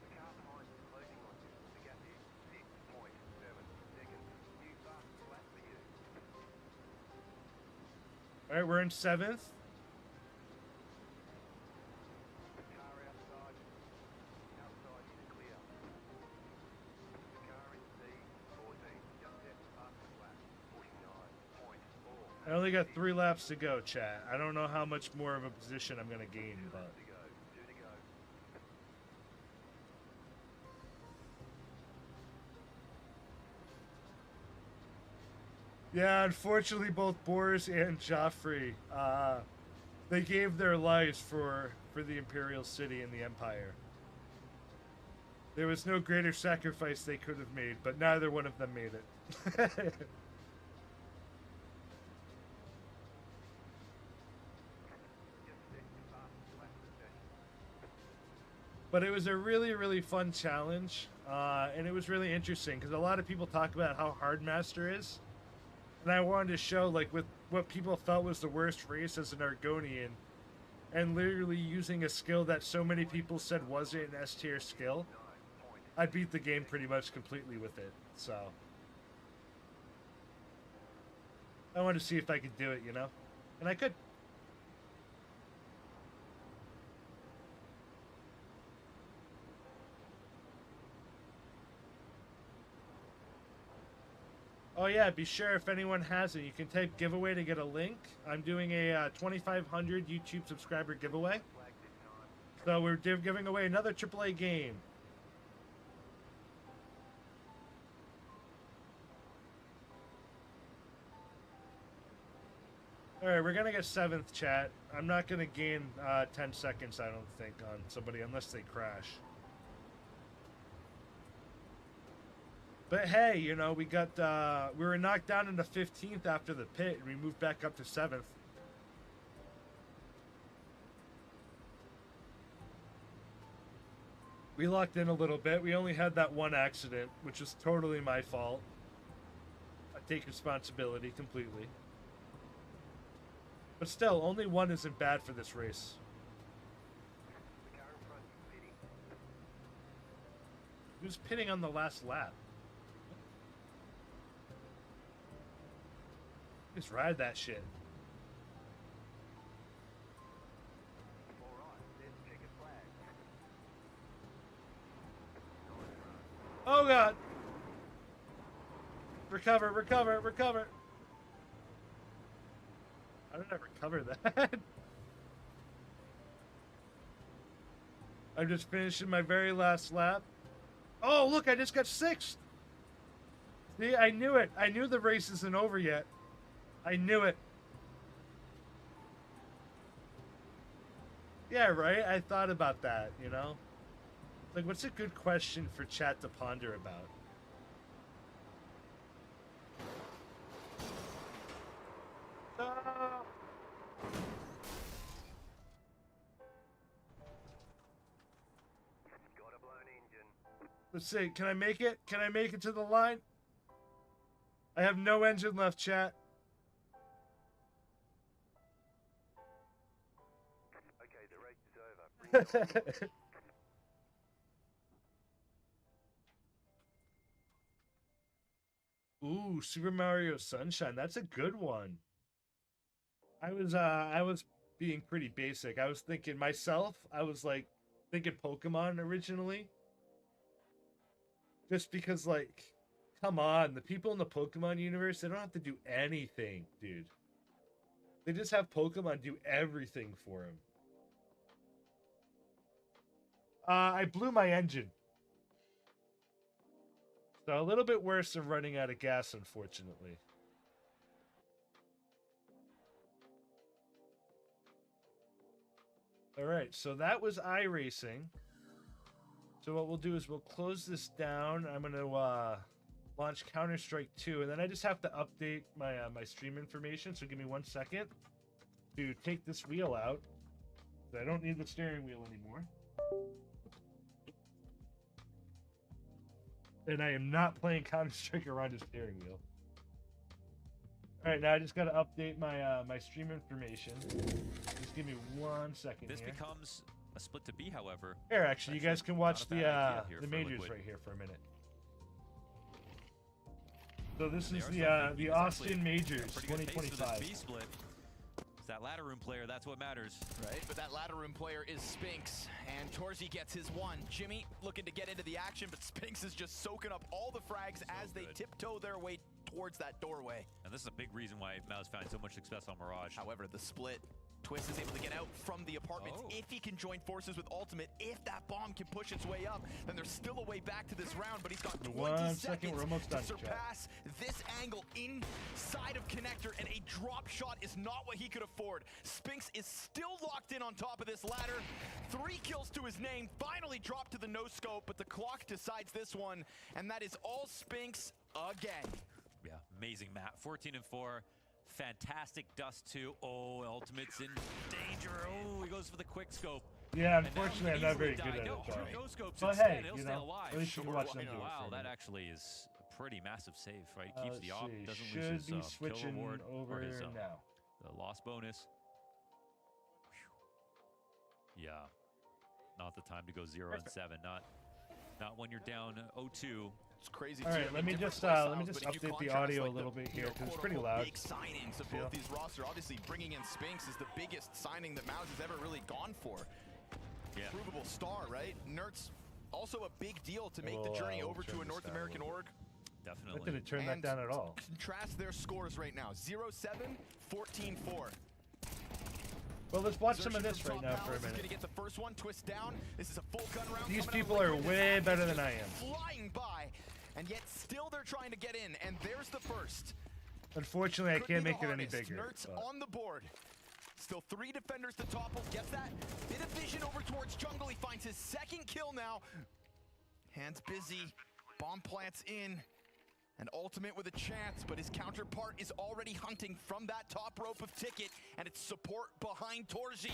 Speaker 2: The car behind is closing on you. The gap is 6.7 seconds. New fastest lap for you.
Speaker 1: All right, we're in 7th.
Speaker 2: The car outside. Outside is clear. The car in C14. Just set the fastest lap. 49.4.
Speaker 1: I only got 3 laps to go, chat. I don't know how much more of a position I'm going to gain, but...
Speaker 2: To go. 2 to go.
Speaker 1: Yeah, unfortunately, both Boris and Joffrey, they gave their lives for the Imperial City and the Empire. There was no greater sacrifice they could have made, but neither one of them made it.
Speaker 2: Just set your fastest lap for the session.
Speaker 1: But it was a really, really fun challenge, and it was really interesting, because a lot of people talk about how hard Master is. And I wanted to show like with what people felt was the worst race as an Argonian, and literally using a skill that so many people said wasn't an S tier skill. I beat the game pretty much completely with it, so I wanted to see if I could do it, you know, and I could. Oh yeah, be sure if anyone has it, you can type giveaway to get a link. I'm doing a 2,500 YouTube subscriber giveaway.
Speaker 2: Flag this time.
Speaker 1: So we're giving away another AAA game. All right, we're gonna get 7th, chat. I'm not gonna gain 10 seconds, I don't think, on somebody unless they crash. But hey, you know, we were knocked down into 15th after the pit, and we moved back up to 7th. We locked in a little bit. We only had that one accident, which was totally my fault. I take responsibility completely. But still, only one isn't bad for this race.
Speaker 2: The car in front is pitting.
Speaker 1: Who's pitting on the last lap? Just ride that shit.
Speaker 2: All right, there's the checkered flag.
Speaker 1: Oh god! Recover, recover, recover! How did I recover that? I'm just finishing my very last lap. Oh, look, I just got 6th! See, I knew it. I knew the race isn't over yet. I knew it. Yeah, right? I thought about that, you know? Like, what's a good question for chat to ponder about?
Speaker 2: Got a blown engine.
Speaker 1: Let's see. Can I make it? Can I make it to the line? I have no engine left, chat.
Speaker 2: Okay, the race is over. Bring it on.
Speaker 1: Ooh, Super Mario Sunshine. That's a good one. I was being pretty basic. I was thinking myself. I was like thinking Pokemon originally. Just because, like, come on, the people in the Pokemon universe, they don't have to do anything, dude. They just have Pokemon do everything for them. I blew my engine. So a little bit worse than running out of gas, unfortunately. All right, so that was iRacing. So what we'll do is we'll close this down. I'm going to launch Counter-Strike 2, and then I just have to update my my stream information. So give me 1 second to take this wheel out. I don't need the steering wheel anymore. And I am not playing Counter-Strike around a steering wheel. All right, now I just got to update my my stream information. Just give me 1 second
Speaker 3: This
Speaker 1: here.
Speaker 3: becomes a split to B, however.
Speaker 1: Here, actually, you guys can watch
Speaker 3: not a bad idea here
Speaker 1: the
Speaker 3: for
Speaker 1: majors
Speaker 3: Liquid.
Speaker 1: right here for a minute. So this
Speaker 3: They
Speaker 1: is
Speaker 3: are
Speaker 1: the
Speaker 3: something.
Speaker 1: the
Speaker 3: It's
Speaker 1: Austin
Speaker 3: actually
Speaker 1: Majors
Speaker 3: a pretty good pace for this
Speaker 1: 2025.
Speaker 3: B split. It's that ladder room player, that's what matters.
Speaker 4: Right, but that ladder room player is Spinks, and Torzy gets his one. Jimmy looking to get into the action, but Spinks is just soaking up all the frags as they
Speaker 3: good.
Speaker 4: tiptoe their way towards that doorway.
Speaker 3: And this is a big reason why Mouse found so much success on Mirage.
Speaker 4: However, the split, Twist is able to get out from the apartments
Speaker 3: Oh.
Speaker 4: if he can join forces with Ultimate. If that bomb can push its way up, then there's still a way back to this round, but he's got 20
Speaker 1: 1 second,
Speaker 4: seconds
Speaker 1: we're almost done,
Speaker 4: to
Speaker 1: chat.
Speaker 4: surpass this angle inside of Connector, and a drop shot is not what he could afford. Spinks is still locked in on top of this ladder. 3 kills to his name, finally dropped to the no-scope, but the clock decides this one, and that is all Spinks again.
Speaker 3: Yeah, amazing map. 14 and 4. Fantastic dust too. Oh, Ultimate's in danger. Oh, he goes for the quick scope.
Speaker 1: Yeah,
Speaker 3: And now he
Speaker 1: unfortunately,
Speaker 3: can
Speaker 1: I'm not very
Speaker 3: easily
Speaker 1: good
Speaker 3: die.
Speaker 1: at
Speaker 3: No,
Speaker 1: it, though.
Speaker 3: no scopes
Speaker 1: But
Speaker 3: instead.
Speaker 1: hey,
Speaker 3: He'll
Speaker 1: you
Speaker 3: stay
Speaker 1: know,
Speaker 3: alive.
Speaker 1: at least you can watch them do it
Speaker 3: Wow,
Speaker 1: for a
Speaker 3: that
Speaker 1: minute.
Speaker 3: actually is a pretty massive save, right? He keeps
Speaker 1: Let's
Speaker 3: the op,
Speaker 1: see,
Speaker 3: doesn't
Speaker 1: should
Speaker 3: lose his
Speaker 1: be
Speaker 3: kill
Speaker 1: switching
Speaker 3: reward
Speaker 1: over
Speaker 3: or his
Speaker 1: now.
Speaker 3: the loss bonus. Whew. Yeah, not the time to go 0 and 7. Not when you're down 0-2.
Speaker 4: It's crazy.
Speaker 1: All
Speaker 4: too.
Speaker 1: right,
Speaker 4: I mean,
Speaker 1: let me
Speaker 4: different
Speaker 1: just
Speaker 4: play styles,
Speaker 1: update
Speaker 4: but if you
Speaker 1: the
Speaker 4: contrast,
Speaker 1: audio
Speaker 4: like,
Speaker 1: a little
Speaker 4: the,
Speaker 1: bit
Speaker 4: you
Speaker 1: here,
Speaker 4: know,
Speaker 1: 'cause it's pretty
Speaker 4: quote-unquote
Speaker 1: loud.
Speaker 4: Big signings of
Speaker 1: Feel.
Speaker 4: both these rosters. Obviously, bringing in Spinks is the biggest signing that Mouse has ever really gone for.
Speaker 3: Yeah.
Speaker 4: Provable star, right? Nert's also a big deal to make the
Speaker 1: We'll,
Speaker 4: journey
Speaker 1: we'll
Speaker 4: over
Speaker 1: turn
Speaker 4: to a
Speaker 1: this
Speaker 4: North
Speaker 1: down a
Speaker 4: American
Speaker 1: little
Speaker 4: org.
Speaker 1: That
Speaker 3: Definitely.
Speaker 1: didn't turn that
Speaker 4: And
Speaker 1: down at all.
Speaker 4: Contrast their scores right now. 0-7, 14-4.
Speaker 1: Well, let's watch some of
Speaker 4: Xerxes
Speaker 1: this
Speaker 4: from
Speaker 1: right
Speaker 4: Top
Speaker 1: now for a
Speaker 4: Palace is
Speaker 1: minute.
Speaker 4: gonna get the first one, twist down. This is a full gun round.
Speaker 1: These
Speaker 4: coming out
Speaker 1: people
Speaker 4: of
Speaker 1: are
Speaker 4: Liquid.
Speaker 1: way
Speaker 4: This
Speaker 1: better
Speaker 4: is
Speaker 1: than I
Speaker 4: just
Speaker 1: am.
Speaker 4: Flying by, and yet still they're trying to get in, and there's the first.
Speaker 1: Unfortunately, I
Speaker 4: Could
Speaker 1: can't
Speaker 4: be the
Speaker 1: make it any
Speaker 4: hardest.
Speaker 1: bigger.
Speaker 4: Nertz
Speaker 1: but-
Speaker 4: on the board. Still 3 defenders to topple. Gets that bit of vision over towards jungle. He finds his second kill now. Hands busy. Bomb plants in. And Ultimate with a chance, but his counterpart is already hunting from that top rope of Ticket, and it's support behind Torzi.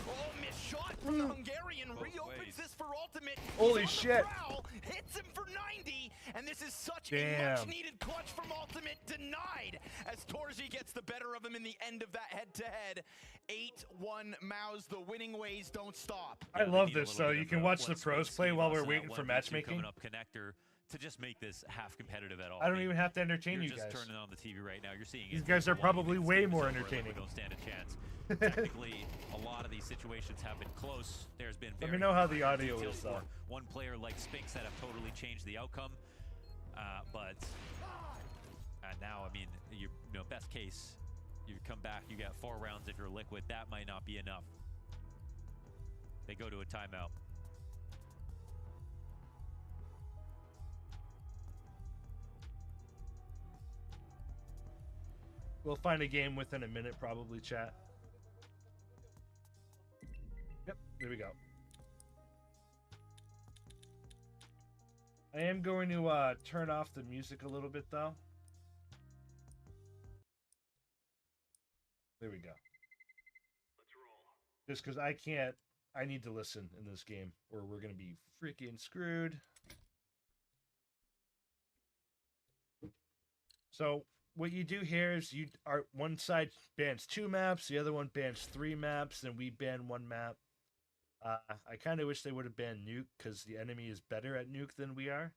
Speaker 4: Oh, missed shot from the Hungarian. Reopens
Speaker 3: ways.
Speaker 4: this for Ultimate.
Speaker 1: Holy
Speaker 4: He's on
Speaker 1: shit.
Speaker 4: the prowl, hits him for 90, and this is such a
Speaker 1: Damn.
Speaker 4: much-needed clutch from Ultimate. Denied as Torzi gets the better of him in the end of that head-to-head. 8-1 Mouse. The winning ways don't stop.
Speaker 1: I love
Speaker 3: Need a
Speaker 1: this,
Speaker 3: little
Speaker 1: so
Speaker 3: bit
Speaker 1: you
Speaker 3: of
Speaker 1: can
Speaker 3: a
Speaker 1: watch the
Speaker 3: what's
Speaker 1: pros
Speaker 3: Sphinx
Speaker 1: play
Speaker 3: give
Speaker 1: while
Speaker 3: us
Speaker 1: we're
Speaker 3: in that
Speaker 1: waiting for
Speaker 3: 1v2
Speaker 1: matchmaking.
Speaker 3: coming up connector to just make this half competitive at all.
Speaker 1: I don't even have to entertain
Speaker 3: You're
Speaker 1: you
Speaker 3: just
Speaker 1: guys.
Speaker 3: turning on the TV right now. You're seeing
Speaker 1: These
Speaker 3: it.
Speaker 1: guys are
Speaker 3: One
Speaker 1: probably
Speaker 3: minute
Speaker 1: way
Speaker 3: game's
Speaker 1: more
Speaker 3: over, and
Speaker 1: entertaining.
Speaker 3: We don't stand a chance. Technically, a lot of these situations have been close. There's been
Speaker 1: Let
Speaker 3: very
Speaker 1: me know how the
Speaker 3: minor
Speaker 1: audio
Speaker 3: details
Speaker 1: is, though.
Speaker 3: for one player like Sphinx that have totally changed the outcome. But now, I mean, you know, best case, you come back, you got 4 rounds if you're liquid. That might not be enough. They go to a timeout.
Speaker 1: We'll find a game within a minute, probably, chat. Yep, there we go. I am going to turn off the music a little bit, though. There we go. Just because I can't, I need to listen in this game, or we're going to be freaking screwed. So what you do here is one side bans 2 maps, the other one bans 3 maps, and we ban 1 map. I kind of wish they would have banned Nuke because the enemy is better at Nuke than we are.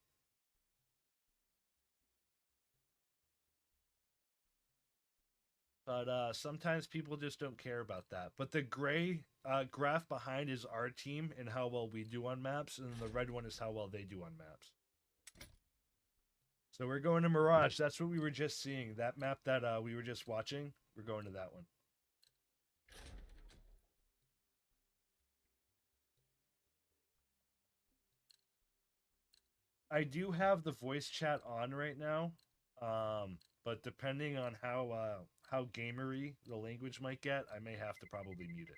Speaker 1: But sometimes people just don't care about that. But the gray graph behind is our team and how well we do on maps, and the red one is how well they do on maps. So we're going to Mirage. That's what we were just seeing. That map that we were just watching, we're going to that one. I do have the voice chat on right now, but depending on how gamery the language might get, I may have to probably mute it.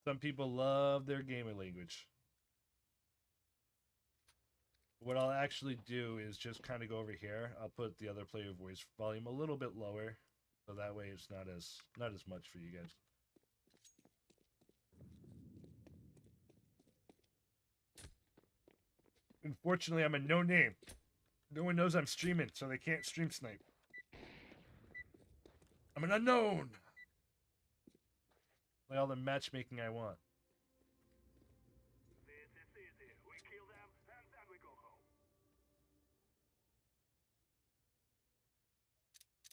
Speaker 1: Some people love their gamer language. What I'll actually do is just kind of go over here. I'll put the other player voice volume a little bit lower, so that way it's not as much for you guys. Unfortunately, I'm a no name. No one knows I'm streaming, so they can't stream snipe. I'm an unknown. Play all the matchmaking I want.
Speaker 2: This is easy. We kill them, and then we go home.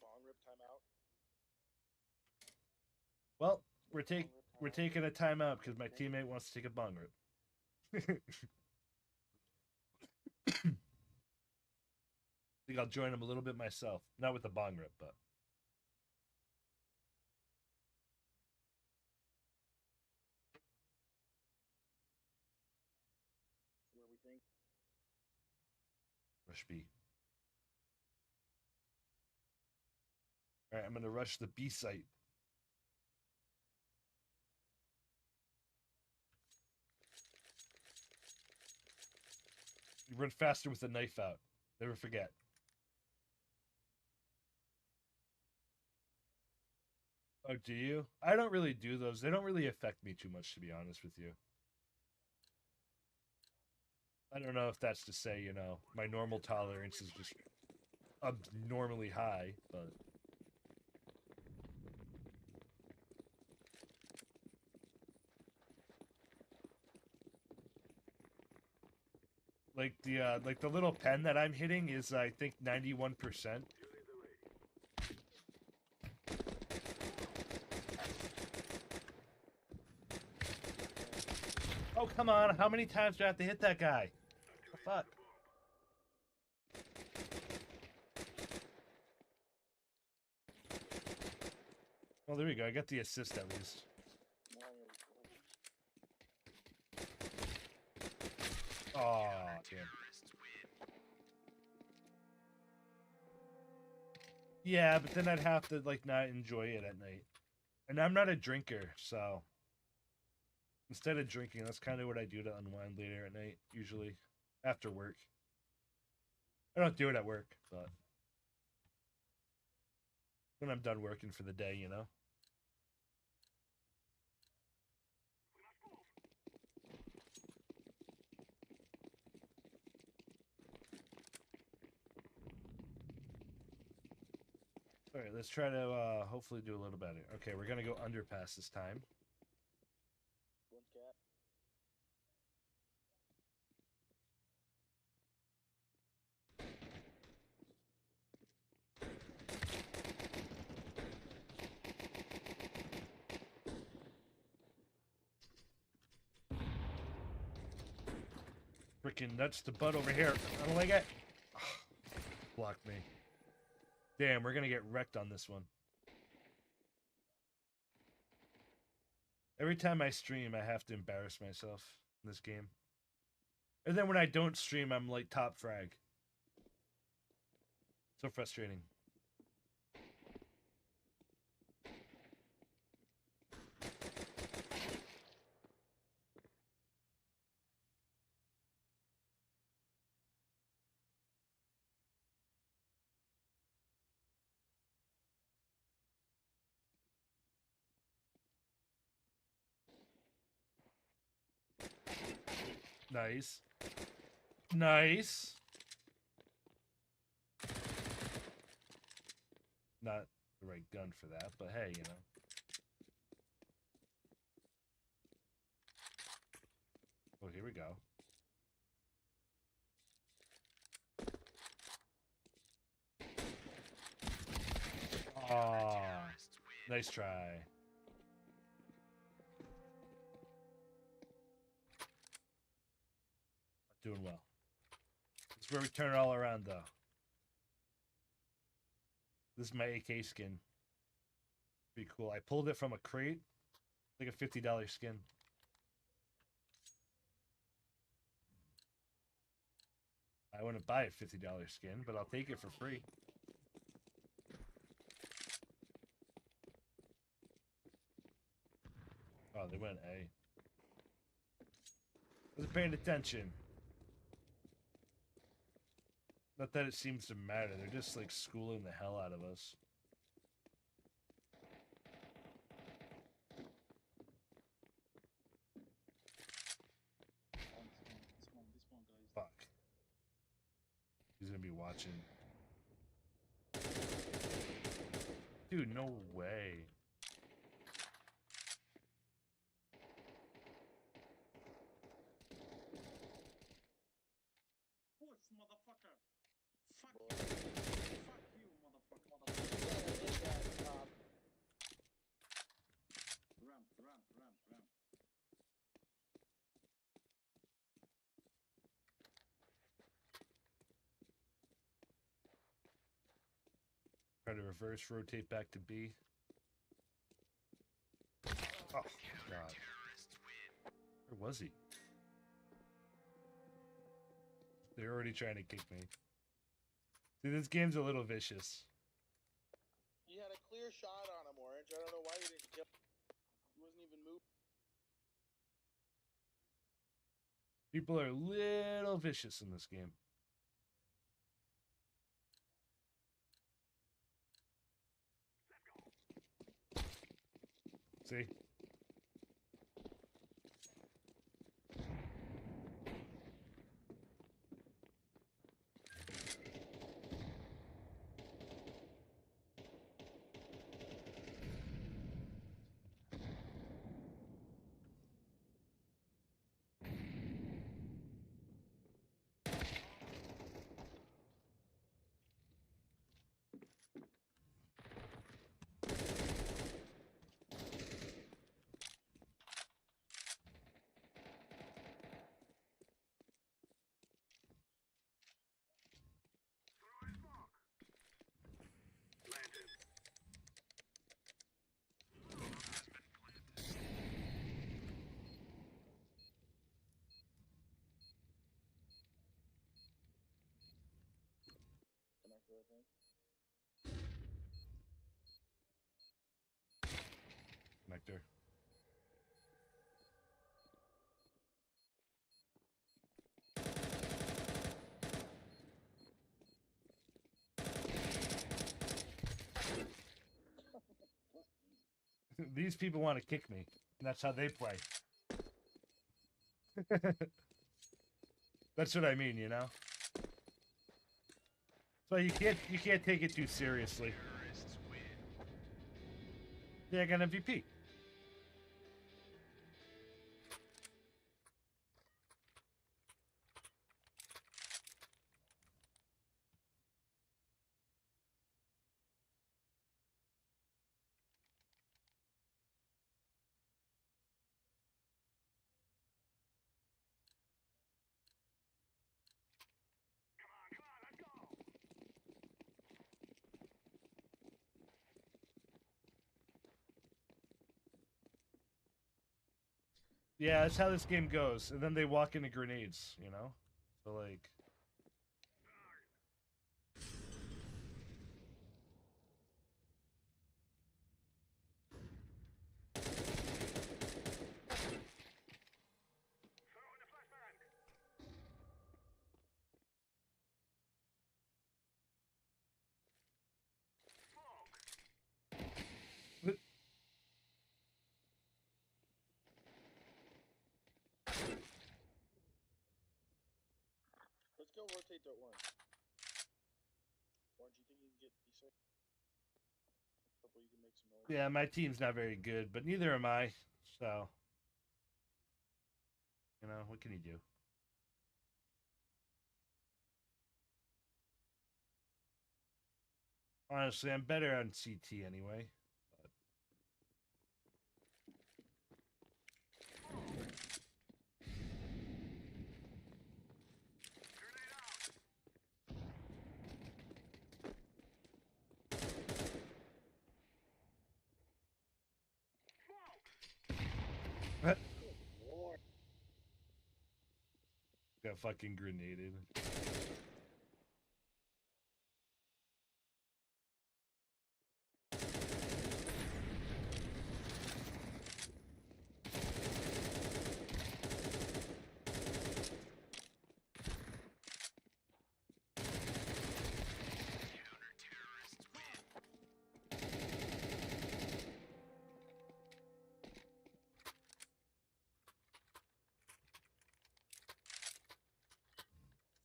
Speaker 5: Bong rip timeout.
Speaker 1: Well, we're taking a timeout because my teammate wants to take a bong rip. I think I'll join him a little bit myself. Not with the bong rip, but.
Speaker 5: Where we think.
Speaker 1: Rush B. Alright, I'm going to rush the B site. You run faster with the knife out. Never forget. Oh, do you? I don't really do those. They don't really affect me too much, to be honest with you. I don't know if that's to say, you know, my normal tolerance is just abnormally high, but... Like the little pen that I'm hitting is, I think, 91%. Oh, come on. How many times do I have to hit that guy? What the fuck? Well, there we go. I got the assist at least. Oh, damn. Yeah, but then I'd have to like not enjoy it at night. And I'm not a drinker, so instead of drinking, that's kind of what I do to unwind later at night, usually after work. I don't do it at work, but when I'm done working for the day, you know. All right, let's try to hopefully do a little better. Okay, we're gonna go underpass this time.
Speaker 5: One cap.
Speaker 1: Freaking nuts to butt over here. I don't like it. Blocked me. Damn, we're gonna get wrecked on this one. Every time I stream, I have to embarrass myself in this game. And then when I don't stream, I'm like top frag. So frustrating. Nice. Nice. Not the right gun for that, but hey, you know. Oh, here we go. Oh, nice try. Doing well. This is where we turn it all around, though. This is my AK skin. Pretty cool. I pulled it from a crate. Like a $50 skin. I wouldn't buy a $50 skin, but I'll take it for free. Oh, they went A. Wasn't paying attention. Not that it seems to matter. They're just like schooling the hell out of us. Fuck. He's gonna be watching. Dude, no way.
Speaker 6: Push, motherfucker. Fuck you. Fuck you, motherfucker. Ramp, ramp, ramp, ramp.
Speaker 1: Try to reverse rotate back to B. Oh, God. Where was he? They're already trying to kick me. Dude, this game's a little vicious.
Speaker 5: You had a clear shot on him, Orange. I don't know why you didn't kill him. He wasn't even moving.
Speaker 1: People are a little vicious in this game. See?
Speaker 5: Connector, I think.
Speaker 1: These people want to kick me, and that's how they play. That's what I mean, you know. So you can't take it too seriously. Yeah, I got MVP. Yeah, that's how this game goes. And then they walk into grenades, you know? So, like...
Speaker 5: Let's go rotate to orange. Orange, you think you can get decent? Purple, you can make some noise.
Speaker 1: Yeah, my team's not very good, but neither am I. So... You know, what can you do? Honestly, I'm better on CT anyway. But...
Speaker 5: Lord.
Speaker 1: Got fucking grenaded.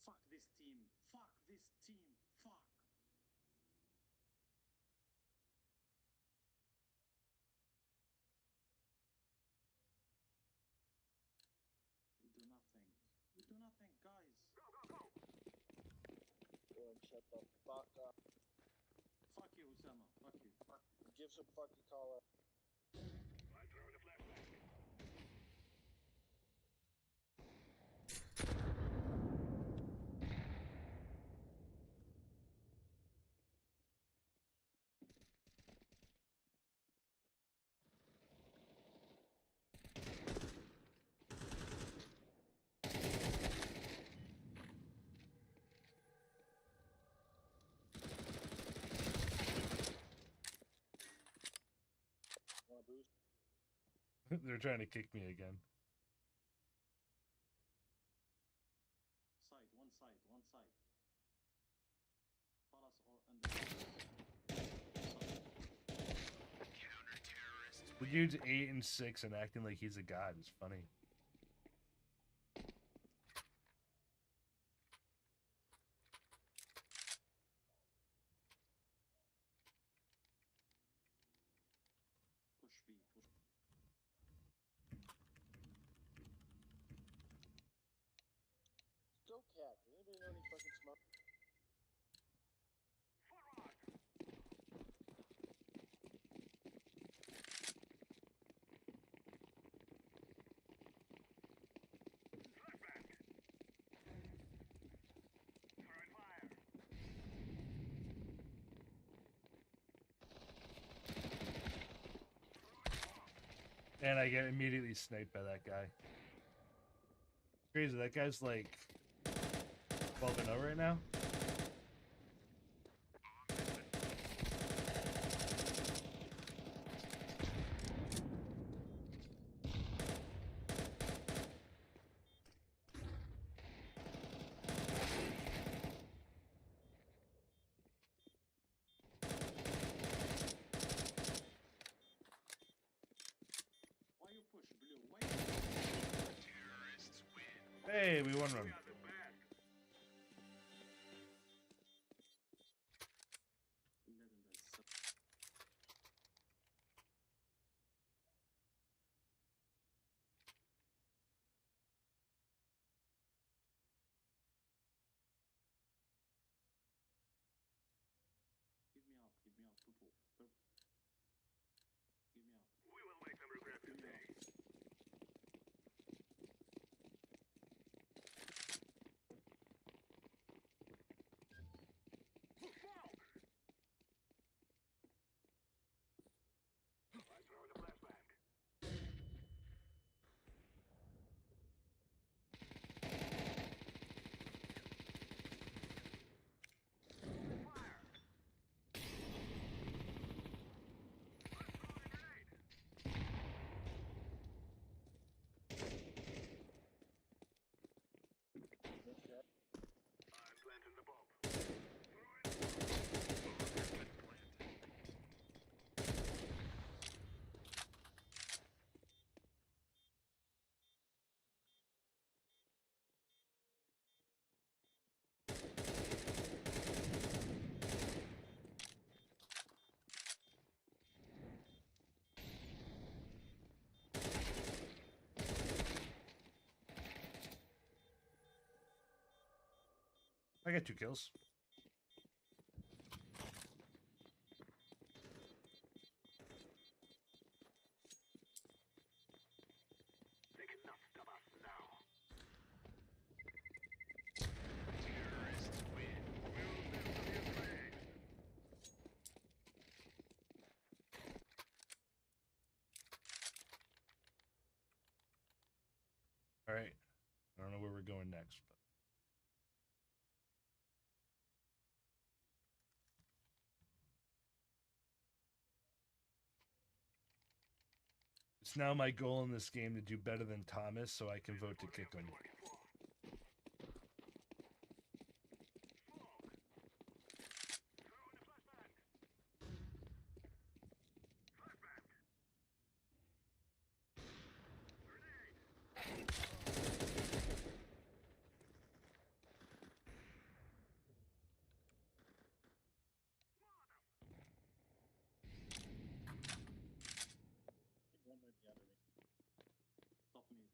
Speaker 6: Fuck this team. Fuck this team. Fuck. We do nothing. We do nothing, guys.
Speaker 5: Orange, shut the fuck up.
Speaker 6: Fuck you, Usama. Fuck you. Fuck you.
Speaker 5: Give some fucking call out. Wanna boost?
Speaker 1: They're trying to kick me again.
Speaker 6: Side, one side, one side. Palace or under.
Speaker 1: The dude's 8 and 6 and acting like he's a god is funny.
Speaker 6: Push B, push.
Speaker 5: Go cat. Does anybody know any fucking smoke?
Speaker 1: And I get immediately sniped by that guy. Crazy, that guy's like 12 and 0 right now. Hey, we won one.
Speaker 6: Give me up, purple. Give me up.
Speaker 2: We will make them regret
Speaker 6: Give me
Speaker 2: today.
Speaker 6: up.
Speaker 2: I throw the flashbang. Fire! I'm planting the bomb.
Speaker 1: I got 2 kills.
Speaker 2: They cannot stop us now.
Speaker 1: All right. I don't know where we're going next, but it's now my goal in this game to do better than Thomas so I can vote to kick him.
Speaker 5: One might be under me.
Speaker 6: Top mid.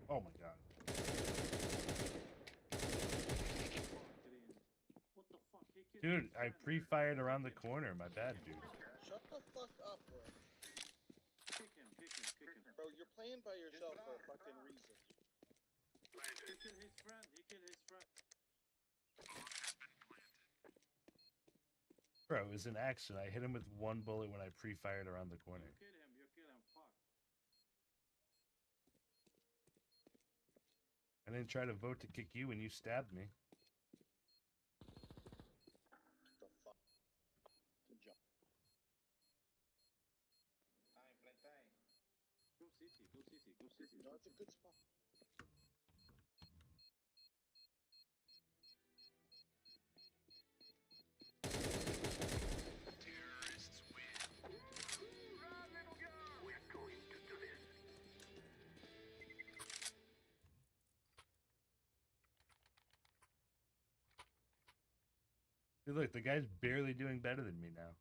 Speaker 1: Oh my god.
Speaker 6: Green. What the fuck? He killed
Speaker 1: Dude,
Speaker 6: his
Speaker 1: I
Speaker 6: friend.
Speaker 1: pre-fired around the corner. My bad, dude.
Speaker 5: Shut the fuck up, bro.
Speaker 6: Kick him.
Speaker 5: Bro, you're playing by yourself for a fucking reason.
Speaker 6: He killed his friend.
Speaker 1: Bro, it was an accident. I hit him with 1 bullet when I pre-fired around the corner.
Speaker 6: You kill him. Fuck.
Speaker 1: I didn't try to vote to kick you when you stabbed me.
Speaker 5: The fuck? To jump. Time.
Speaker 6: Go city.
Speaker 5: No, it's a good spot.
Speaker 2: We're going to do this.
Speaker 1: Hey, look, the guy's barely doing better than me now.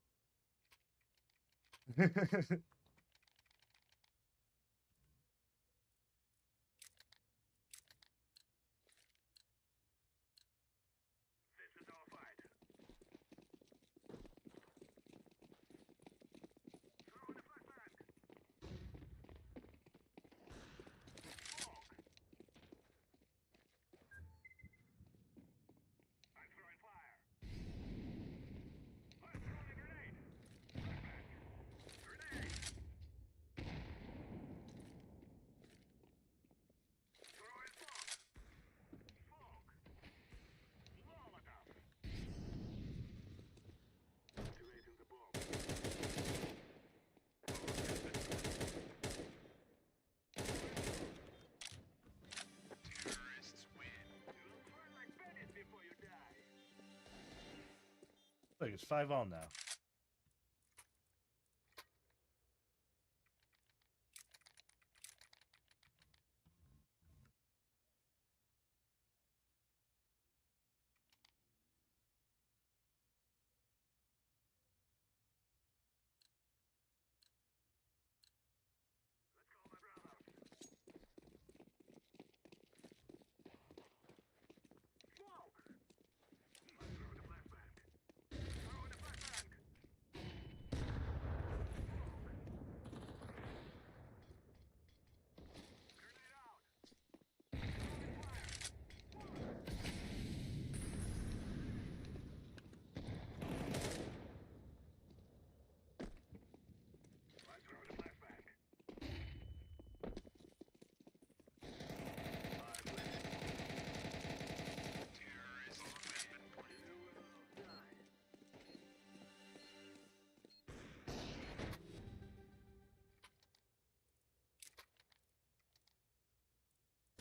Speaker 2: This is our fight. Throw in the flashbang. Smoke. I'm throwing fire. I'm throwing a grenade. Flashbang. Grenade. Throwing smoke. Smoke. Molotov. Activating the bomb. Terrorists win. You'll burn like bandits before you die.
Speaker 1: Look, it's 5-all now.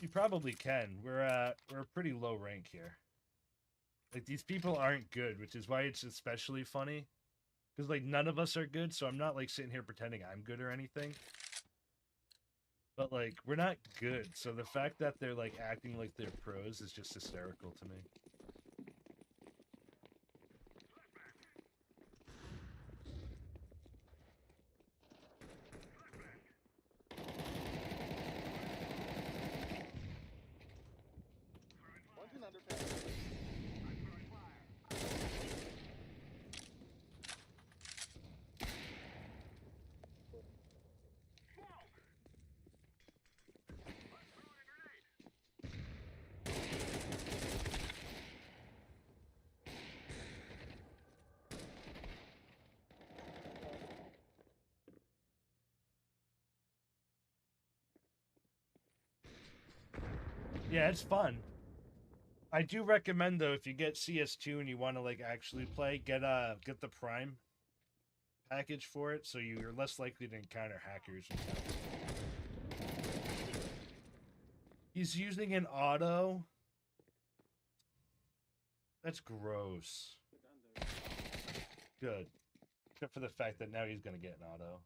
Speaker 1: You probably can. We're a pretty low rank here. Like, these people aren't good, which is why it's especially funny. Because, like, none of us are good, so I'm not, like, sitting here pretending I'm good or anything. But, like, we're not good, so the fact that they're, like, acting like they're pros is just hysterical to me.
Speaker 5: One's an underpass.
Speaker 1: Yeah, it's fun. I do recommend, though, if you get CS2 and you want to, like, actually play, get the Prime package for it, so you're less likely to encounter hackers and stuff. He's using an auto. That's gross. Good. Except for the fact that now he's gonna get an auto.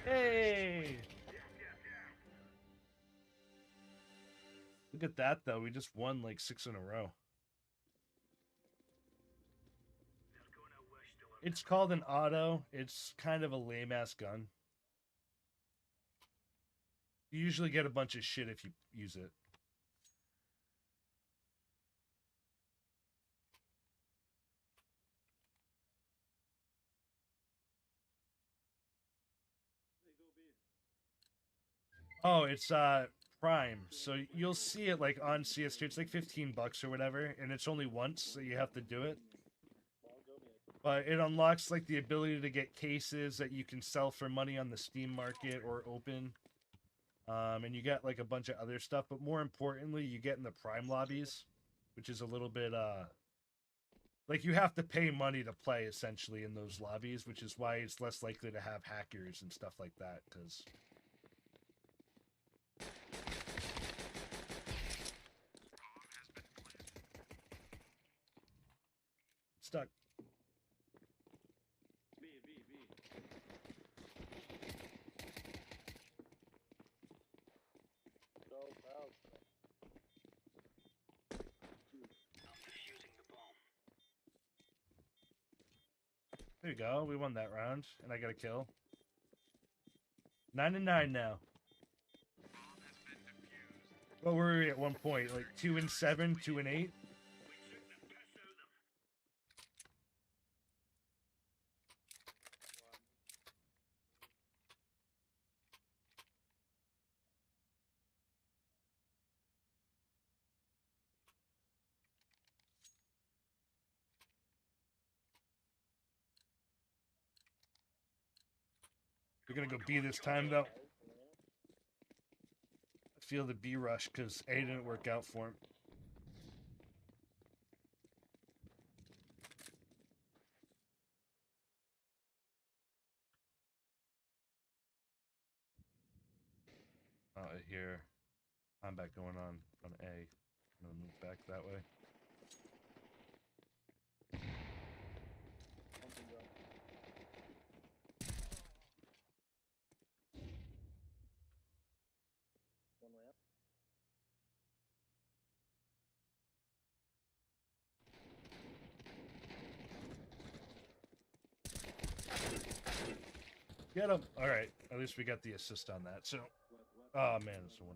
Speaker 1: Hey! Look at that, though. We just won like 6 in a row. It's called an auto. It's kind of a lame-ass gun. You usually get a bunch of shit if you use it. Oh, it's Prime. So you'll see it like on CS2. It's like $15 or whatever, and it's only once, so you have to do it. But it unlocks like the ability to get cases that you can sell for money on the Steam market or open. And you get like a bunch of other stuff, but more importantly, you get in the Prime lobbies, which is a little bit like you have to pay money to play essentially in those lobbies, which is why it's less likely to have hackers and stuff like that, because stuck.
Speaker 6: B, B, B.
Speaker 5: Go, out.
Speaker 1: There you go. We won that round, and I got a kill. 9-9 now. What were we at one point? Like 2-7, 2-8. We're gonna go B this time, though. I feel the B rush because A didn't work out for him. I hear combat going on A. I'm gonna move back that way.
Speaker 5: One ramp.
Speaker 1: Get him! Alright, at least we got the assist on that, so... Oh man, it's a 1-on-2.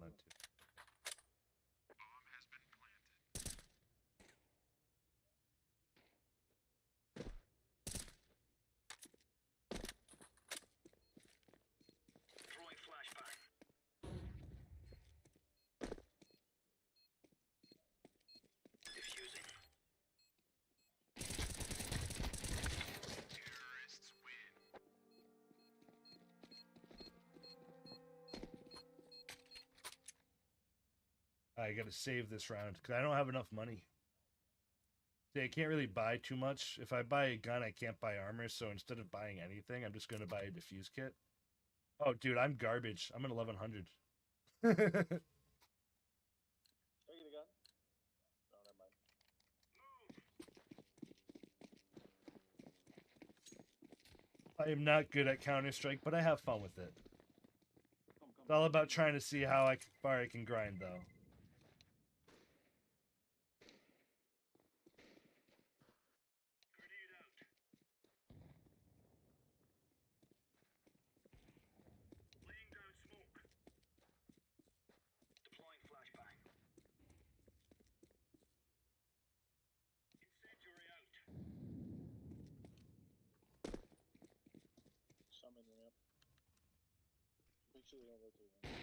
Speaker 1: I gotta save this round because I don't have enough money. See, I can't really buy too much. If I buy a gun, I can't buy armor, so instead of buying anything, I'm just gonna buy a defuse kit. Oh, dude, I'm garbage. I'm at 1100. I am not good at Counter-Strike, but I have fun with it. It's all about trying to see how far I can grind, though.
Speaker 5: Summon ramp. Make sure they don't rotate ramp.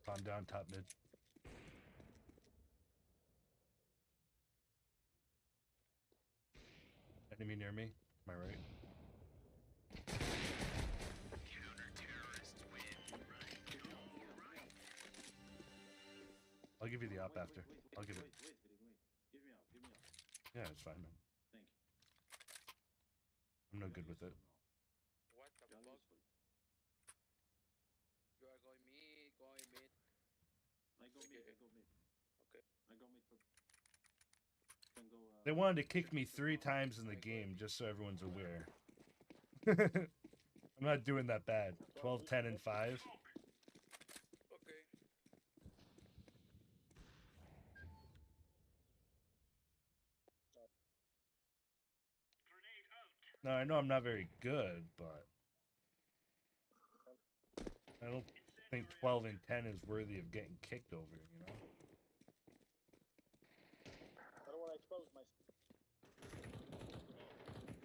Speaker 1: Calm down, top mid. Enemy near me. Am I right? I'll give you the op after. I'll give it.
Speaker 6: Wait. Give me out.
Speaker 1: Yeah, it's fine, man.
Speaker 6: Thank you.
Speaker 1: I'm no good with it.
Speaker 7: What the
Speaker 6: Y'all
Speaker 7: fuck?
Speaker 6: useful.
Speaker 7: You are going mid, going mid.
Speaker 6: I go mid.
Speaker 7: Okay.
Speaker 6: I go mid. Can go.
Speaker 1: They wanted to kick me 3 times in the game, just so everyone's aware. I'm not doing that bad. 12, 10, and 5.
Speaker 7: Okay.
Speaker 1: Now, I know I'm not very good, but I don't think 12 and 10 is worthy of getting kicked over, you know?
Speaker 5: I don't want to expose myself.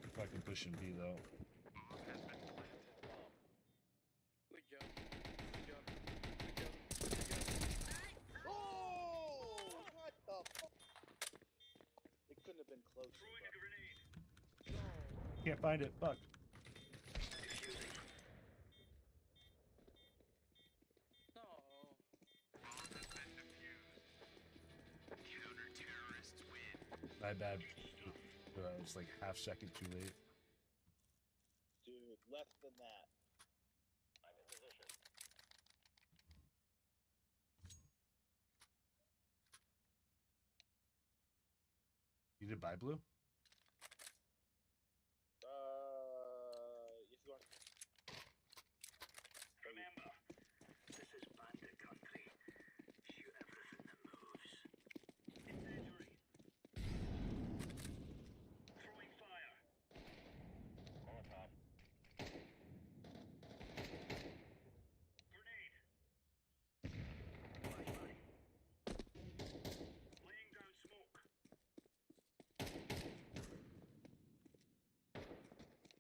Speaker 1: If I can push and B, though.
Speaker 7: Good job. Good job. Good job.
Speaker 5: Oh! What the fuck? It couldn't have been closer.
Speaker 1: Can't find it. Fuck.
Speaker 7: No.
Speaker 1: My bad. It's like half second too late.
Speaker 5: Dude, less than that.
Speaker 2: I'm in position.
Speaker 1: You did buy blue?
Speaker 5: If you want.
Speaker 2: Remember, this is bandit country. Shoot everything that moves. Incendiary. Throwing fire. Molotov. Grenade. Flashbang. Laying down smoke.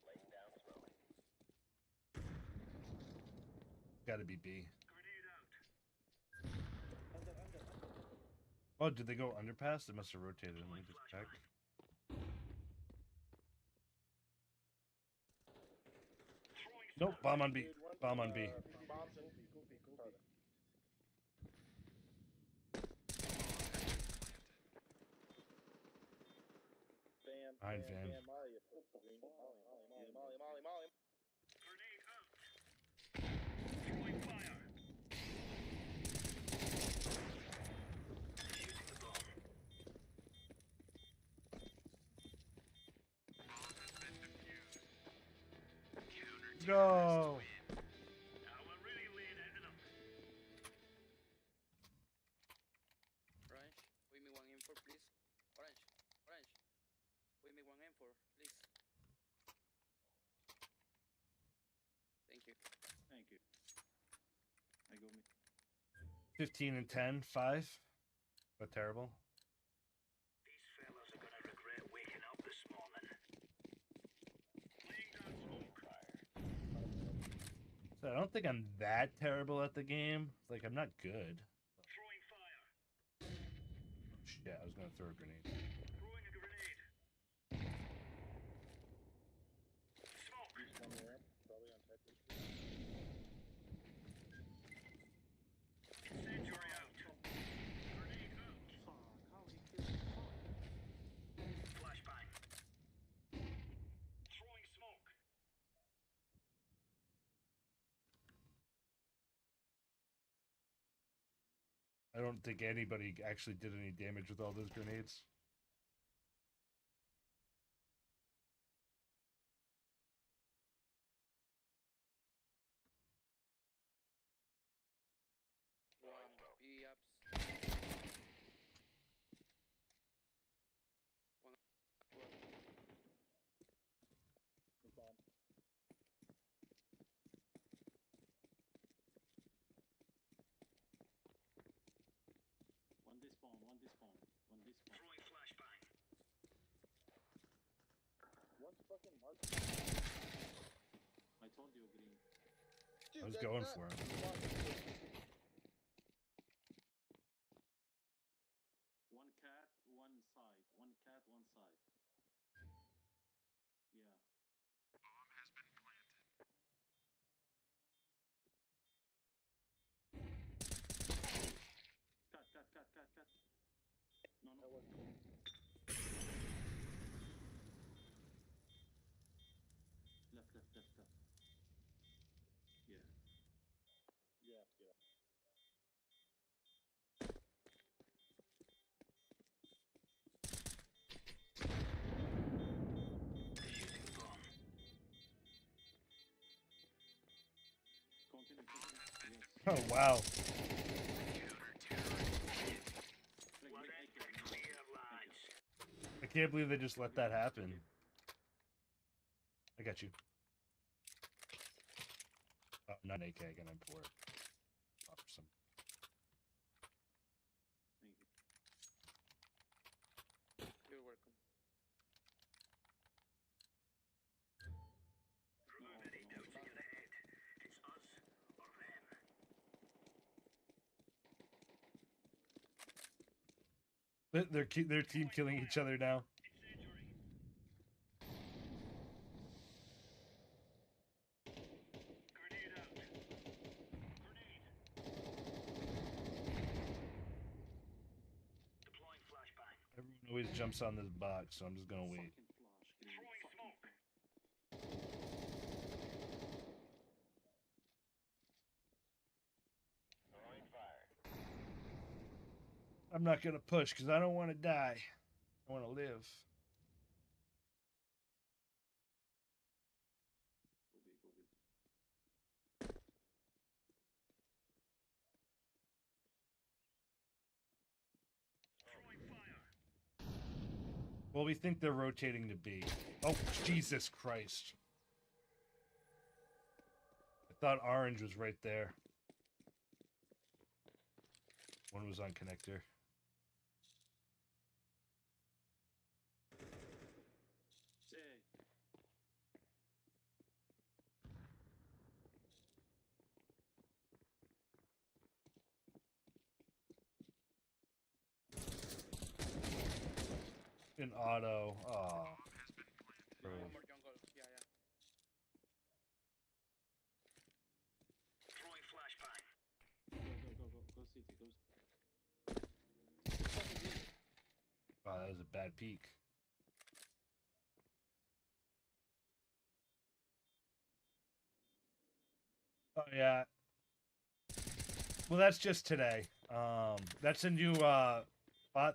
Speaker 2: Laying down smoke.
Speaker 1: Gotta be B.
Speaker 2: Grenade out.
Speaker 1: Oh, did they go underpass? They must have rotated. Let me just check. Nope, bomb on B.
Speaker 5: Dude, one,
Speaker 1: Bomb on B.
Speaker 5: Bombs in B. Go B. Go B. Bam.
Speaker 1: Behind
Speaker 5: bam,
Speaker 1: van.
Speaker 5: bam, Molly. Green. Molly.
Speaker 2: Grenade out. Throwing fire. Shooting the bomb.
Speaker 1: No.
Speaker 2: Now we're really laying into them.
Speaker 7: Orange, give me one M4, please. Orange. Give me one M4, please. Thank you.
Speaker 6: Thank you. I go mid.
Speaker 1: 15 and 10, 5. But terrible.
Speaker 2: These fellas are gonna regret waking up this morning. Laying down smoke.
Speaker 1: So I don't think I'm that terrible at the game. Like, I'm not good.
Speaker 2: Throwing fire.
Speaker 1: Shit, I was gonna throw a grenade.
Speaker 2: Throwing a grenade. Smoke.
Speaker 5: Use one ramp. Probably on type this.
Speaker 2: Incendiary out. Grenade out.
Speaker 6: Fuck, how he killed me? Fuck.
Speaker 2: Flashbang. Throwing smoke.
Speaker 1: I don't think anybody actually did any damage with all those grenades.
Speaker 7: One B ups. One.
Speaker 6: One despawn, one despawn, one despawn.
Speaker 5: One's fucking mark.
Speaker 6: I told you, green.
Speaker 5: Dude,
Speaker 1: I was
Speaker 5: that's
Speaker 1: going
Speaker 5: not
Speaker 1: for him.
Speaker 6: One cat, one side. One cat, one side. Yeah. Cat. No. Left. Yeah.
Speaker 5: Yeah.
Speaker 6: Continue. Yes.
Speaker 1: Oh, wow. I can't believe they just let that happen. I got you. Oh, not AK again, I'm poor. Awesome.
Speaker 6: Thank you.
Speaker 7: You're welcome.
Speaker 1: They're team killing each other now. Everyone always jumps on this box, so I'm just gonna wait.
Speaker 6: Fucking flash, green. Fucking flash.
Speaker 1: I'm not gonna push because I don't want to die. I want to live.
Speaker 6: Go B.
Speaker 1: Well, we think they're rotating to B. Oh, Jesus Christ. I thought orange was right there. One was on connector.
Speaker 6: Say.
Speaker 1: In auto. Oh.
Speaker 7: One more jungle. Yeah.
Speaker 6: Go city. Go.
Speaker 1: Wow, that was a bad peak. Oh yeah. Well, that's just today. That's a new bot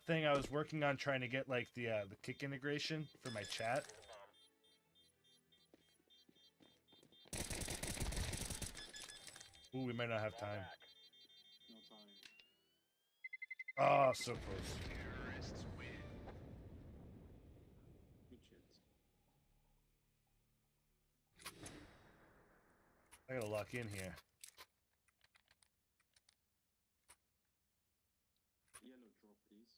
Speaker 1: thing I was working on, trying to get like the kick integration for my chat. Ooh, we might not have time.
Speaker 6: No time.
Speaker 1: Oh, so close.
Speaker 6: Good shit.
Speaker 1: I gotta lock in here.
Speaker 6: Yellow drop, please.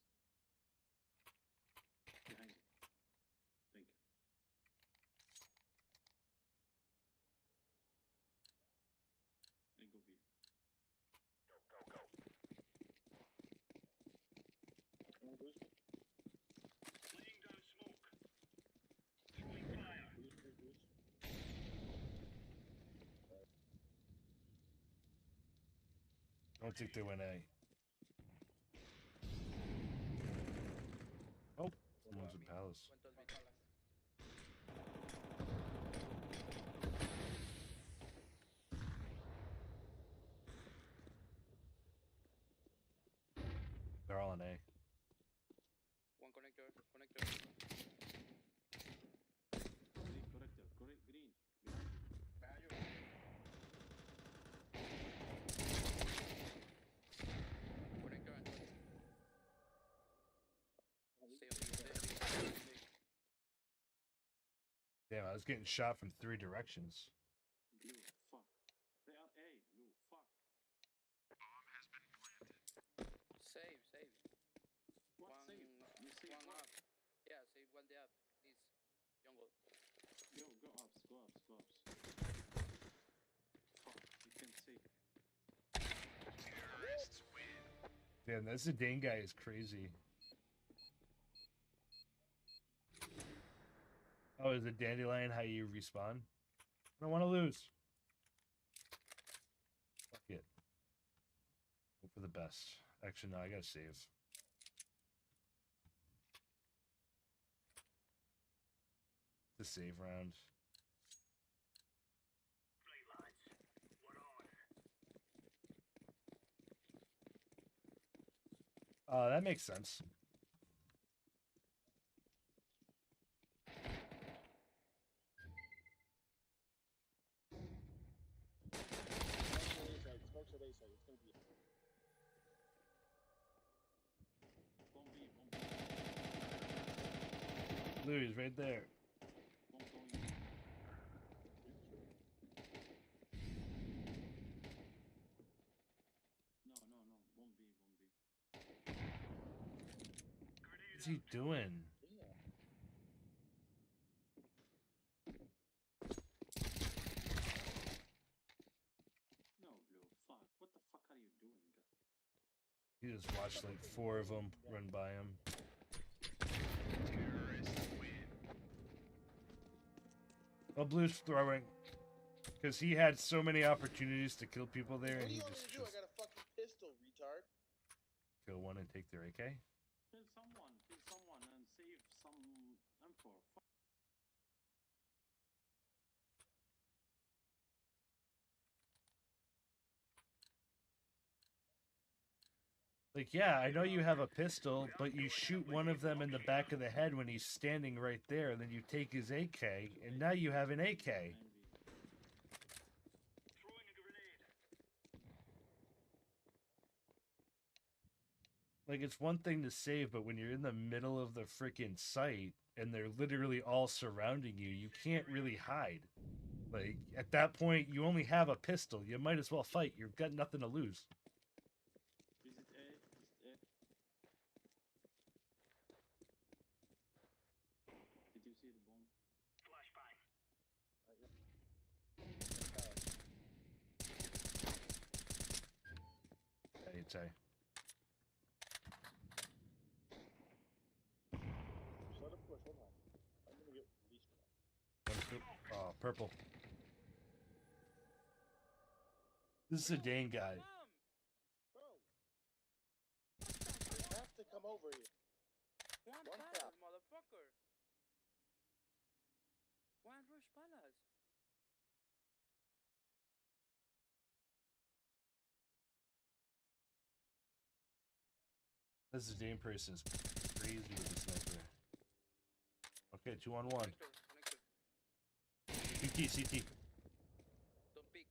Speaker 6: Behind you. Thank you. And go B.
Speaker 5: One boost. Boost.
Speaker 1: I don't think they went A. Oh, someone's in Palace.
Speaker 7: Went to the palace.
Speaker 1: all on A.
Speaker 7: One connector. Connector.
Speaker 6: Green corrector. Correct green. Behind.
Speaker 7: Connector and short. Stay on B.
Speaker 1: Damn, I was getting shot from 3 directions.
Speaker 6: Blue. Fuck. They are A. Blue. Fuck.
Speaker 7: Save.
Speaker 6: What
Speaker 7: One,
Speaker 6: save? You save
Speaker 7: one
Speaker 6: what?
Speaker 7: up. Yeah, save one day up, please. Jungle.
Speaker 6: Go ups. Go ups. Go ups. Fuck. You can save.
Speaker 1: Damn, that Zidane guy is crazy. Oh, is it Dandelion how you respawn? I don't want to lose. Fuck it. Hope for the best. Actually, no, I gotta save. The save round. That makes sense.
Speaker 5: Smokes at A side. It's gonna be.
Speaker 6: Bomb B.
Speaker 1: Louis, right there.
Speaker 6: Bomb going. No. Bomb B.
Speaker 1: What's he doing?
Speaker 6: No, Blue. Fuck. What the fuck are you doing?
Speaker 1: He just watched like 4 of them run by him. Well, Blue's throwing because he had so many opportunities to kill people there,
Speaker 5: What
Speaker 1: and
Speaker 5: do
Speaker 1: he
Speaker 5: you want me
Speaker 1: just
Speaker 5: to do? I got a fucking pistol, retard.
Speaker 1: kill one and take their AK.
Speaker 6: Kill someone and save some M4. Fuck.
Speaker 1: Like, yeah, I know you have a pistol, but you shoot one of them in the back of the head when he's standing right there, and then you take his AK, and now you have an AK.
Speaker 6: Envy.
Speaker 1: Like, it's one thing to save, but when you're in the middle of the freaking site and they're literally all surrounding you, you can't really hide. Like, at that point, you only have a pistol. You might as well fight. You've got nothing to lose.
Speaker 6: Is it A? Is it A? Did you see the bomb?
Speaker 1: I'd say.
Speaker 5: Just let him push. Hold on. I'm gonna get released.
Speaker 1: Oh, purple. This is a Dane guy.
Speaker 5: Bro. You have to come over here.
Speaker 7: One
Speaker 5: One
Speaker 7: palace,
Speaker 5: tap.
Speaker 7: motherfucker. One rush palace.
Speaker 1: This is Dane person's crazy with the sniper. Okay, 2-on-1.
Speaker 7: Connector.
Speaker 1: CT.
Speaker 7: Don't peek.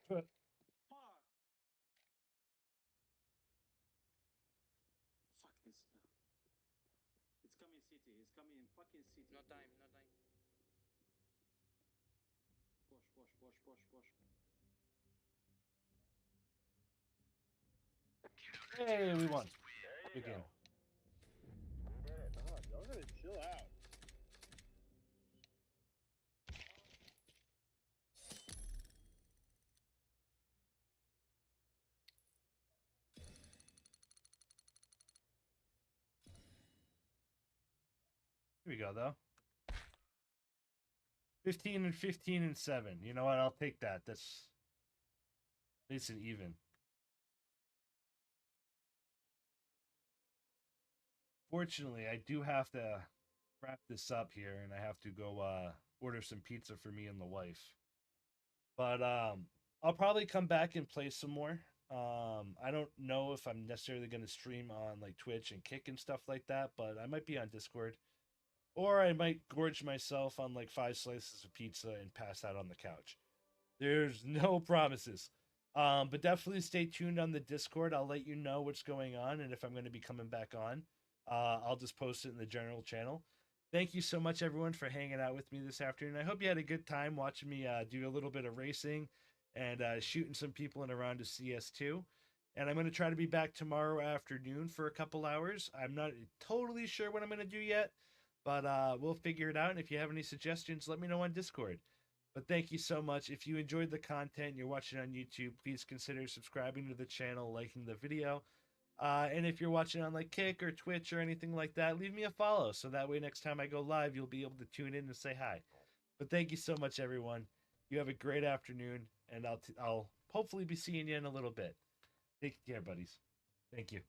Speaker 6: Fuck! Fuck this. It's coming city. It's coming in fucking city.
Speaker 7: No time.
Speaker 6: Push.
Speaker 1: Hey, we won. Good game.
Speaker 5: Y'all gotta chill out.
Speaker 1: Here we go, though. 15 and 15 and 7. You know what? I'll take that. That's nice and even. Fortunately, I do have to wrap this up here, and I have to go order some pizza for me and the wife. But I'll probably come back and play some more. I don't know if I'm necessarily going to stream on like Twitch and Kick and stuff like that, but I might be on Discord. Or I might gorge myself on like 5 slices of pizza and pass out on the couch. There's no promises. But definitely stay tuned on the Discord. I'll let you know what's going on and if I'm going to be coming back on. I'll just post it in the general channel. Thank you so much, everyone, for hanging out with me this afternoon. I hope you had a good time watching me do a little bit of racing and shooting some people in a round of CS2. And I'm going to try to be back tomorrow afternoon for a couple hours. I'm not totally sure what I'm going to do yet, but we'll figure it out. And if you have any suggestions, let me know on Discord. But thank you so much. If you enjoyed the content, you're watching on YouTube, please consider subscribing to the channel, liking the video. And if you're watching on like Kick or Twitch or anything like that, leave me a follow. So that way next time I go live, you'll be able to tune in and say hi. But thank you so much, everyone. You have a great afternoon, and I'll hopefully be seeing you in a little bit. Take care, buddies. Thank you.